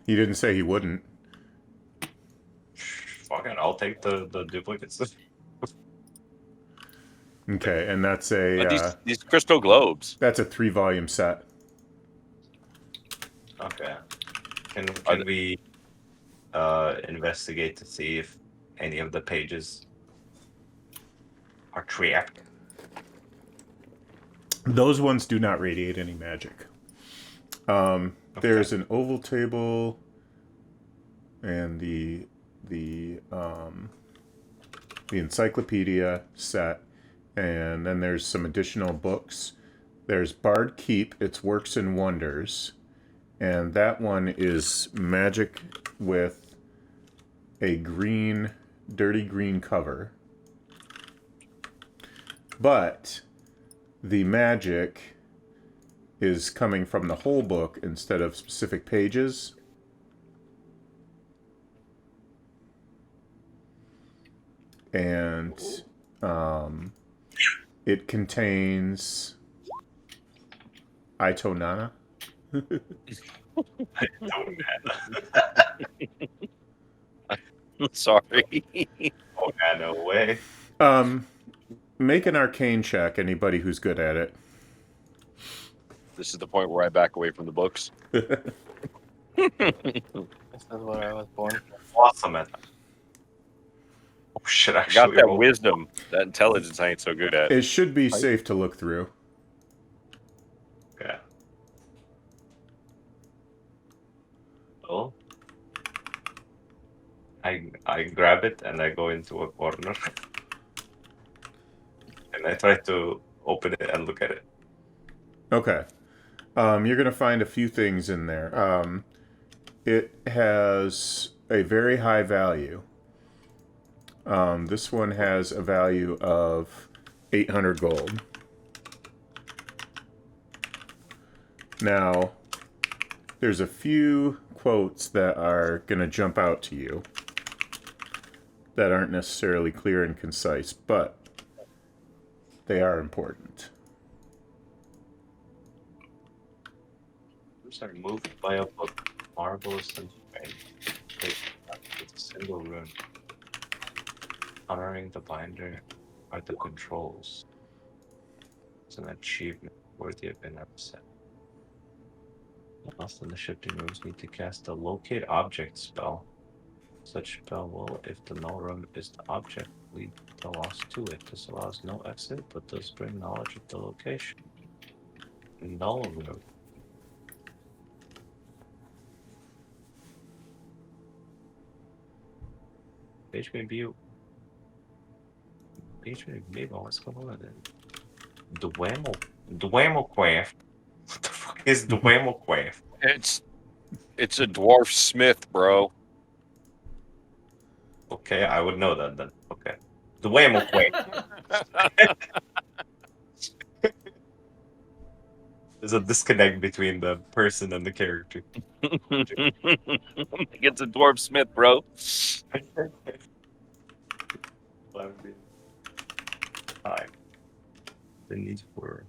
He didn't say he wouldn't. Fucking, I'll take the duplicates. Okay, and that's a These crystal globes. that's a 3-volume set. Okay. Can we investigate to see if any of the pages are trapped? Those ones do not radiate any magic. There's an oval table and the encyclopedia set, and then there's some additional books. There's Bard Keep, Its Works and Wonders, and that one is magic with a green, dirty green cover. But the magic is coming from the whole book instead of specific pages. And it contains Itonana. Sorry. Oh, yeah, no way. Make an arcane check, anybody who's good at it. This is the point where I back away from the books. This is where I was born. Awesome at that. Oh shit, I actually. got that wisdom. That intelligence I ain't so good at. It should be safe to look through. Okay. So I grab it and I go into a corner. And I try to open it and look at it. Okay. You're going to find a few things in there. It has a very high value. This one has a value of 800 gold. Now, there's a few quotes that are going to jump out to you. that aren't necessarily clear and concise, but they are important. Rooms are moved by a book, marvelous and strange. With a single rune. Honoring the binder are the controls. It's an achievement worthy of being upset. Lost in the shifting rooms need to cast a locate object spell. Such spell will, if the null room is the object, lead the lost to it. This allows no exit, but does bring knowledge of the location. Null room. Page may be. Page may be. What's going on then? Dwamo Quaff. What the fuck is Dwamo Quaff? It's a dwarf smith, bro. Okay, I would know that then. Okay. Dwamo Quaff. There's a disconnect between the person and the character. It's a dwarf smith, bro. Time. The need for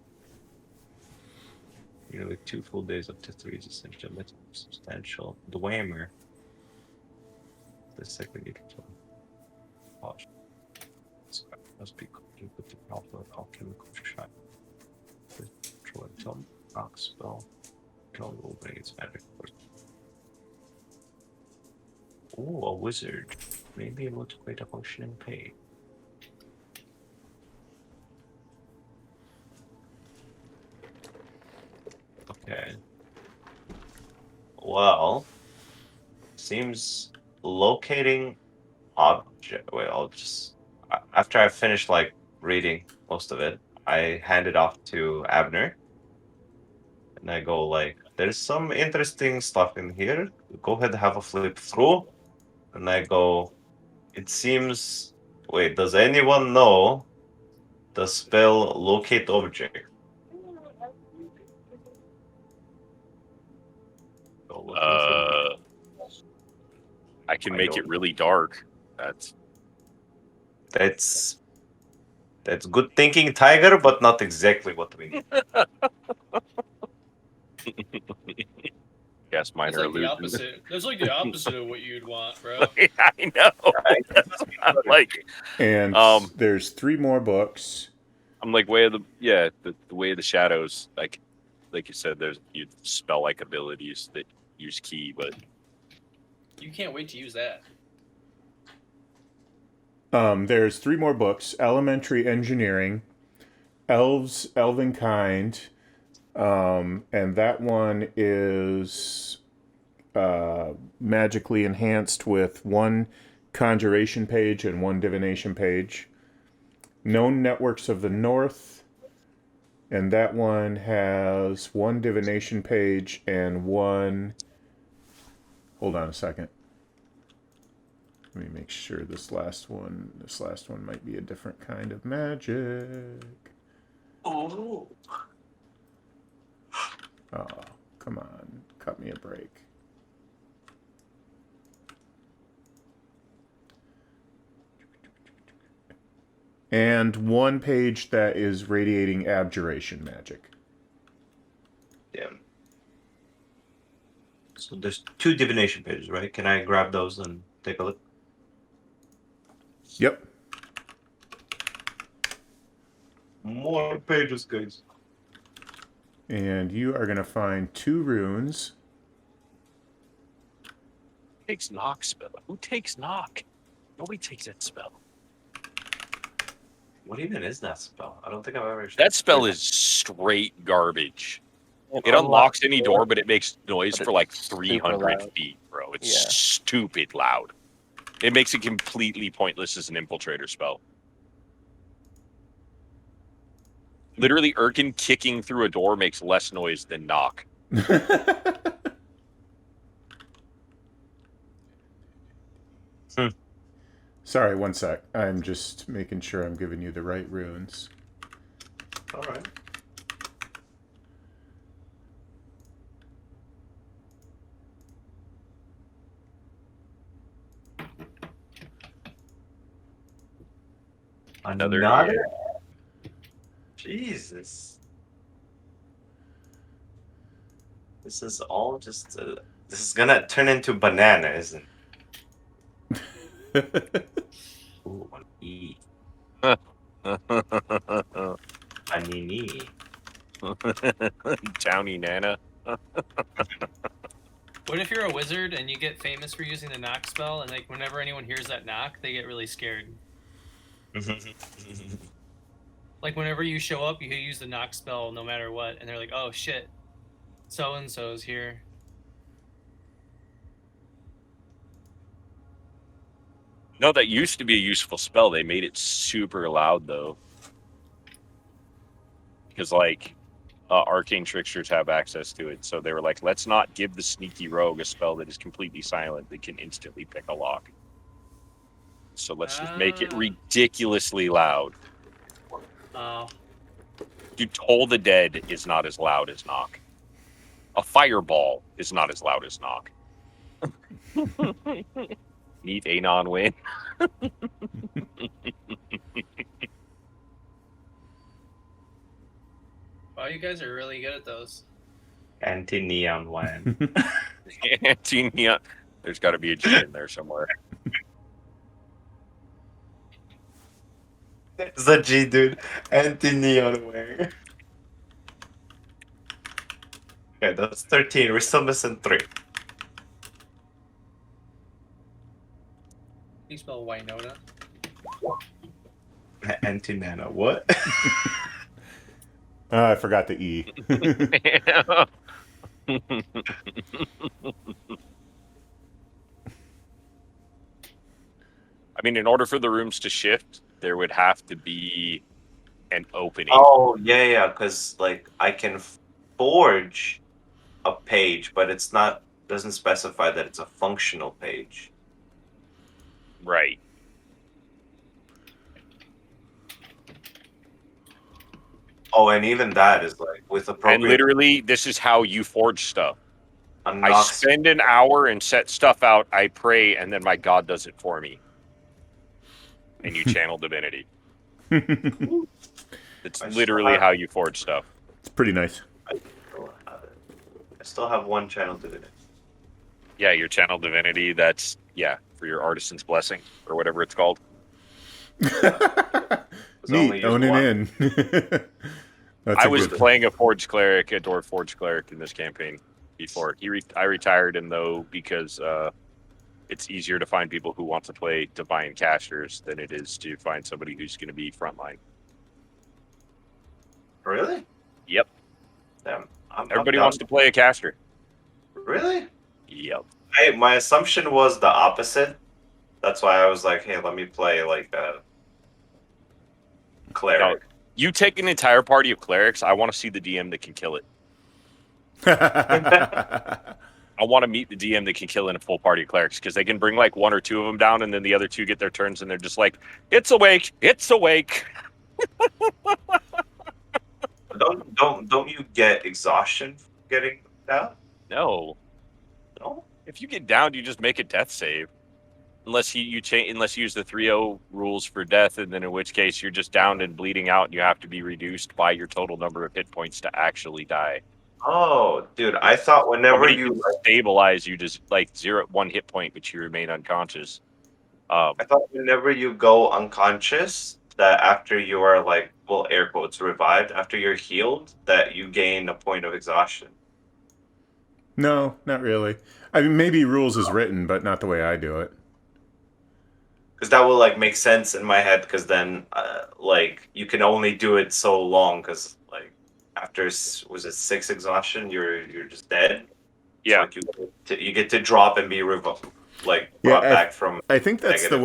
nearly 2 full days up to 3 is essentially substantial. Dwemer. The second need to wash. Must be coated with the proper alchemical shine. Control until rock spell. Control will bring its magic force. Oh, a wizard. May be able to create a functioning page. Okay. Well, seems locating object. Wait, I'll just after I finish like reading most of it, I hand it off to Abner, and I go like, "There's some interesting stuff in here. Go ahead, have a flip through." And I go, "It seems. Wait, does anyone know the spell locate object?" Go looking through. I can I make don't it really dark. That's That's good thinking, Tiger, but not exactly what we need. Yes, That's minor like the illusion. opposite. That's like the opposite of what you'd want, bro. I know. I'm like, And there's 3 more books. I'm like way of the way of the shadows. Like you said, there's you spell like abilities that use key, but You can't wait to use that. There's 3 more books: Elementary Engineering, Elves, Elvenkind, and that one is magically enhanced with 1 Conjuration page and 1 Divination page. Known Networks of the North, and that one has 1 Divination page and 1... Hold on a second. Let me make sure this last one might be a different kind of magic. Oh. Oh, come on. Cut me a break. And 1 page that is radiating abjuration magic. Damn. So there's 2 divination pages, right? Can I grab those and take a look? Yep. More pages, guys. And you are going to find 2 runes. takes knock spell. Who takes knock? Nobody takes that spell. What even is that spell? I don't think I've ever. That spell is straight garbage. It It unlocks any door, door, but it makes noise but for like it's super 300 loud. feet, bro. It's Yeah. stupid loud. It makes it completely pointless as an infiltrator spell. Literally, Urcan kicking through a door makes less noise than knock. Sorry, 1 sec. I'm just making sure I'm giving you the right runes. All right. Another Jesus. This is all just. This is gonna turn into banana, isn't it? Ooh, an E. Anini. Towny Nana. What if you're a wizard and you get famous for using the knock spell, and like whenever anyone hears that knock, they get really scared? Like whenever you show up, you use the knock spell no matter what, and they're like, "Oh shit, so and so's here." No, that used to be a useful spell. They made it super loud though, because like arcane tricksters have access to it. So they were like, let's not give the sneaky rogue a spell that is completely silent that can instantly pick a lock. So let's just make it ridiculously loud. Oh. Dude, Toll the Dead is not as loud as knock. A fireball is not as loud as knock. Neat Anon win. Wow, you guys are really good at those. Anti-neon land. Anti-neon. There's got to be a G in there somewhere. It's a G, dude. Anti-neon wear. Okay, that's 13. We're still missing 3. You spell Winona. Anti-nana. What? I forgot the E. I mean, in order for the rooms to shift, there would have to be an opening. Oh, yeah, because, like, I can forge a page, but it's not, doesn't specify that it's a functional page. Right. Oh, and even that is, like, with appropriate... And literally, this is how you forge stuff. I unlocks- spend an hour and set stuff out, I pray, and then my god does it for me. And you channel divinity. It's literally how you forge stuff. It's pretty nice. I still have one channel divinity. Yeah, your channel divinity, that's, yeah, for your artisan's blessing, or whatever it's called. Neat, own it in. I was playing a Forge Cleric, a Dwarf Forge Cleric in this campaign before. I retired him, though, because it's easier to find people who want to play Divine Casters than it is to find somebody who's going to be frontline. Really? Yep. Damn. Everybody wants to play a caster. Really? Yep. My assumption was the opposite. That's why I was like, hey, let me play, like, a cleric. No, you take an entire party of clerics, I want to see the DM that can kill it. I want to meet the DM that can kill in a full party of clerics, because they can bring like 1 or 2 of them down, and then the other 2 get their turns, and they're just like, "It's awake! It's awake!" Don't you get exhaustion from getting down? No. No. If you get downed, you just make a death save, unless you use the 3-0 rules for death, and then in which case you're just downed and bleeding out, and you have to be reduced by your total number of hit points to actually die. Oh, dude, I thought whenever Nobody you can stabilize, you just like 1 hit point, but you remain unconscious. I thought whenever you go unconscious, that after you are like, well, air quotes, revived, after you're healed, that you gain a point of exhaustion. No, not really. I mean, maybe rules is written, but not the way I do it. Because that will like make sense in my head. Because then, like, you can only do it so long. Because like after was it 6 exhaustion, you're just dead. Yeah. So, like, you get to drop and be brought back from. I think that's negative.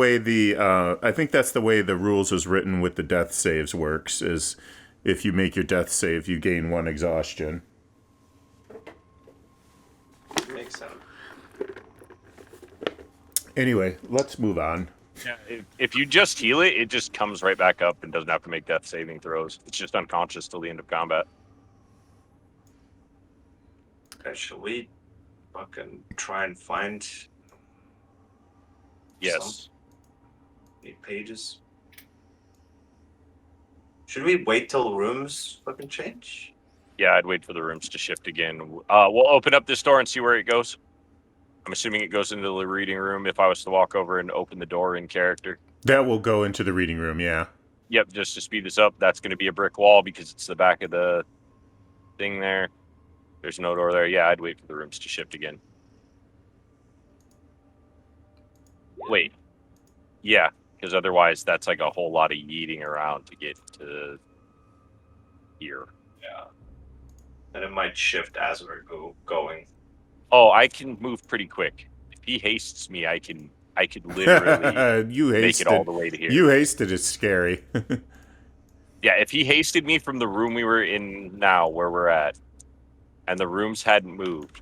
the way the rules is written with the death saves works. Is if you make your death save, you gain 1 exhaustion. Makes sense. Anyway, let's move on. Yeah, if you just heal it, it just comes right back up and doesn't have to make death saving throws. It's just unconscious till the end of combat. Okay, shall we fucking try and find? Yes. 8 pages. Should we wait till rooms fucking change? Yeah, I'd wait for the rooms to shift again. We'll open up this door and see where it goes. I'm assuming it goes into the reading room if I was to walk over and open the door in character. That will go into the reading room, yeah. Yep, just to speed this up, that's going to be a brick wall because it's the back of the thing there. There's no door there. Yeah, I'd wait for the rooms to shift again. Wait. Yeah, because otherwise that's like a whole lot of yeeting around to get to here. Yeah. And it might shift as we're going. Oh, I can move pretty quick. If he hastes me, I could literally You make hasted. it all the way to here. You hasted is scary. Yeah, if he hasted me from the room we were in now, where we're at, and the rooms hadn't moved,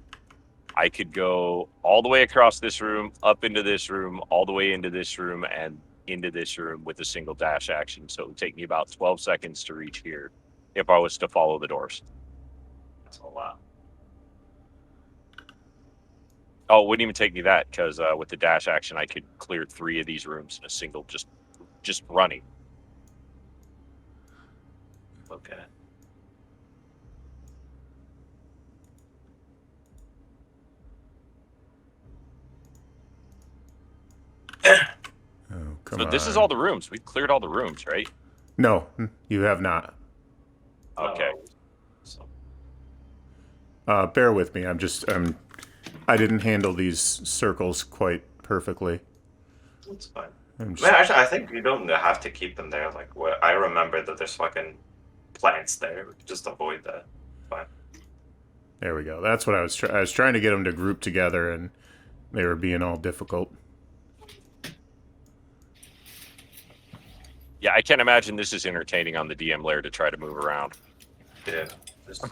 I could go all the way across this room, up into this room, all the way into this room, and into this room with a single dash action. So it would take me about 12 seconds to reach here if I was to follow the doors. That's a lot. Oh, it wouldn't even take me that, because with the dash action, I could clear 3 of these rooms in a single, just running. Okay. Oh, come So on. this is all the rooms. We cleared all the rooms, right? No, you have not. Okay. So, Bear with me. I didn't handle these circles quite perfectly. that's fine. I'm just, Man, actually, I think you don't have to keep them there. Like, I remember that there's fucking plants there. We could just avoid that. Fine. there we go. That's what I was I was trying to get them to group together, and they were being all difficult. Yeah, I can't imagine this is entertaining on the DM layer to try to move around. Yeah. Just,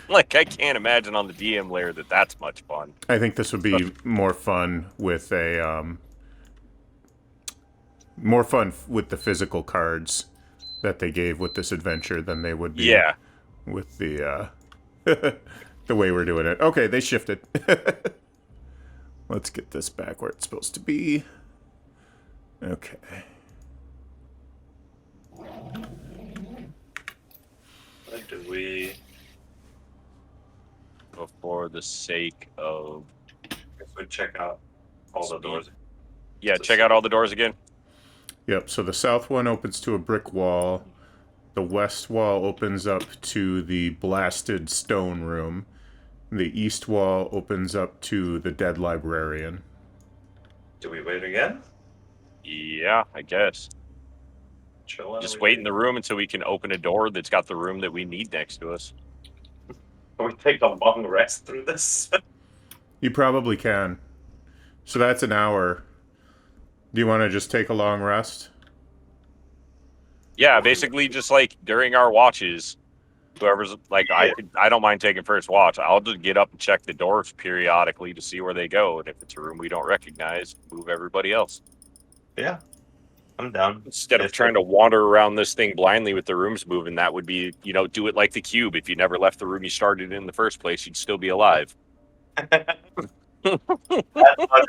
Like, I can't imagine on the DM layer that that's much fun. I think this would be more fun with a more fun with the physical cards that they gave with this adventure than they would be Yeah. with the the way we're doing it. Okay, they shifted. Let's get this back where it's supposed to be. Okay. like, do we... For the sake of... If we check out all the doors. Yeah, check out all the doors again. Yep, so the south one opens to a brick wall. The west wall opens up to the blasted stone room. The east wall opens up to the dead librarian. Do we wait again? Yeah, I guess. Chill. Just wait in the room until we can open a door that's got the room that we need next to us. Can we take a long rest through this? You probably can. So that's an hour. Do you want to just take a long rest? Yeah, basically just like during our watches, whoever's like, I don't mind taking first watch. I'll just get up and check the doors periodically to see where they go. And if it's a room we don't recognize, move everybody else. Yeah. I'm down. Instead of trying to wander around this thing blindly with the rooms moving, that would be, do it like the cube. If you never left the room you started in the first place, you'd still be alive. That's one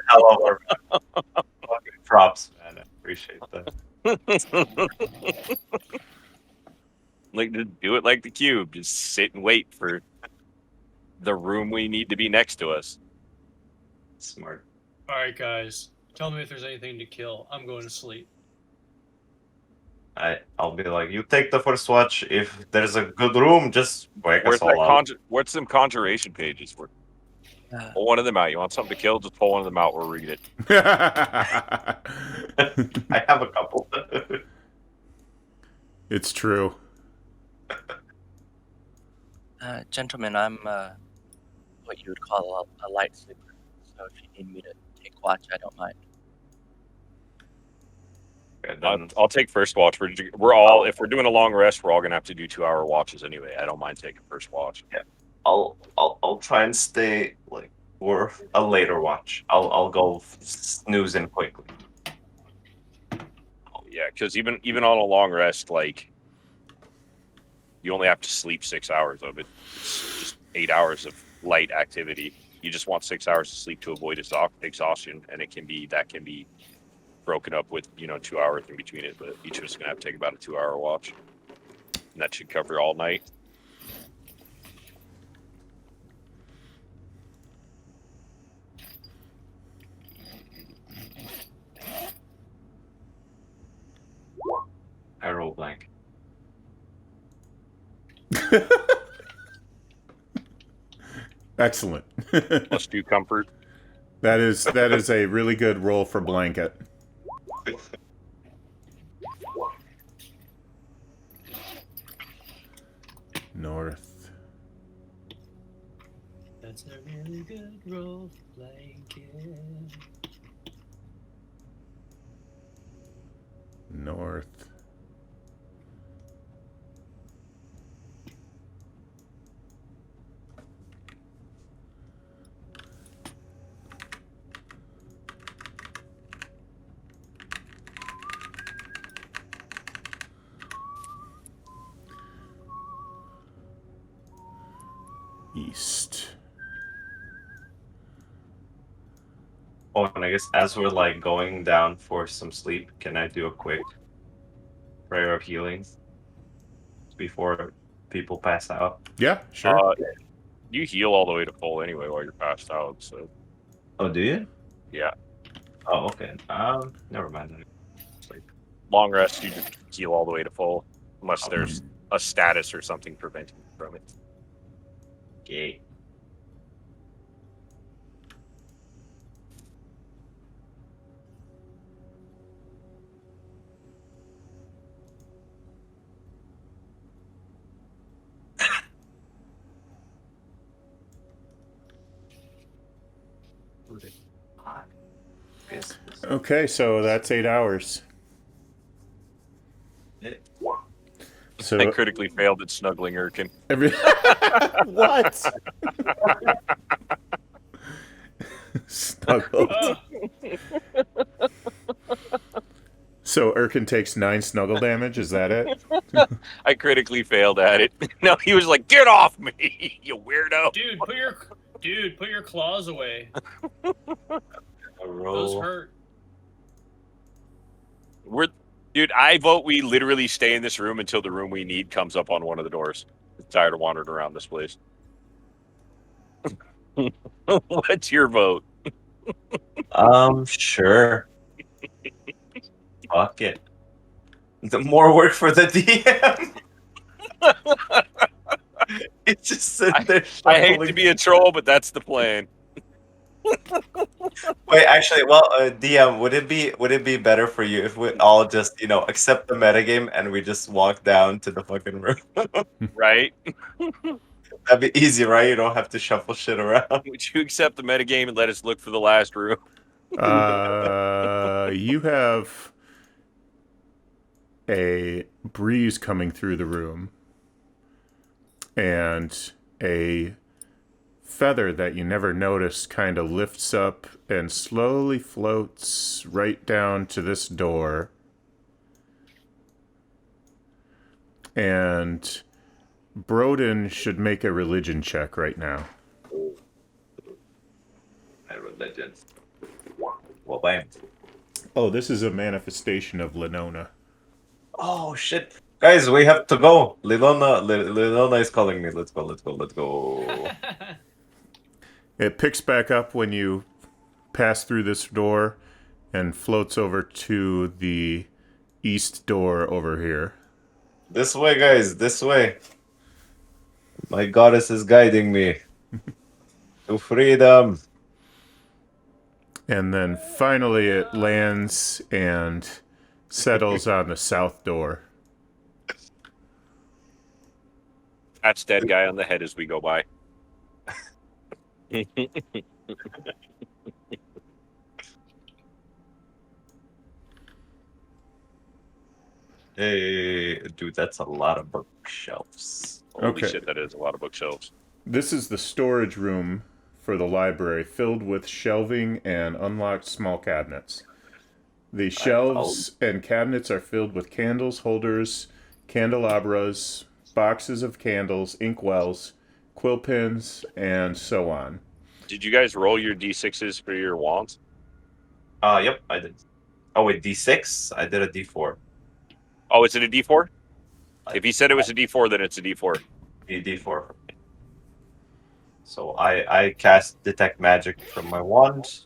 hell of a fucking props, man. I appreciate that. Like, to do it like the cube. Just sit and wait for the room we need to be next to us. Smart. All right, guys. Tell me if there's anything to kill. I'm going to sleep. I'll be like, you take the first watch. If there's a good room, just wake us all up. What's some conjuration pages? Pull one of them out. You want something to kill? Just pull one of them out. We'll read it. I have a couple. It's true. Gentlemen, I'm what you would call a light sleeper. So if you need me to take watch, I don't mind. Okay, then I'll take first watch. We're all, if we're doing a long rest, we're all gonna have to do 2-hour watches anyway. I don't mind taking first watch. I'll try and stay like for a later watch. I'll go snoozing quickly. Yeah, because even on a long rest, like, you only have to sleep 6 hours of it. It's just 8 hours of light activity. You just want 6 hours of sleep to avoid exhaustion, and that can be broken up with 2 hours in between it, but each of us is gonna have to take about a 2-hour watch, and that should cover all night. I roll blank. Excellent. Let's do comfort. That is a really good roll for blanket. North. That's a really good roll for blanket. North. East. Oh, and I guess as we're like going down for some sleep, can I do a quick prayer of healing before people pass out? Yeah, sure. You heal all the way to full anyway while you're passed out. So Oh, do you? yeah, Oh, okay. Never mind. long rest you just heal all the way to full, unless there's a status or something preventing you from it. Okay. Yes. Okay, so that's 8 hours. So I critically failed at snuggling Urcan. every what? Snuggled. Oh, So Urcan takes 9 snuggle damage. Is that it? I critically failed at it. No, he was like, "Get off me, you weirdo!" dude, put your claws away. A Those roll. hurt. Dude, I vote we literally stay in this room until the room we need comes up on one of the doors. I'm tired of wandering around this place. What's your vote? Sure. Fuck it. The more work for the DM. It's just sitting there. I hate to shuffling. be a troll, but that's the plan. Wait, actually, well, DM, would it be better for you if we all just accept the metagame and we just walk down to the fucking room? Right? That'd be easy, right? You don't have to shuffle shit around. Would you accept the metagame and let us look for the last room? You have a breeze coming through the room, and a feather that you never noticed kind of lifts up and slowly floats right down to this door. And Broden should make a religion check right now. My religion. Well, bam. Oh, this is a manifestation of Lenona. Oh shit, guys, we have to go. Lilona is calling me. Let's go. It picks back up when you pass through this door and floats over to the east door over here. This way, guys. This way. My goddess is guiding me to freedom. And then finally it lands and settles on the south door. That's dead guy on the head as we go by. Hey, dude, that's a lot of bookshelves. Holy Okay. shit, that is a lot of bookshelves. This is the storage room for the library, filled with shelving and unlocked small cabinets. The shelves and cabinets are filled with candles, holders, candelabras, boxes of candles, inkwells, quill pens, and so on. Did you guys roll your d6s for your wands? Yep, I did. Oh wait, D6. I did a D4. Oh, is it a D4? If he said it was a D4, then it's a D4. D4 for me. So I cast detect magic from my wand.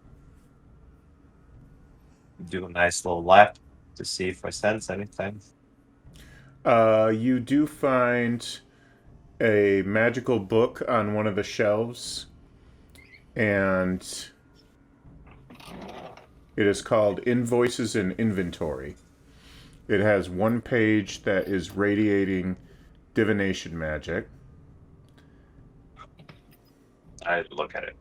Do a nice little lap to see if I sense anything. You do find a magical book on one of the shelves, and it is called Invoices and Inventory. It has one page that is radiating divination magic. I look at it.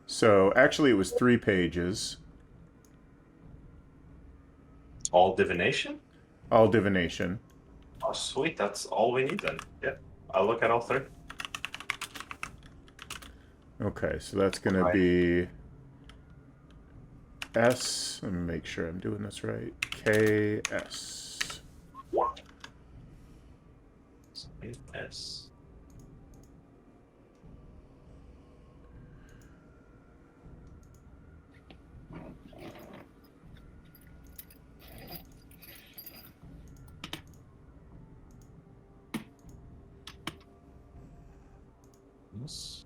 So actually, it was 3 pages, All divination? all divination. Oh, sweet. That's all we need then. Yeah. I'll look at all 3. Okay, so that's going to Right. be S. Let me make sure I'm doing this right. KS. Sweet S. Yes.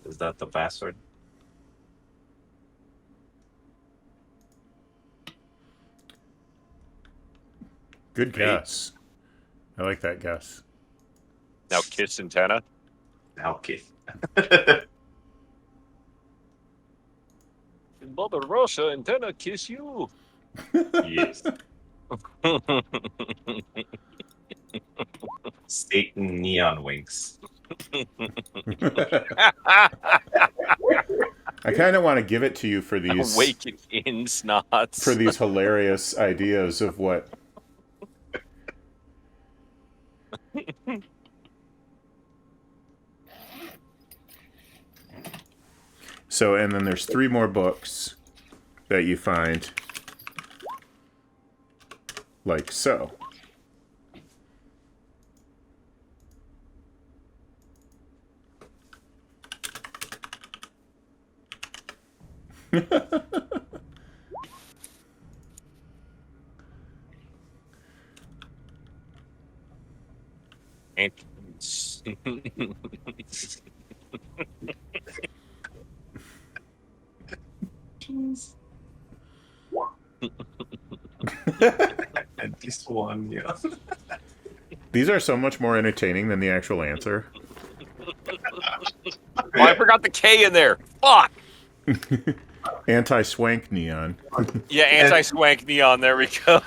Is that the password? Good guess. I like that guess. Now kiss antenna. Okay. Mother Russia, antenna kiss you. Yes. Satan neon winks. I kind of want to give it to you for these Awaken in snots. for these hilarious ideas of what. So, and then there's 3 more books that you find, like so. And And this one, yeah. These are so much more entertaining than the actual answer. oh, I forgot the K in there. Fuck. Anti-swank neon. Yeah, anti-swank neon. There we go.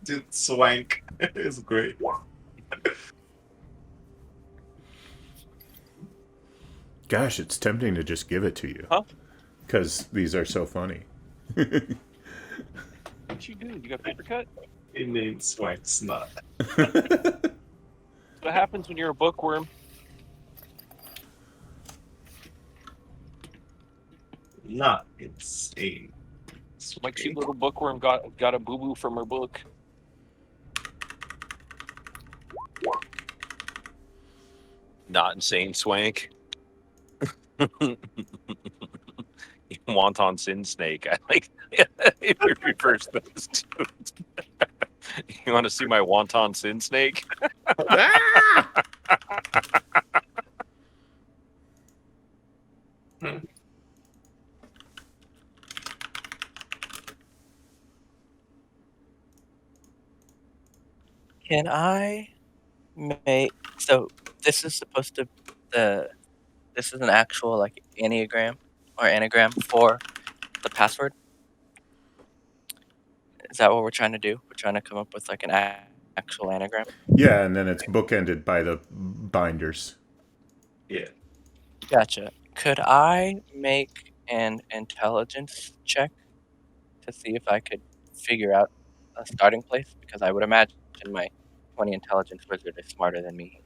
Dude, swank is great. Gosh, it's tempting to just give it to you. Huh? Because these are so funny. What you do? You got paper cut? It means swank snot. What happens when you're a bookworm? Not insane. My cute little bookworm got a boo boo from her book. Not insane, swank. Wonton sin snake. I like if you reverse those two. You want to see my wonton sin snake? Can I make so this is supposed to this is an actual like enneagram or anagram for the password? Is that what we're trying to do? We're trying to come up with like an actual anagram? Yeah, and then it's bookended by the binders. Yeah. Gotcha. Could I make an intelligence check to see if I could figure out a starting place? Because I would imagine my 20 intelligence wizard is smarter than me.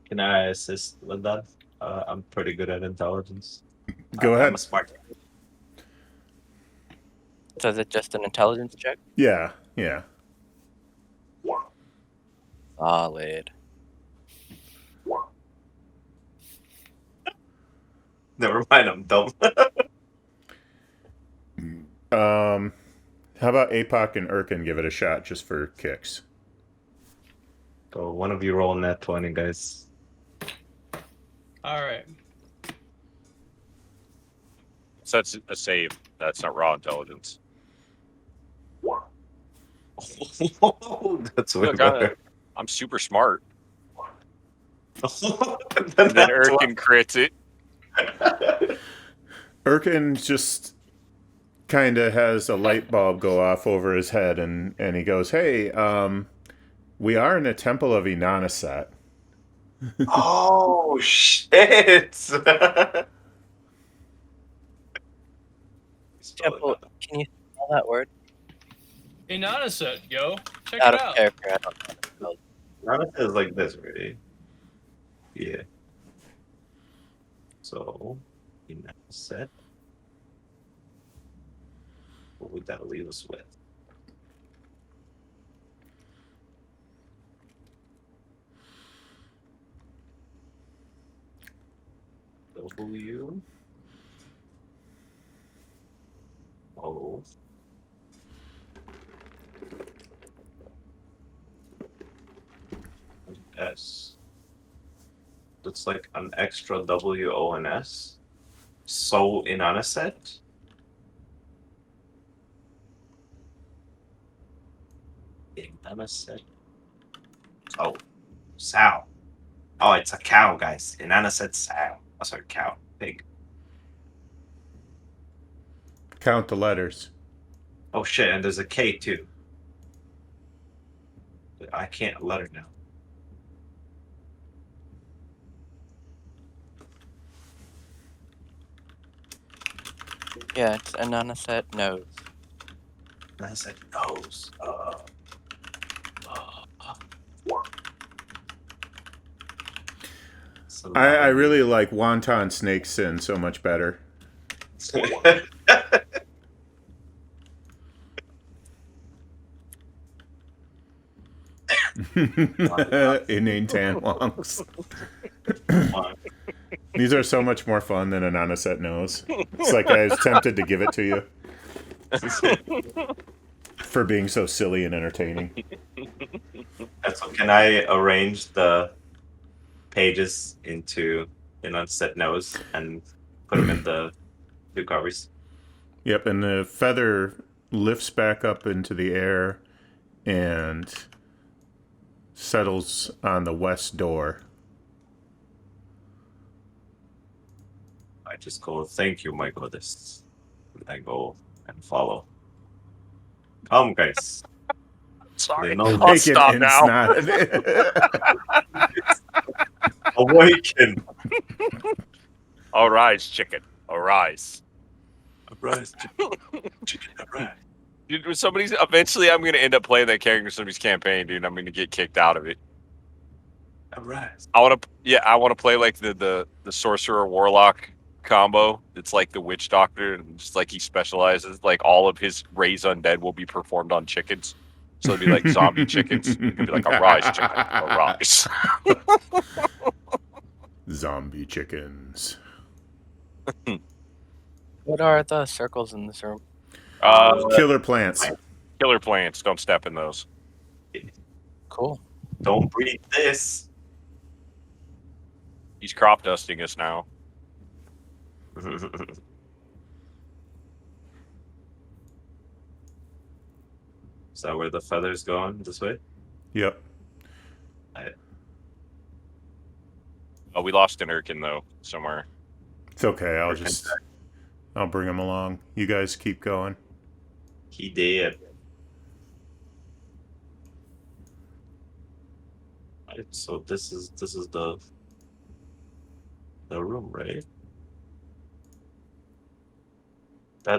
Can I assist with that? I'm pretty good at intelligence. Go I'm ahead. a smart. So is it just an intelligence check? Yeah, yeah. Solid. Never mind, I'm dumb. How about APOC and Urcan give it a shot just for kicks? So one of you roll net 20, guys. All right. So that's a save. That's not raw intelligence. That's way Look, better. I'm super smart. And And then that's why- Urcan crits it. Urcan just kind of has a light bulb go off over his head, and he goes, "Hey, we are in a temple of Inanaset." Oh shit! Temple, can you spell that word? Inanaset, yo. Check Out it of out. character, I don't know. Nana is like this, right? Yeah. So, in that set, what would that leave us with? W O S. That's like an extra W O and S. So in on a set. In on a set. Oh, sow. Oh, it's a cow, guys. In on a set, sow. Oh, sorry, cow, pig. Count the letters. Oh shit, and there's a K too. I can't letter now. Yeah, it's Ananaset nose. And I said nose. So I really like Wonton Snake Sin so much better. Inane Tan Wongs. These are so much more fun than an Anaset nose. It's like I was tempted to give it to you for being so silly and entertaining. So can I arrange the pages into an unset nose and put them in the two covers? Yep, and the feather lifts back up into the air and settles on the west door. I just go, thank you, my goddess. And I go and follow. Come, guys. Sorry. They know I'll Bacon stop and now. snot. awaken. Arise, chicken. Arise. Arise, chicken, arise. Dude, somebody's eventually I'm gonna end up playing that character in somebody's campaign, dude. I'm gonna get kicked out of it. Arise. I wanna play like the sorcerer warlock combo. It's like the witch doctor, and just like he specializes, like all of his raise undead will be performed on chickens. So it'd be like zombie chickens. It could be like arise, chicken, arise. Zombie chickens. What are the circles in this room? Killer plants. Killer plants. Don't step in those. Cool. Don't breathe this. He's crop dusting us now. Is that where the feather's going? This way? Yep. Oh, we lost an Urcan though somewhere. It's okay. I'll bring him along. You guys keep going. He did. Right, so this is the room, right?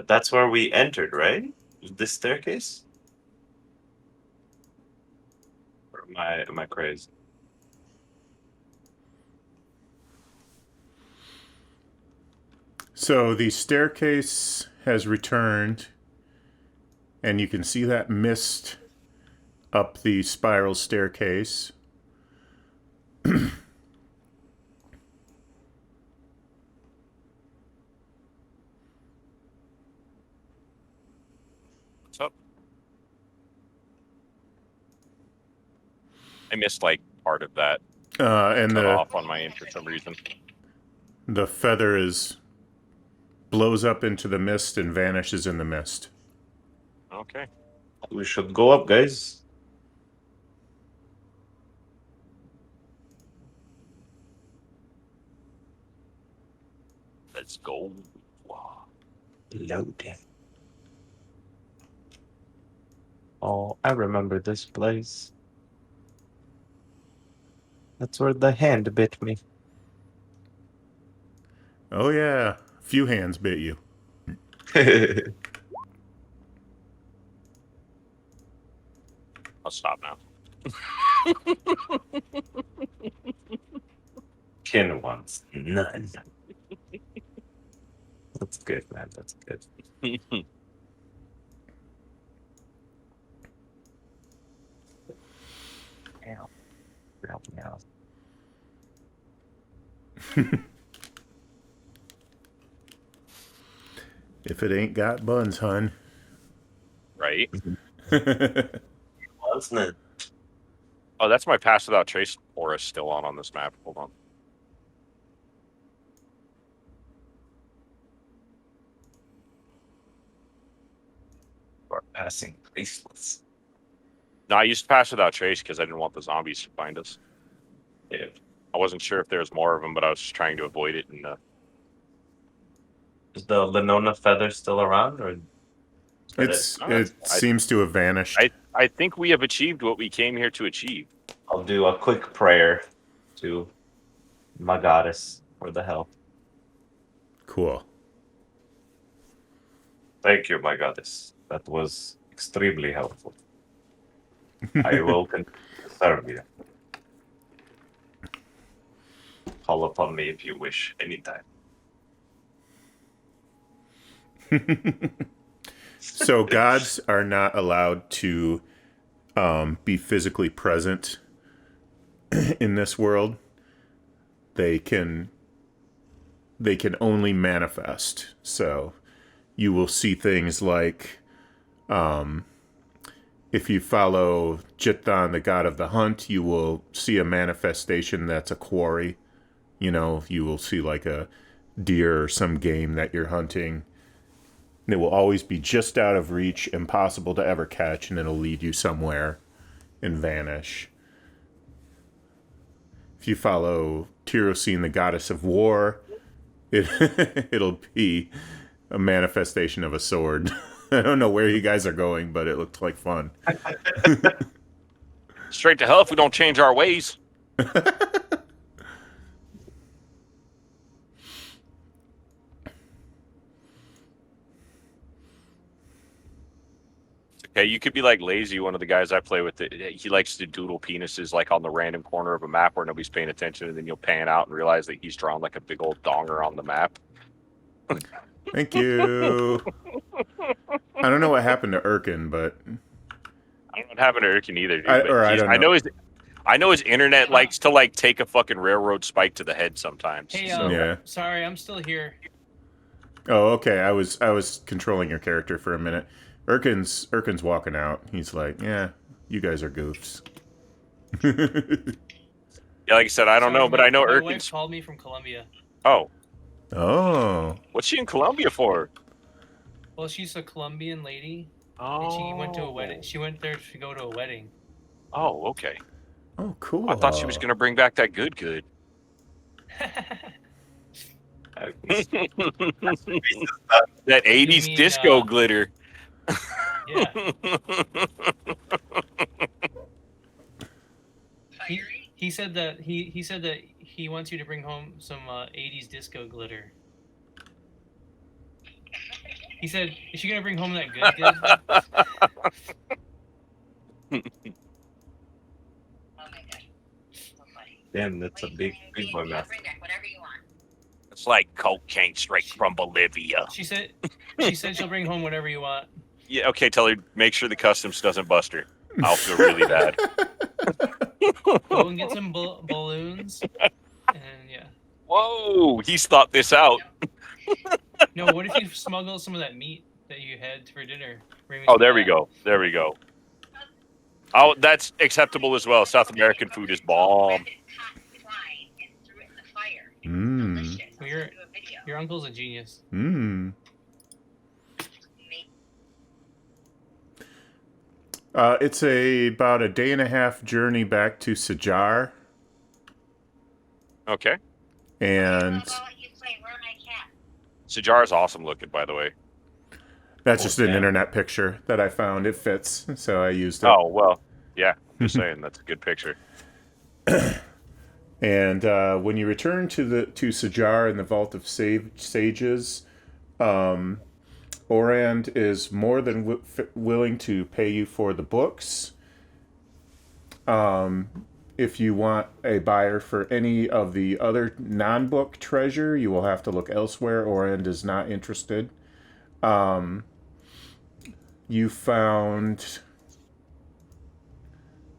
That's where we entered, right? This staircase? Or am I crazy? So the staircase has returned, and you can see that mist up the spiral staircase. What's up? I missed like part of that. And Cut off on my end for some reason. the feather blows up into the mist and vanishes in the mist. Okay. We should go up, guys. Let's go. Wow. Loading. Oh, I remember this place. That's where the hand bit me. Oh yeah, few hands bit you. I'll stop now. Kin wants none. That's good, man. That's good. Ow. Help me out. If it ain't got buns, hun. Right? Wasn't it? Oh, that's my pass without trace aura still on this map. Hold on. Or passing faceless. No, I used pass without trace because I didn't want the zombies to find us. Yeah. I wasn't sure if there was more of them, but I was just trying to avoid it. And Is the Lenona feather still around, or It seems to have vanished. I think we have achieved what we came here to achieve. I'll do a quick prayer to my goddess for the help. Cool. Thank you, my goddess. That was extremely helpful. I will continue to serve you. Call upon me if you wish, anytime. So gods are not allowed to be physically present in this world. They can only manifest. So you will see things like if you follow Jithan, the god of the hunt, you will see a manifestation that's a quarry. You know, you will see like a deer or some game that you're hunting. And it will always be just out of reach, impossible to ever catch, and it'll lead you somewhere and vanish. If you follow Tirosine, the goddess of war, it'll be a manifestation of a sword. I don't know where you guys are going, but it looked like fun. Straight to hell if we don't change our ways. Okay, you could be like Lazy, one of the guys I play with. He likes to doodle penises like on the random corner of a map where nobody's paying attention, and then you'll pan out and realize that he's drawn like a big old donger on the map. Thank you. I don't know what happened to Urcan, but I don't know what happened to Urcan either, dude. I don't know. I know his internet likes to like take a fucking railroad spike to the head sometimes. Hey, so. Yeah. sorry, I'm still here. Oh, okay. I was controlling your character for a minute. Urcan's walking out. He's like, yeah, you guys are goofs. Yeah, like I said, I don't know, but I know my Urcan's. wife called me from Colombia. Oh, What's she in Colombia for? Well, she's a Colombian lady, Oh, and she went to a wedding. She went there to go to a wedding. Oh, okay. Oh, cool. I thought she was gonna bring back that good. That 80s mean, disco glitter. Yeah. He said that he said that he wants you to bring home some 80s disco glitter. He said, "Is she gonna bring home that good?" Damn, that's a big boy map. That's Smells like cocaine straight from Bolivia. She said she'll bring home whatever you want. Yeah, okay, tell her, make sure the customs doesn't bust her. I'll feel really bad. Go and get some balloons. And yeah. Whoa, he's thought this out. No, what if you smuggle some of that meat that you had for dinner? Bring me Oh, some there of we that. go. There we go. Oh, that's acceptable as well. South American food is bomb. Mmm. Well, your uncle's a genius. Mmm. It's about a day and a half journey back to Sajar, Okay. and Sajar is awesome looking, by the way. that's just an damn. internet picture that I found. It fits, so I used it. Oh, well, yeah. Just saying, that's a good picture. And when you return to Sajar in the Vault of Sages, Orand is more than willing to pay you for the books. If you want a buyer for any of the other non-book treasure, you will have to look elsewhere. Orand is not interested. You found...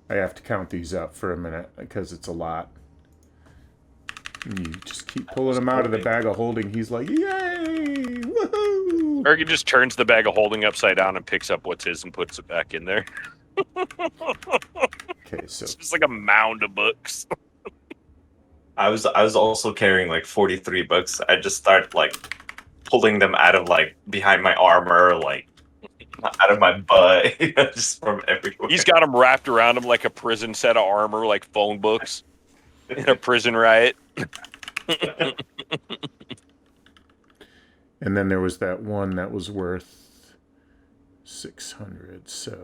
I have to count these up for a minute because it's a lot. And you just keep pulling them out of the bag of holding. He's like, yay! Woohoo! Urcan just turns the bag of holding upside down and picks up what's his and puts it back in there. Okay, so It's just like a mound of books. I was also carrying like 43 books. I just start like pulling them out of like behind my armor, like out of my butt, just from everywhere. He's got them wrapped around him like a prison set of armor, like phone books in a prison riot. and then there was that one that was worth 600. So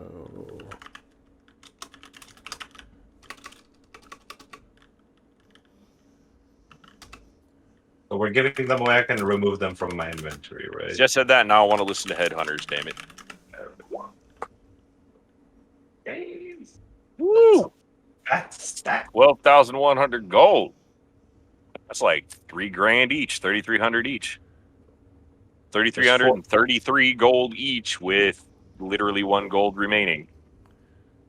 So we're giving them away. I can remove them from my inventory, right? Just said that, and now I want to listen to Headhunters, damn it. Woo! That's that. 12,100 gold. That's like $3,000 each, 3,300 each. 3,333 gold each with literally 1 gold remaining.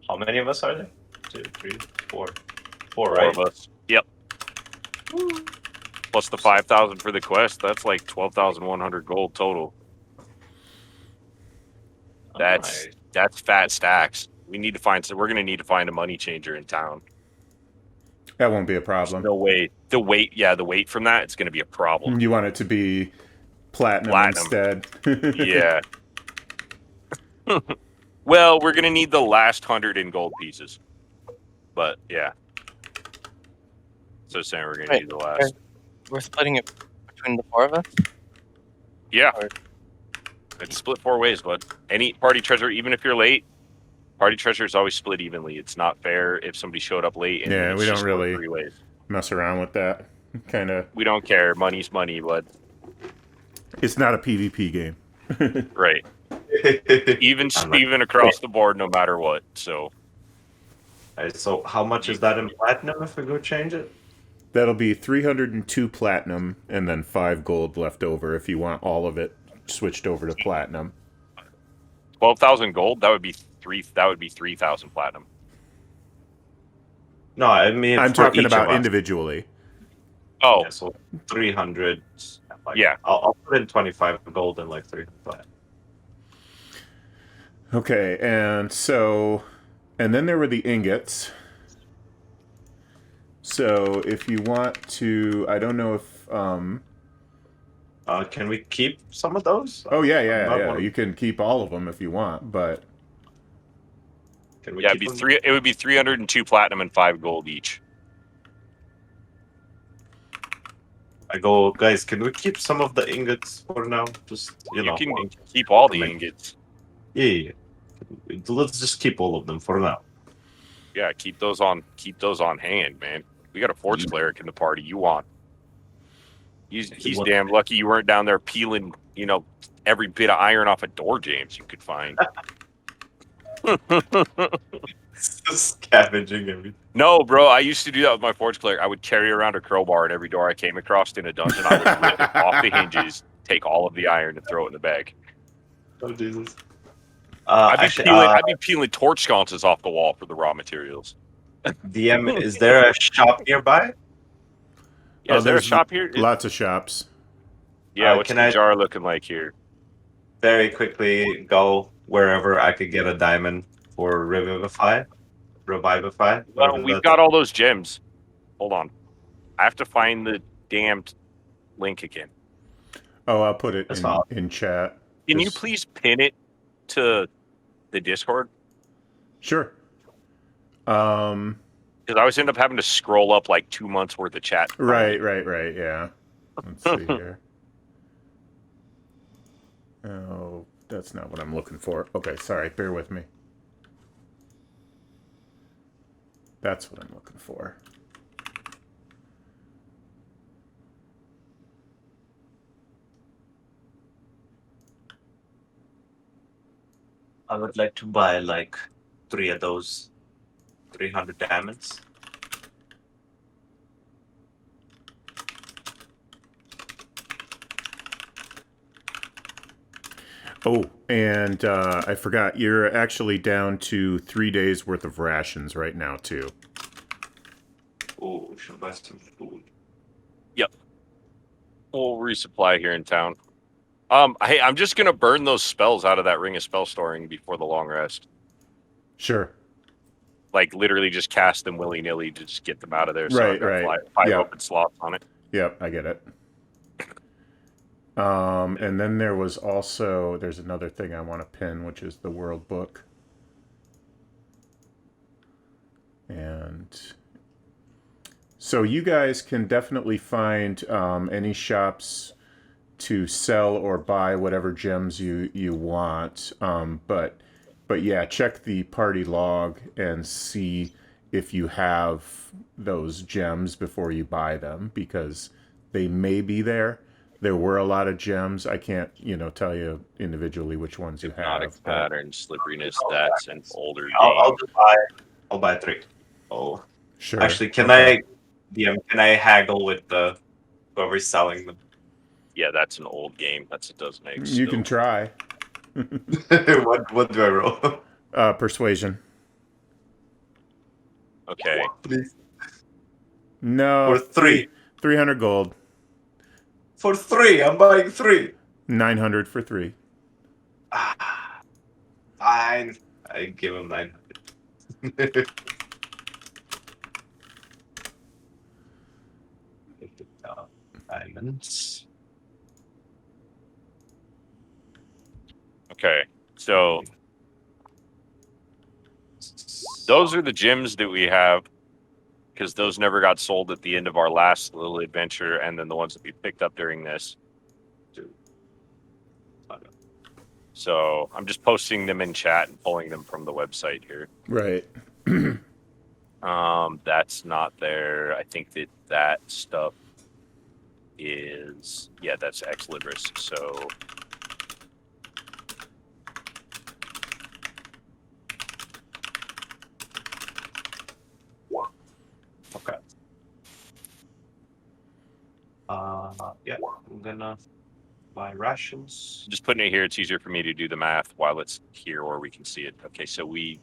How many of us are there? 2, 3, 4. 4, Four right? of us. Yep. Plus the 5,000 for the quest, that's like 12,100 gold total. That's fat stacks. We need to find. So we're gonna need to find a money changer in town. that won't be a problem. No way. The weight from that, it's gonna be a problem. You want it to be platinum. Instead. Yeah. Well, we're gonna need the last 100 in gold pieces. But yeah. So saying we're gonna need the last. We're splitting it between the 4 of us? Yeah. It's split 4 ways, bud. Any party treasure, even if you're late, party treasure is always split evenly. It's not fair if somebody showed up late. And Yeah, it's we don't just split really 3 ways. Mess around with that. Kind of. We don't care. Money's money, bud. It's not a PvP game. Right. Even Steven across the board, no matter what. So Alright, so how much is that in platinum if we go change it? That'll be 302 platinum and then 5 gold left over if you want all of it switched over to platinum. 12,000 gold. That would be 3,000 platinum. No, I mean I'm for talking each about of us. individually. Oh, Yeah, so 300. Like, Yeah. I'll put in 25 gold and like 300 platinum. Okay, and then there were the ingots. So if you want to, I don't know if Can we keep some of those? oh yeah, Not yeah. one. You can keep all of them if you want, but Can we yeah. keep them? It would be 302 platinum and 5 gold each. I go, guys, can we keep some of the ingots for now? Just, you know. You can keep all the Make- ingots. Yeah. Let's just keep all of them for now. Yeah, keep those on hand, man. We got a forge cleric in the party. You want? He's What- damn lucky you weren't down there peeling, every bit of iron off a door jams you could find. Scavenging everything. No, bro, I used to do that with my Forge Cleric. I would carry around a crowbar, and every door I came across in a dungeon, I would rip it off the hinges, take all of the iron, and throw it in the bag. Oh Jesus. I'd be peeling torch sconces off the wall for the raw materials. DM, is there a shop nearby? Yeah, is there a shop here? Lots of shops. Yeah, what's can the I- jar looking like here? Very quickly go wherever I could get a diamond for Revivify. Well, whatever we've that's- got all those gems. Hold on. I have to find the damned link again. Oh, I'll put it That's fine. in chat. Can you Just- please pin it to the Discord? Sure. Because I always end up having to scroll up like 2 months worth of chat. Right. Yeah. Let's see here. Oh, that's not what I'm looking for. Okay, sorry. Bear with me. That's what I'm looking for. I would like to buy like 3 of those 300 diamonds. Oh, and I forgot. You're actually down to 3 days worth of rations right now, too. Oh, we should buy some food. We'll resupply here in town. Hey, I'm just gonna burn those spells out of that ring of spell storing before the long rest. Sure. Like literally just cast them willy nilly to just get them out of there. So Right, I've got right. five Yeah. open slots on it. Yep, I get it. And then there's another thing I want to pin, which is the World Book. And so you guys can definitely find any shops to sell or buy whatever gems you want. But yeah, check the party log and see if you have those gems before you buy them, because they may be there. There were a lot of gems. I can't, tell you individually which ones you Hypnotic have. but- pattern, slipperiness, that's an older game. I'll buy 3. Oh. Sure. Actually, can Okay. DM, can I haggle with the whoever's selling them? Yeah, that's an old game. That's a dozen eggs. You can try. what do I roll? Persuasion. Okay. Please. No. For 3. 300 gold. For 3, I'm buying 3. 900 for 3. Ah, fine. I give him 900. Diamonds. Okay. So those are the gems that we have, because those never got sold at the end of our last little adventure, and then the ones that we picked up during this. So I'm just posting them in chat and pulling them from the website here. Right. That's not there. I think that stuff is, yeah, that's ex Libris. So Okay. Yeah, I'm gonna buy rations. just putting it here, it's easier for me to do the math while it's here, or we can see it. Okay, so we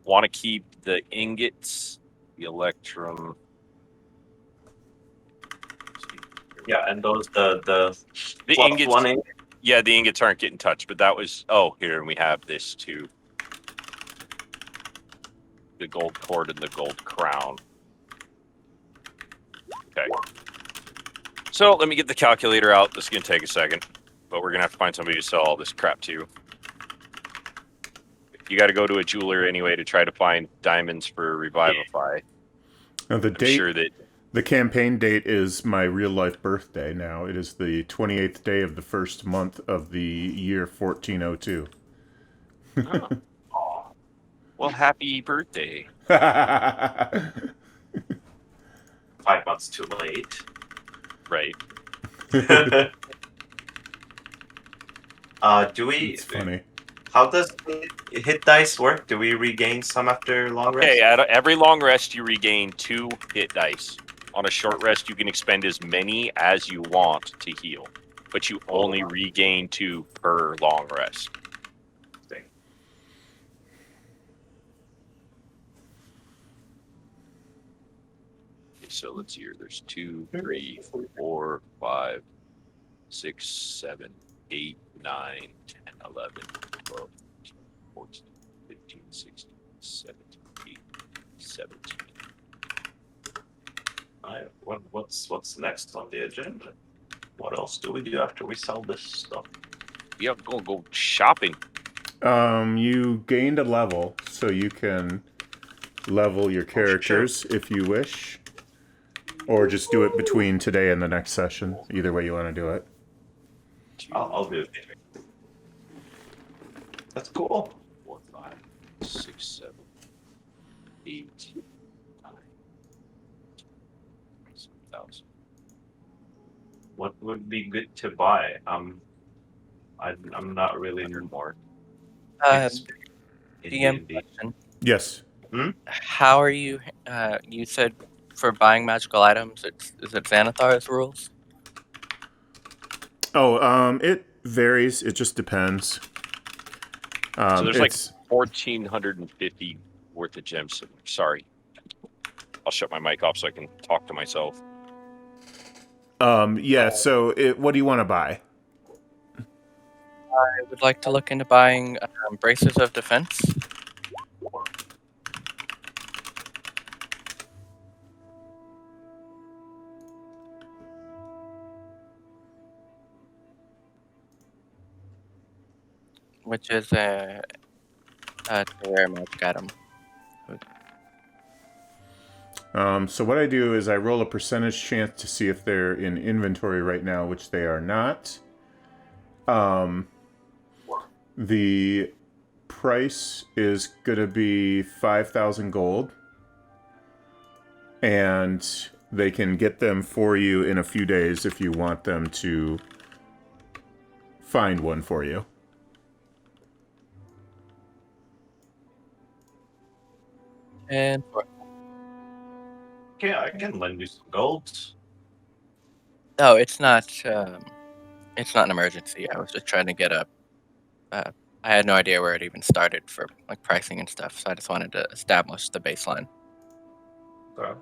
want to keep the ingots, the electrum. Yeah, and those the The plus ingots. 1 ingot. Yeah, the ingots aren't getting touched, but that was, oh, here, and we have this too. The gold cord and the gold crown. Okay. So let me get the calculator out. This is going to take a second, but we're going to have to find somebody to sell all this crap to. You got to go to a jeweler anyway to try to find diamonds for Revivify. Now the I'm date, sure that the campaign date is my real life birthday now. It is the 28th day of the first month of the year 1402. well, happy birthday. 5 months too late. Right. Do we? It's funny. How does hit dice work? Do we regain some after long rest? Okay, at every long rest, you regain 2 hit dice. On a short rest, you can expend as many as you want to heal, but you only regain 2 per long rest. Okay, so let's see here. There's 2, 3, 4, 5, 6, 7, 8, 9, 10, 11, 12, 14, 15, 16, 17, 18, 17. Alright, what's next on the agenda? What else do we do after we sell this stuff? We have to go shopping. You gained a level, so you can level your characters if you wish. Or just do it between today and the next session. Either way you want to do it. I'll do it. That's cool. 4, 5, 6, 7, 8, 9, 7,000. What would be good to buy? I'm not really more. DM question. Yes. How are you? You said for buying magical items, is it Xanathar's rules? Oh, it varies. It just depends. So there's like it's 1,450 worth of gems. Sorry. I'll shut my mic off so I can talk to myself. yeah. So what do you want to buy? I would like to look into buying braces of defense. Which is a rare magic item. So what I do is I roll a percentage chance to see if they're in inventory right now, which they are not. The price is going to be 5,000 gold. And they can get them for you in a few days if you want them to find one for you. And Okay, I can lend you some gold. no, it's not. It's not an emergency. I was just trying to get a. I had no idea where it even started for like pricing and stuff, so I just wanted to establish the baseline. Okay.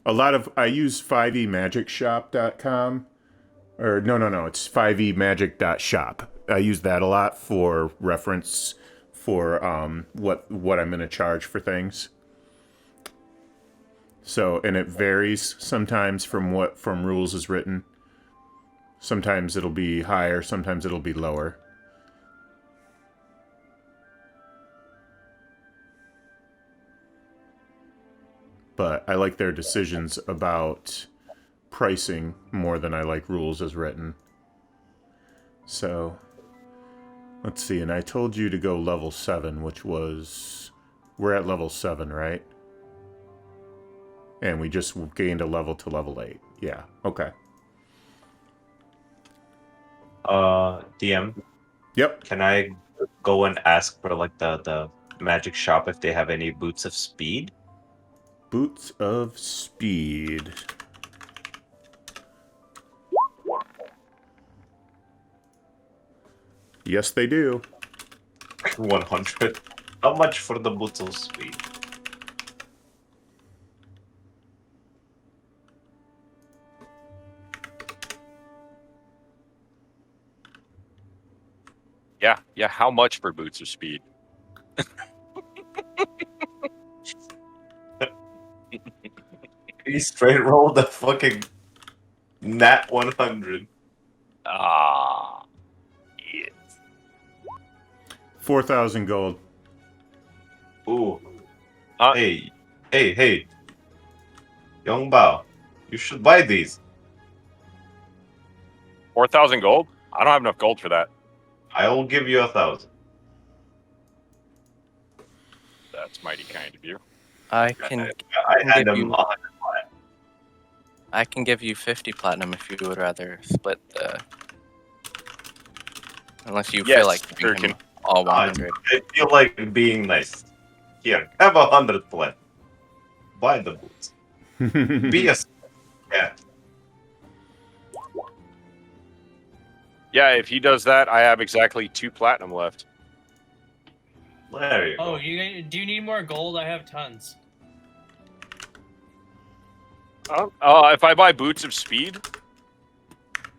I use 5emagicshop.com. Or no, it's 5emagik.shop. I use that a lot for reference for what I'm going to charge for things. So, and it varies sometimes from rules is written. Sometimes it'll be higher, sometimes it'll be lower. But I like their decisions about pricing more than I like rules as written. So, let's see. And I told you to go level 7, which was... We're at level 7, right? And we just gained a level to level 8. Yeah, okay. DM, Yep. can I go and ask for like the magic shop if they have any boots of speed? Boots of Speed. Yes, they do. 100. How much for the boots of speed? Yeah, how much for boots of speed? He straight rolled the fucking nat 100. Ah, yes. 4,000 gold. Ooh. Huh? Hey. Young Bao, you should buy these. 4,000 gold? I don't have enough gold for that. I will give you 1,000. That's mighty kind of you. I can I had give them you- 100. I can give you 50 platinum if you would rather split the Unless you Yes, feel like giving him Urcan. all 100. I feel like being nice. Here, have 100 plan. Buy the boots. Be a yeah. Yeah, if he does that, I have exactly 2 platinum left. There you Oh, go. do you need more gold? I have tons. If I buy Boots of Speed,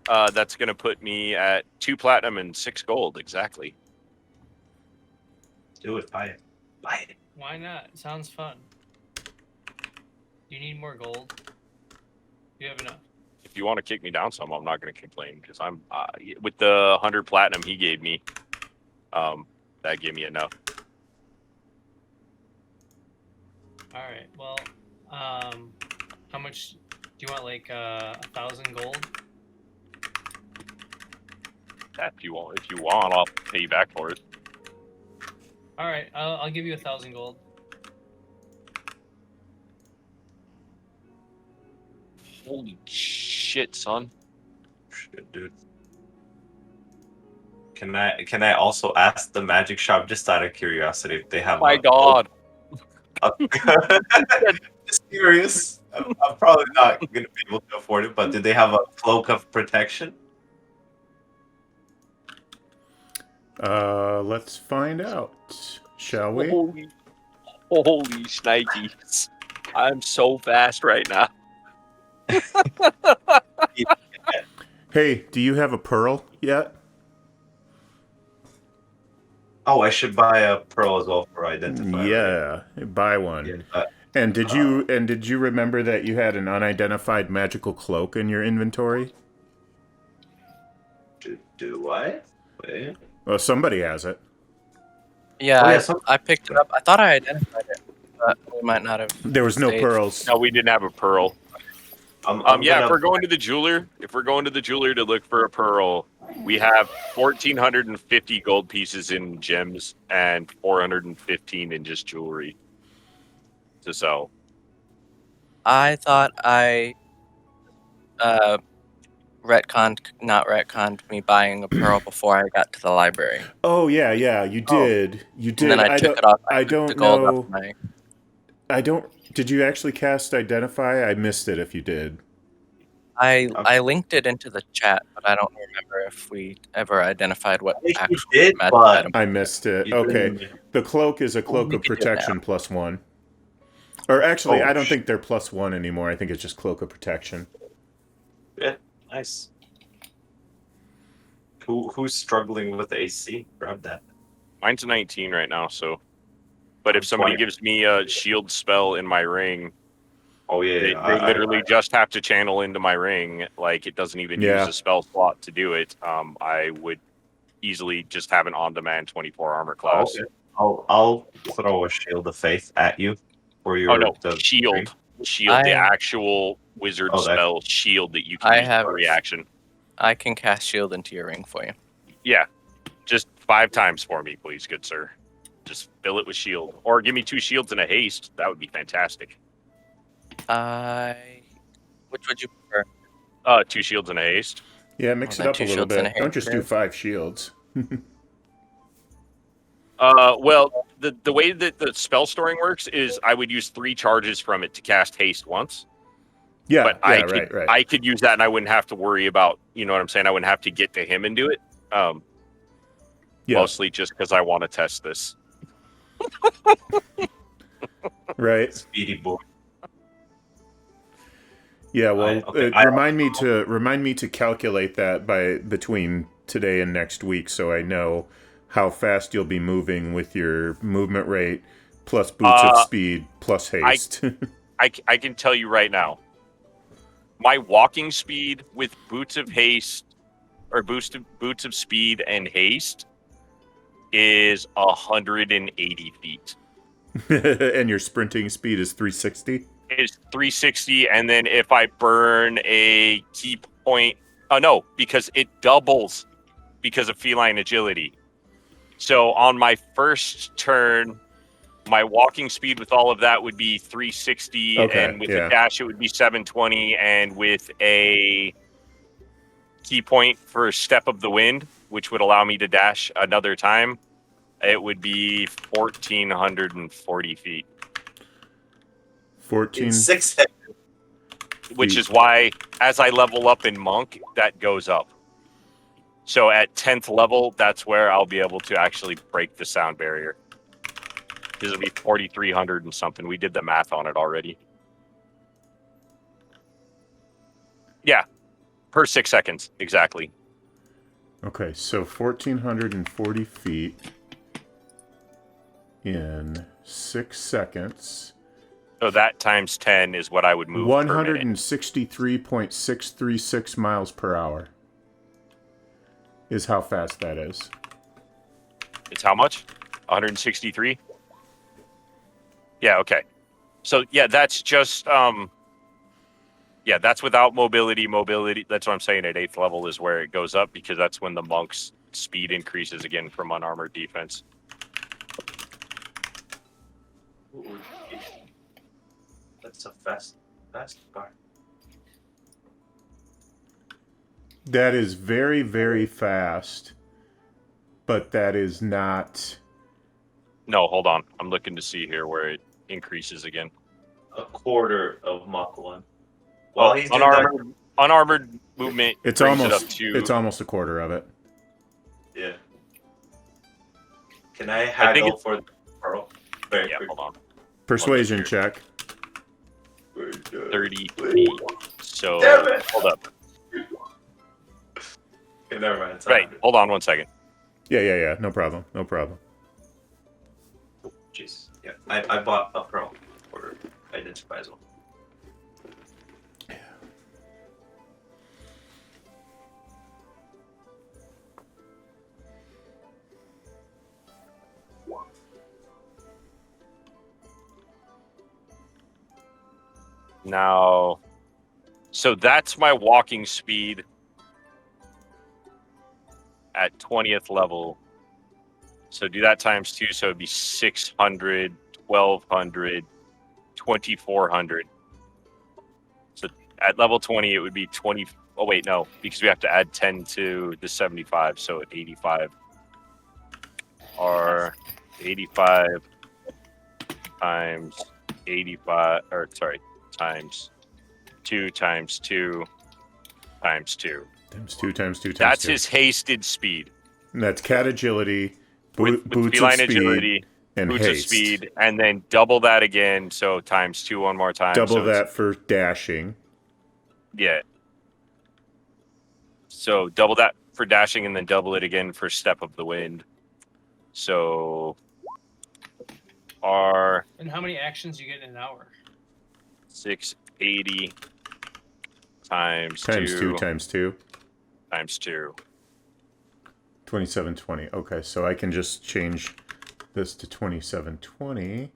that's going to put me at 2 platinum and 6 gold, exactly. Do it. Buy it. Buy it. Why not? It sounds fun. You need more gold? You have enough. If you want to kick me down some, I'm not going to complain, because I'm with the 100 platinum he gave me, that gave me enough. Alright, well, how much do you want, like, 1,000 gold? If you want, I'll pay you back for it. Alright, I'll give you 1,000 gold. Holy shit, son. Shit, dude. Can I also ask the magic shop, just out of curiosity, if they have Oh my god. Just curious. I'm probably not gonna be able to afford it, but did they have a cloak of protection? Let's find out, shall we? Holy shnikes. I'm so fast right now. Hey, do you have a pearl yet? Oh, I should buy a pearl as well for identify. Yeah, buy one. Yeah, And did you remember that you had an unidentified magical cloak in your inventory? do I? Wait. Well, somebody has it. Yeah, Oh, yeah, I picked it up. I thought I identified it, but we might not have. There was no saved. pearls. No, we didn't have a pearl. I'm Yeah, gonna- if we're going to the jeweler to look for a pearl, we have 1,450 gold pieces in gems and 415 in just jewelry to sell. I thought I not retconned me buying a pearl before I got to the library. Oh yeah, you did. You did. And then I took it off. I took the don't gold know. off my... I don't. Did you actually cast Identify? I missed it. If you did. I linked it into the chat, but I don't remember if we ever identified what I think you actual did, magic but- item. I missed it. You Okay. didn't- The cloak is a cloak we of could do it now. protection +1. Or actually, Oh, I don't think they're +1 anymore. I think it's just cloak of protection. Yeah, nice. Who's struggling with the AC? Grab that. Mine's 19 right now, so. But if somebody 20. gives me a shield spell in my ring, Oh yeah, they literally just have to channel into my ring. Like, it doesn't even Yeah. use a spell slot to do it. I would easily just have an on-demand 24 armor class. Okay. I'll throw a shield of faith at you for your. Oh no, the shield, the I- actual wizard Oh, that- spell shield that you can I use have- for reaction. I can cast shield into your ring for you. Yeah, just 5 times for me, please, good sir. Just fill it with shield, or give me 2 shields and a haste. That would be fantastic. Which would you prefer? 2 shields and a haste. Yeah, mix Well, it then up a 2 little shields and bit. a Don't just do haste. 5 shields. Well, the way that the spell storing works is I would use 3 charges from it to cast haste once. Yeah, But right. I could use that and I wouldn't have to worry about, you know what I'm saying? I wouldn't have to get to him and do it. Yeah, Mostly just because I want to test this. right. speedy boy. Yeah, well, Okay, remind me to calculate that between today and next week, so I know how fast you'll be moving with your movement rate plus boots of speed plus haste. I can tell you right now, my walking speed with boots of haste or boots of speed and haste is 180 feet. And your sprinting speed is 360. Is 360, and then if I burn a key point, oh no, because it doubles because of feline agility. So on my first turn, my walking speed with all of that would be 360, Okay, and with yeah. a dash it would be 720, and with a key point for Step of the Wind, which would allow me to dash another time, it would be 1,440 feet. 14. In 6 seconds. Which is why, as I level up in Monk, that goes up. So at 10th level, that's where I'll be able to actually break the sound barrier. Because it'll be 4,300 and something. We did the math on it already. Yeah, per 6 seconds, exactly. Okay, so 1,440 feet in 6 seconds. So that times 10 is what I would move per minute. 163.636 miles per hour is how fast that is. It's how much? 163? Yeah, okay. So, yeah, that's just... yeah, that's without mobility. Mobility, that's what I'm saying, at 8th level is where it goes up, because that's when the monk's speed increases again from unarmored defense. Ooh, that's a fast car. That is very, very fast, but that is not... No, hold on. I'm looking to see here where it increases again. A quarter of Mach 1. Well, he's doing unarmored movement It's brings almost, it up to... it's almost a quarter of it. Yeah. Can I haggle for the pearl? Very Yeah, quick. hold on. Persuasion check. 30 feet. So, Damn it! hold up. Okay, never mind. It's Right, 100. hold on 1 second. Yeah. No problem. No problem. Oh, jeez. Yeah, I bought a pearl for identify as well. Now, so that's my walking speed at 20th level. So do that times 2, so it'd be 600, 1,200, 2,400. So at level 20, it would be 20. Oh, wait, no, because we have to add 10 to the 75, so at 85. Or 85 times 85, or sorry, times 2 times 2 times 2. Times 2 times 2 times That's 2. his hasted speed. And that's cat agility, With boots of feline speed, agility, and boots haste. of speed, and then double that again, so times 2 one more time. Double so it's- that for dashing. Yeah. So double that for dashing, and then double it again for step of the wind. So R And how many actions you get in an hour? 680 times Times 2 2 times 2. times 2. 2720. Okay, so I can just change this to 2720.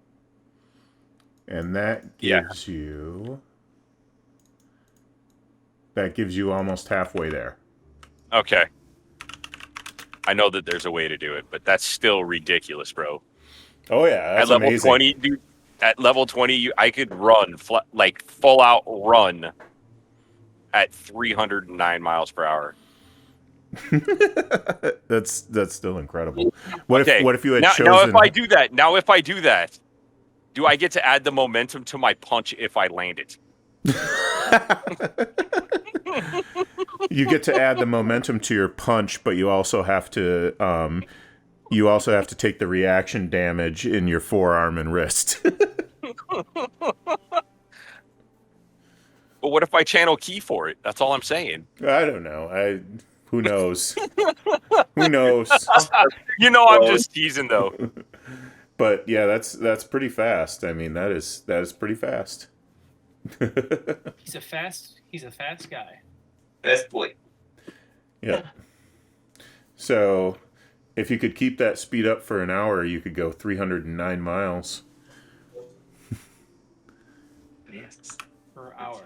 And that gives you... That gives you almost halfway there. Okay. I know that there's a way to do it, but that's still ridiculous, bro. Oh yeah, that's at level amazing. 20, dude. At level 20, I could run like full out run at 309 miles per hour. that's still incredible. What Okay. if you had now chosen? if I do that, do I get to add the momentum to my punch if I land it? You get to add the momentum to your punch, but you also have to take the reaction damage in your forearm and wrist. But what if I channel key for it? That's all I'm saying. I don't know. Who knows? Who knows? You know, I'm just teasing though. But yeah, that's pretty fast. I mean, that is pretty fast. He's a fast guy. Best boy. Yeah. So, if you could keep that speed up for an hour, you could go 309 miles. Yes. Per hour.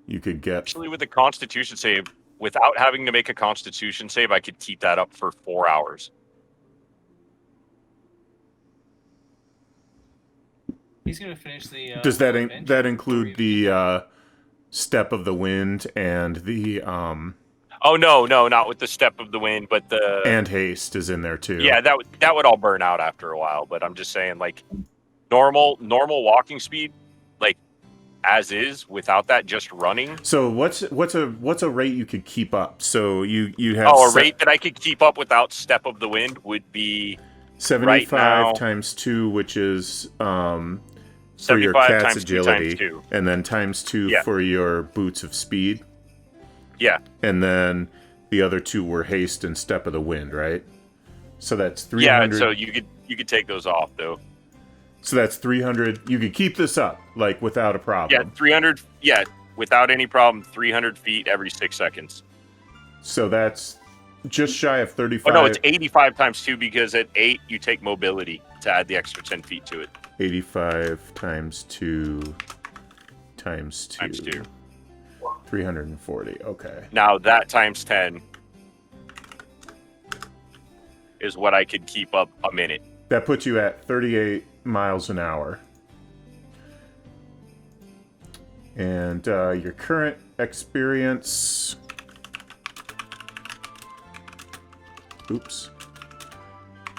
You could get... Actually, with the Constitution save, without having to make a Constitution save, I could keep that up for 4 hours. He's gonna finish the. Does that adventure include before he- the step of the wind and the Oh no, not with the step of the wind, but the And haste is in there too. yeah, that would all burn out after a while. But I'm just saying, like normal walking speed, like as is, without that, just running. So what's a rate you could keep up? So you have A rate that I could keep up without step of the wind would be 75 right now, times 2, which is for your 75 cat's times 2 agility, times 2. and then times 2 Yeah. for your boots of speed. Yeah. And then the other 2 were haste and step of the wind, right? So that's 300. Yeah, so you could take those off though. So that's 300. You could keep this up like without a Yeah, problem. 300. Yeah, without any problem, 300 feet every 6 seconds. So that's just shy of 35. Oh no, it's 85 times 2 because at 8 you take mobility to add the extra 10 feet to it. 85 times 2 times 2. Times 2. 340. Okay. Now that times 10 is what I could keep up a minute. That puts you at 38 miles an hour. And your current experience...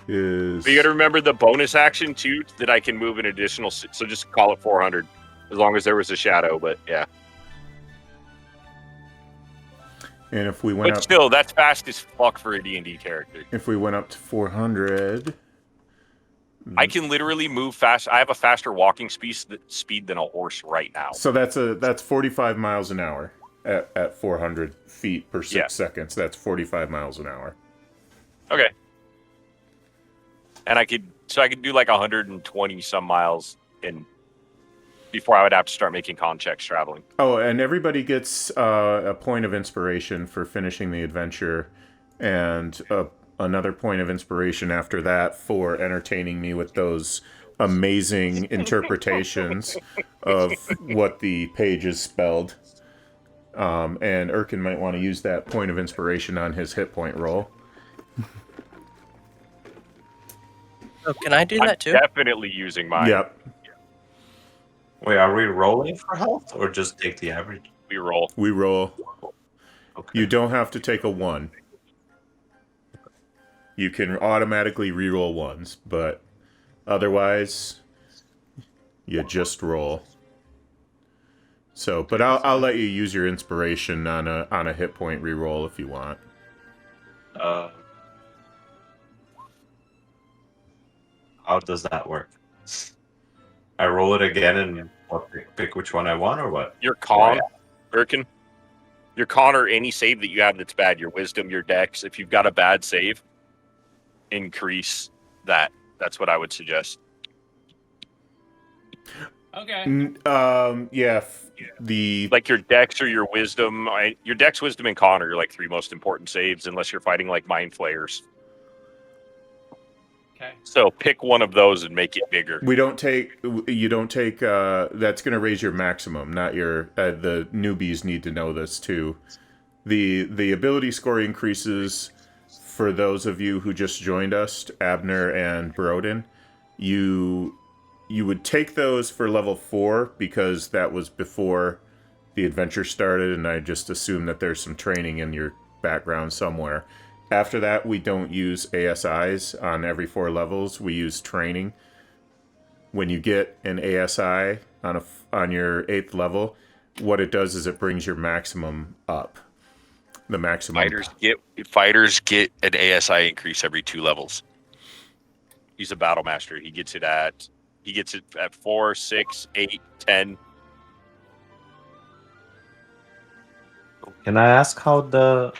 is... But you got to remember the bonus action too, that I can move an additional. So just call it 400, as long as there was a shadow. But yeah. And if we went But up... still, that's fast as fuck for a D&D character. If we went up to 400... I can literally move fast. I have a faster walking speed than a horse right now. So that's 45 miles an hour at 400 feet per 6 seconds. That's 45 miles an hour. Okay. And I could do like 120 some miles before I would have to start making con checks traveling. Oh, and everybody gets a point of inspiration for finishing the adventure, and another point of inspiration after that for entertaining me with those amazing interpretations of what the pages spelled. And Urcan might want to use that point of inspiration on his hit point roll. Oh, can I do that too? Definitely using mine. Yep. Wait, are we rolling for health or just take the average? We roll. We roll. Okay. You don't have to take a 1. You can automatically reroll ones, but otherwise, you just roll. So, but I'll let you use your inspiration on a hit point reroll if you want. How does that work? I roll it again and pick which one I want, or what? Your con, Urcan. Your con or any save that you have that's bad. Your wisdom, your dex. If you've got a bad save, increase that. That's what I would suggest. Okay. Yeah. The Like your dex or your wisdom. Your dex, wisdom, and con are your like 3 most important saves, unless you're fighting like mind flayers. Okay. So pick one of those and make it bigger. you don't take. That's going to raise your maximum, not your. The newbies need to know this too. The ability score increases for those of you who just joined us, Abner and Broden. You would take those for level 4 because that was before the adventure started, and I just assume that there's some training in your background somewhere. After that, we don't use ASIs on every 4 levels. We use training. When you get an ASI on your 8th level, what it does is it brings your maximum up. The maximum. Fighters get an ASI increase every 2 levels. He's a battle master. He gets it at 4, 6, 8, 10. Can I ask how the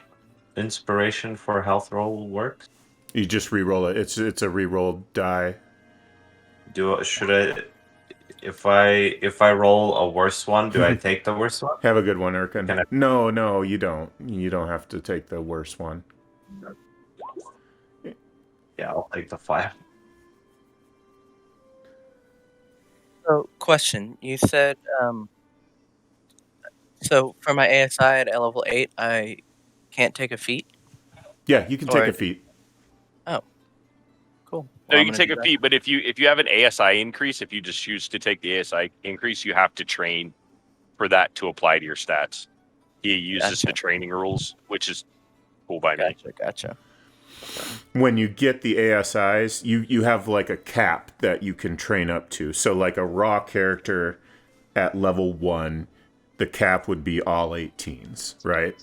inspiration for health roll works? You just re-roll it. It's a re-rolled die. If I roll a worse one, do I take the worse one? Have a good one, Urcan. Can I- No, you don't. You don't have to take the worst one. Yeah, I'll take the 5. So, question. You said, so for my ASI at level 8, I can't take a feat? Yeah, you can take a Alright. feat. Cool. No, Well, you I'm can gonna take do a that. feat, but if you have an ASI increase, if you just choose to take the ASI increase, you have to train for that to apply to your stats. He uses Gotcha. the training rules, which is cool by me. Gotcha. When you get the ASIs, you have like a cap that you can train up to. So like a raw character at level 1, the cap would be all 18s, right?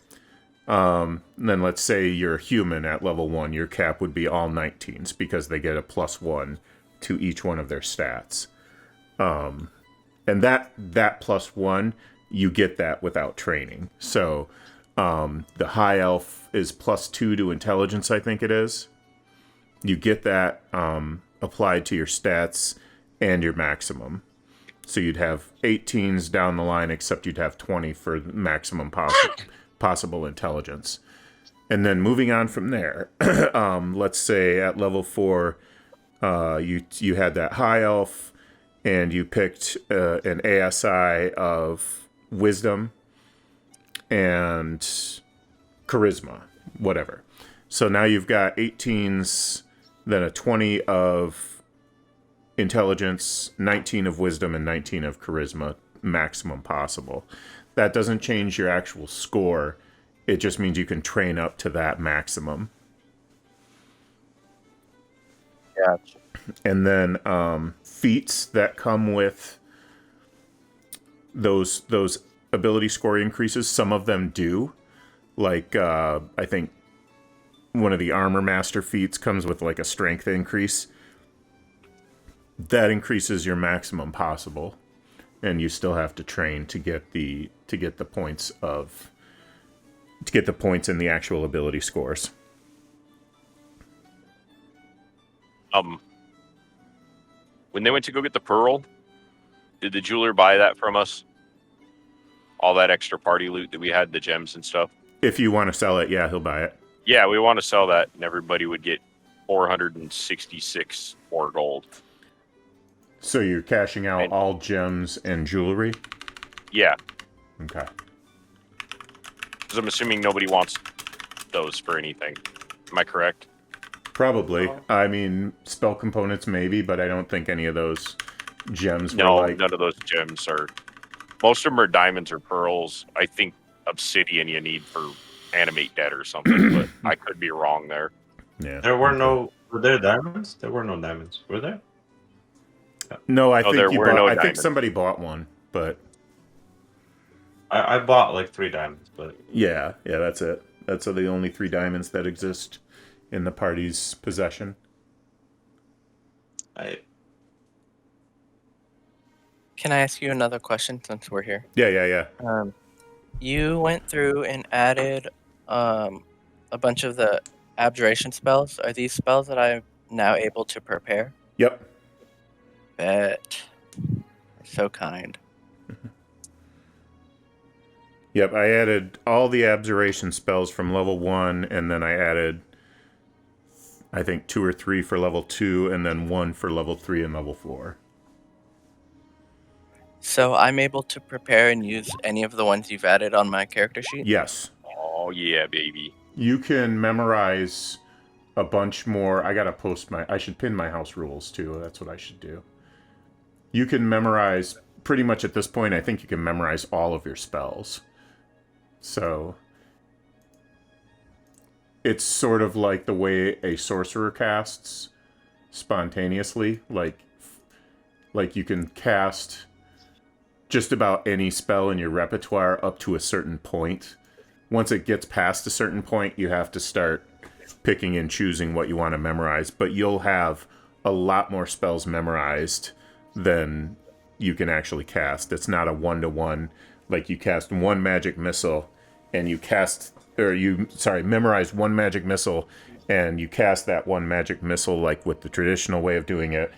Then let's say you're a human at level 1, your cap would be all 19s because they get a +1 to each one of their stats. And that +1, you get that without training. So the high elf is +2 to intelligence, I think it is. You get that applied to your stats and your maximum. So you'd have 18s down the line, except you'd have 20 for maximum possible intelligence. And then moving on from there, let's say at level 4, you had that high elf, and you picked an ASI of wisdom and charisma, whatever. So now you've got 18s, then a 20 of intelligence, 19 of wisdom, and 19 of charisma, maximum possible. That doesn't change your actual score. It just means you can train up to that maximum. Gotcha. And then feats that come with those ability score increases, some of them do. Like, I think one of the armor master feats comes with like a strength increase. That increases your maximum possible, and you still have to train to get the points in the actual ability scores. When they went to go get the pearl, did the jeweler buy that from us? All that extra party loot that we had, the gems and stuff? If you want to sell it, yeah, he'll buy it. Yeah, we want to sell that, and everybody would get 466 more gold. So you're cashing out And- all gems and jewelry? Yeah, Okay. because I'm assuming nobody wants those for anything. Am I correct? Probably. I mean, spell components maybe, but I don't think any of those gems No, were like... none of those gems are. Most of them are diamonds or pearls. I think obsidian you need for animate dead or something, but I could be wrong there. Yeah. Were there diamonds? There were no diamonds. Were there? No, I No, think there you were bought... no I think diamonds. somebody bought one, but... I bought like 3 diamonds, but Yeah, that's it. That's the only 3 diamonds that exist in the party's possession. Can I ask you another question since we're here? Yeah. You went through and added a bunch of the abjuration spells. Are these spells that I'm now able to prepare? Yep. Bet. You're so kind. Yep, I added all the abjuration spells from level 1, and then I added, I think, 2 or 3 for level 2, and then 1 for level 3 and level 4. So I'm able to prepare and use any of the ones you've added on my character sheet? Yes. Oh yeah, baby. You can memorize a bunch more. I should pin my house rules, too. That's what I should do. You can memorize, pretty much at this point, I think you can memorize all of your spells. So it's sort of like the way a sorcerer casts spontaneously. Like you can cast just about any spell in your repertoire up to a certain point. Once it gets past a certain point, you have to start picking and choosing what you want to memorize. But you'll have a lot more spells memorized than you can actually cast. It's not a 1-to-1. Like you cast one magic missile and memorize one magic missile and you cast that one magic missile like with the traditional way of doing it,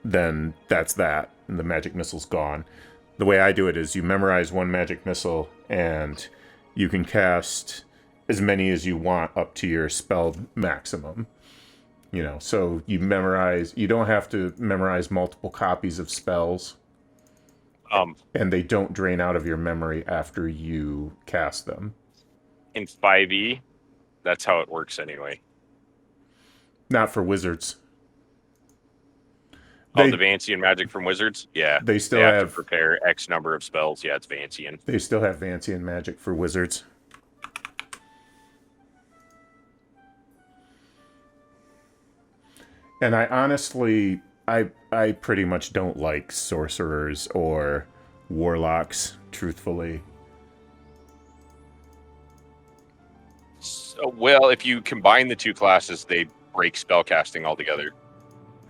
then that's that. And the magic missile's gone. The way I do it is you memorize one magic missile and you can cast as many as you want up to your spell maximum. You know, so you don't have to memorize multiple copies of spells. And they don't drain out of your memory after you cast them. In 5e, that's how it works anyway. Not for wizards. The Vancian magic from wizards? Yeah. They still have have to prepare X number of spells. Yeah, it's Vancian. They still have Vancian magic for wizards. And I honestly, I pretty much don't like sorcerers or warlocks, truthfully. So, well, if you combine the two classes, they break spellcasting altogether.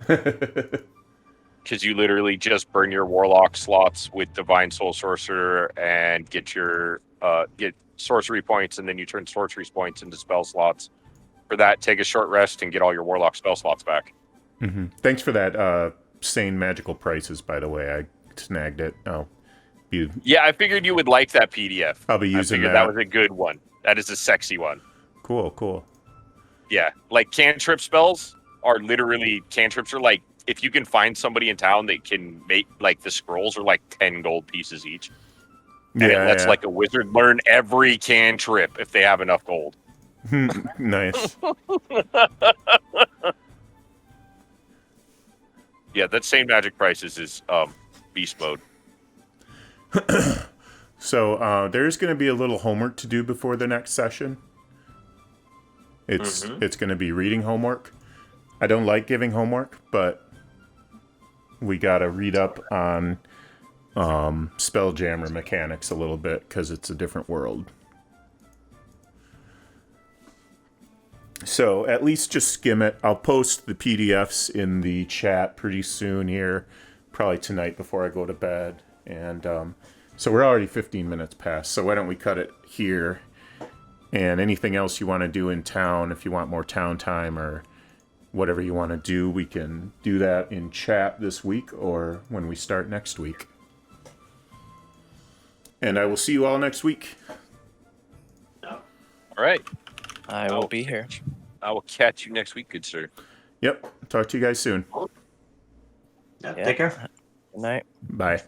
Because you literally just burn your warlock slots with divine soul sorcerer and get your get sorcery points, and then you turn sorcery points into spell slots. For that, take a short rest and get all your warlock spell slots back. Mm-hmm. Thanks for that sane magical prices, by the way. I snagged it. Yeah, I figured you would like that PDF. I'll be I using figured that was a good one. That is a sexy one. Cool. Yeah, like cantrip spells are literally cantrips are like if you can find somebody in town that can make like the scrolls are like 10 gold pieces each. And it lets like a wizard learn every cantrip if they have enough gold. Nice. Yeah, that same magic prices is beast mode. So there's going to be a little homework to do before the next session. It's going to be reading homework. I don't like giving homework, but we got to read up on Spelljammer mechanics a little bit because it's a different world. So at least just skim it. I'll post the PDFs in the chat pretty soon here, probably tonight before I go to bed. And so we're already 15 minutes past, so why don't we cut it here? And anything else you want to do in town, if you want more town time or whatever you want to do, we can do that in chat this week or when we start next week. And I will see you all next week. All right. I will be here. I will catch you next week, good sir. Yep. Talk to you guys soon. Yeah, take care. Good night. Bye.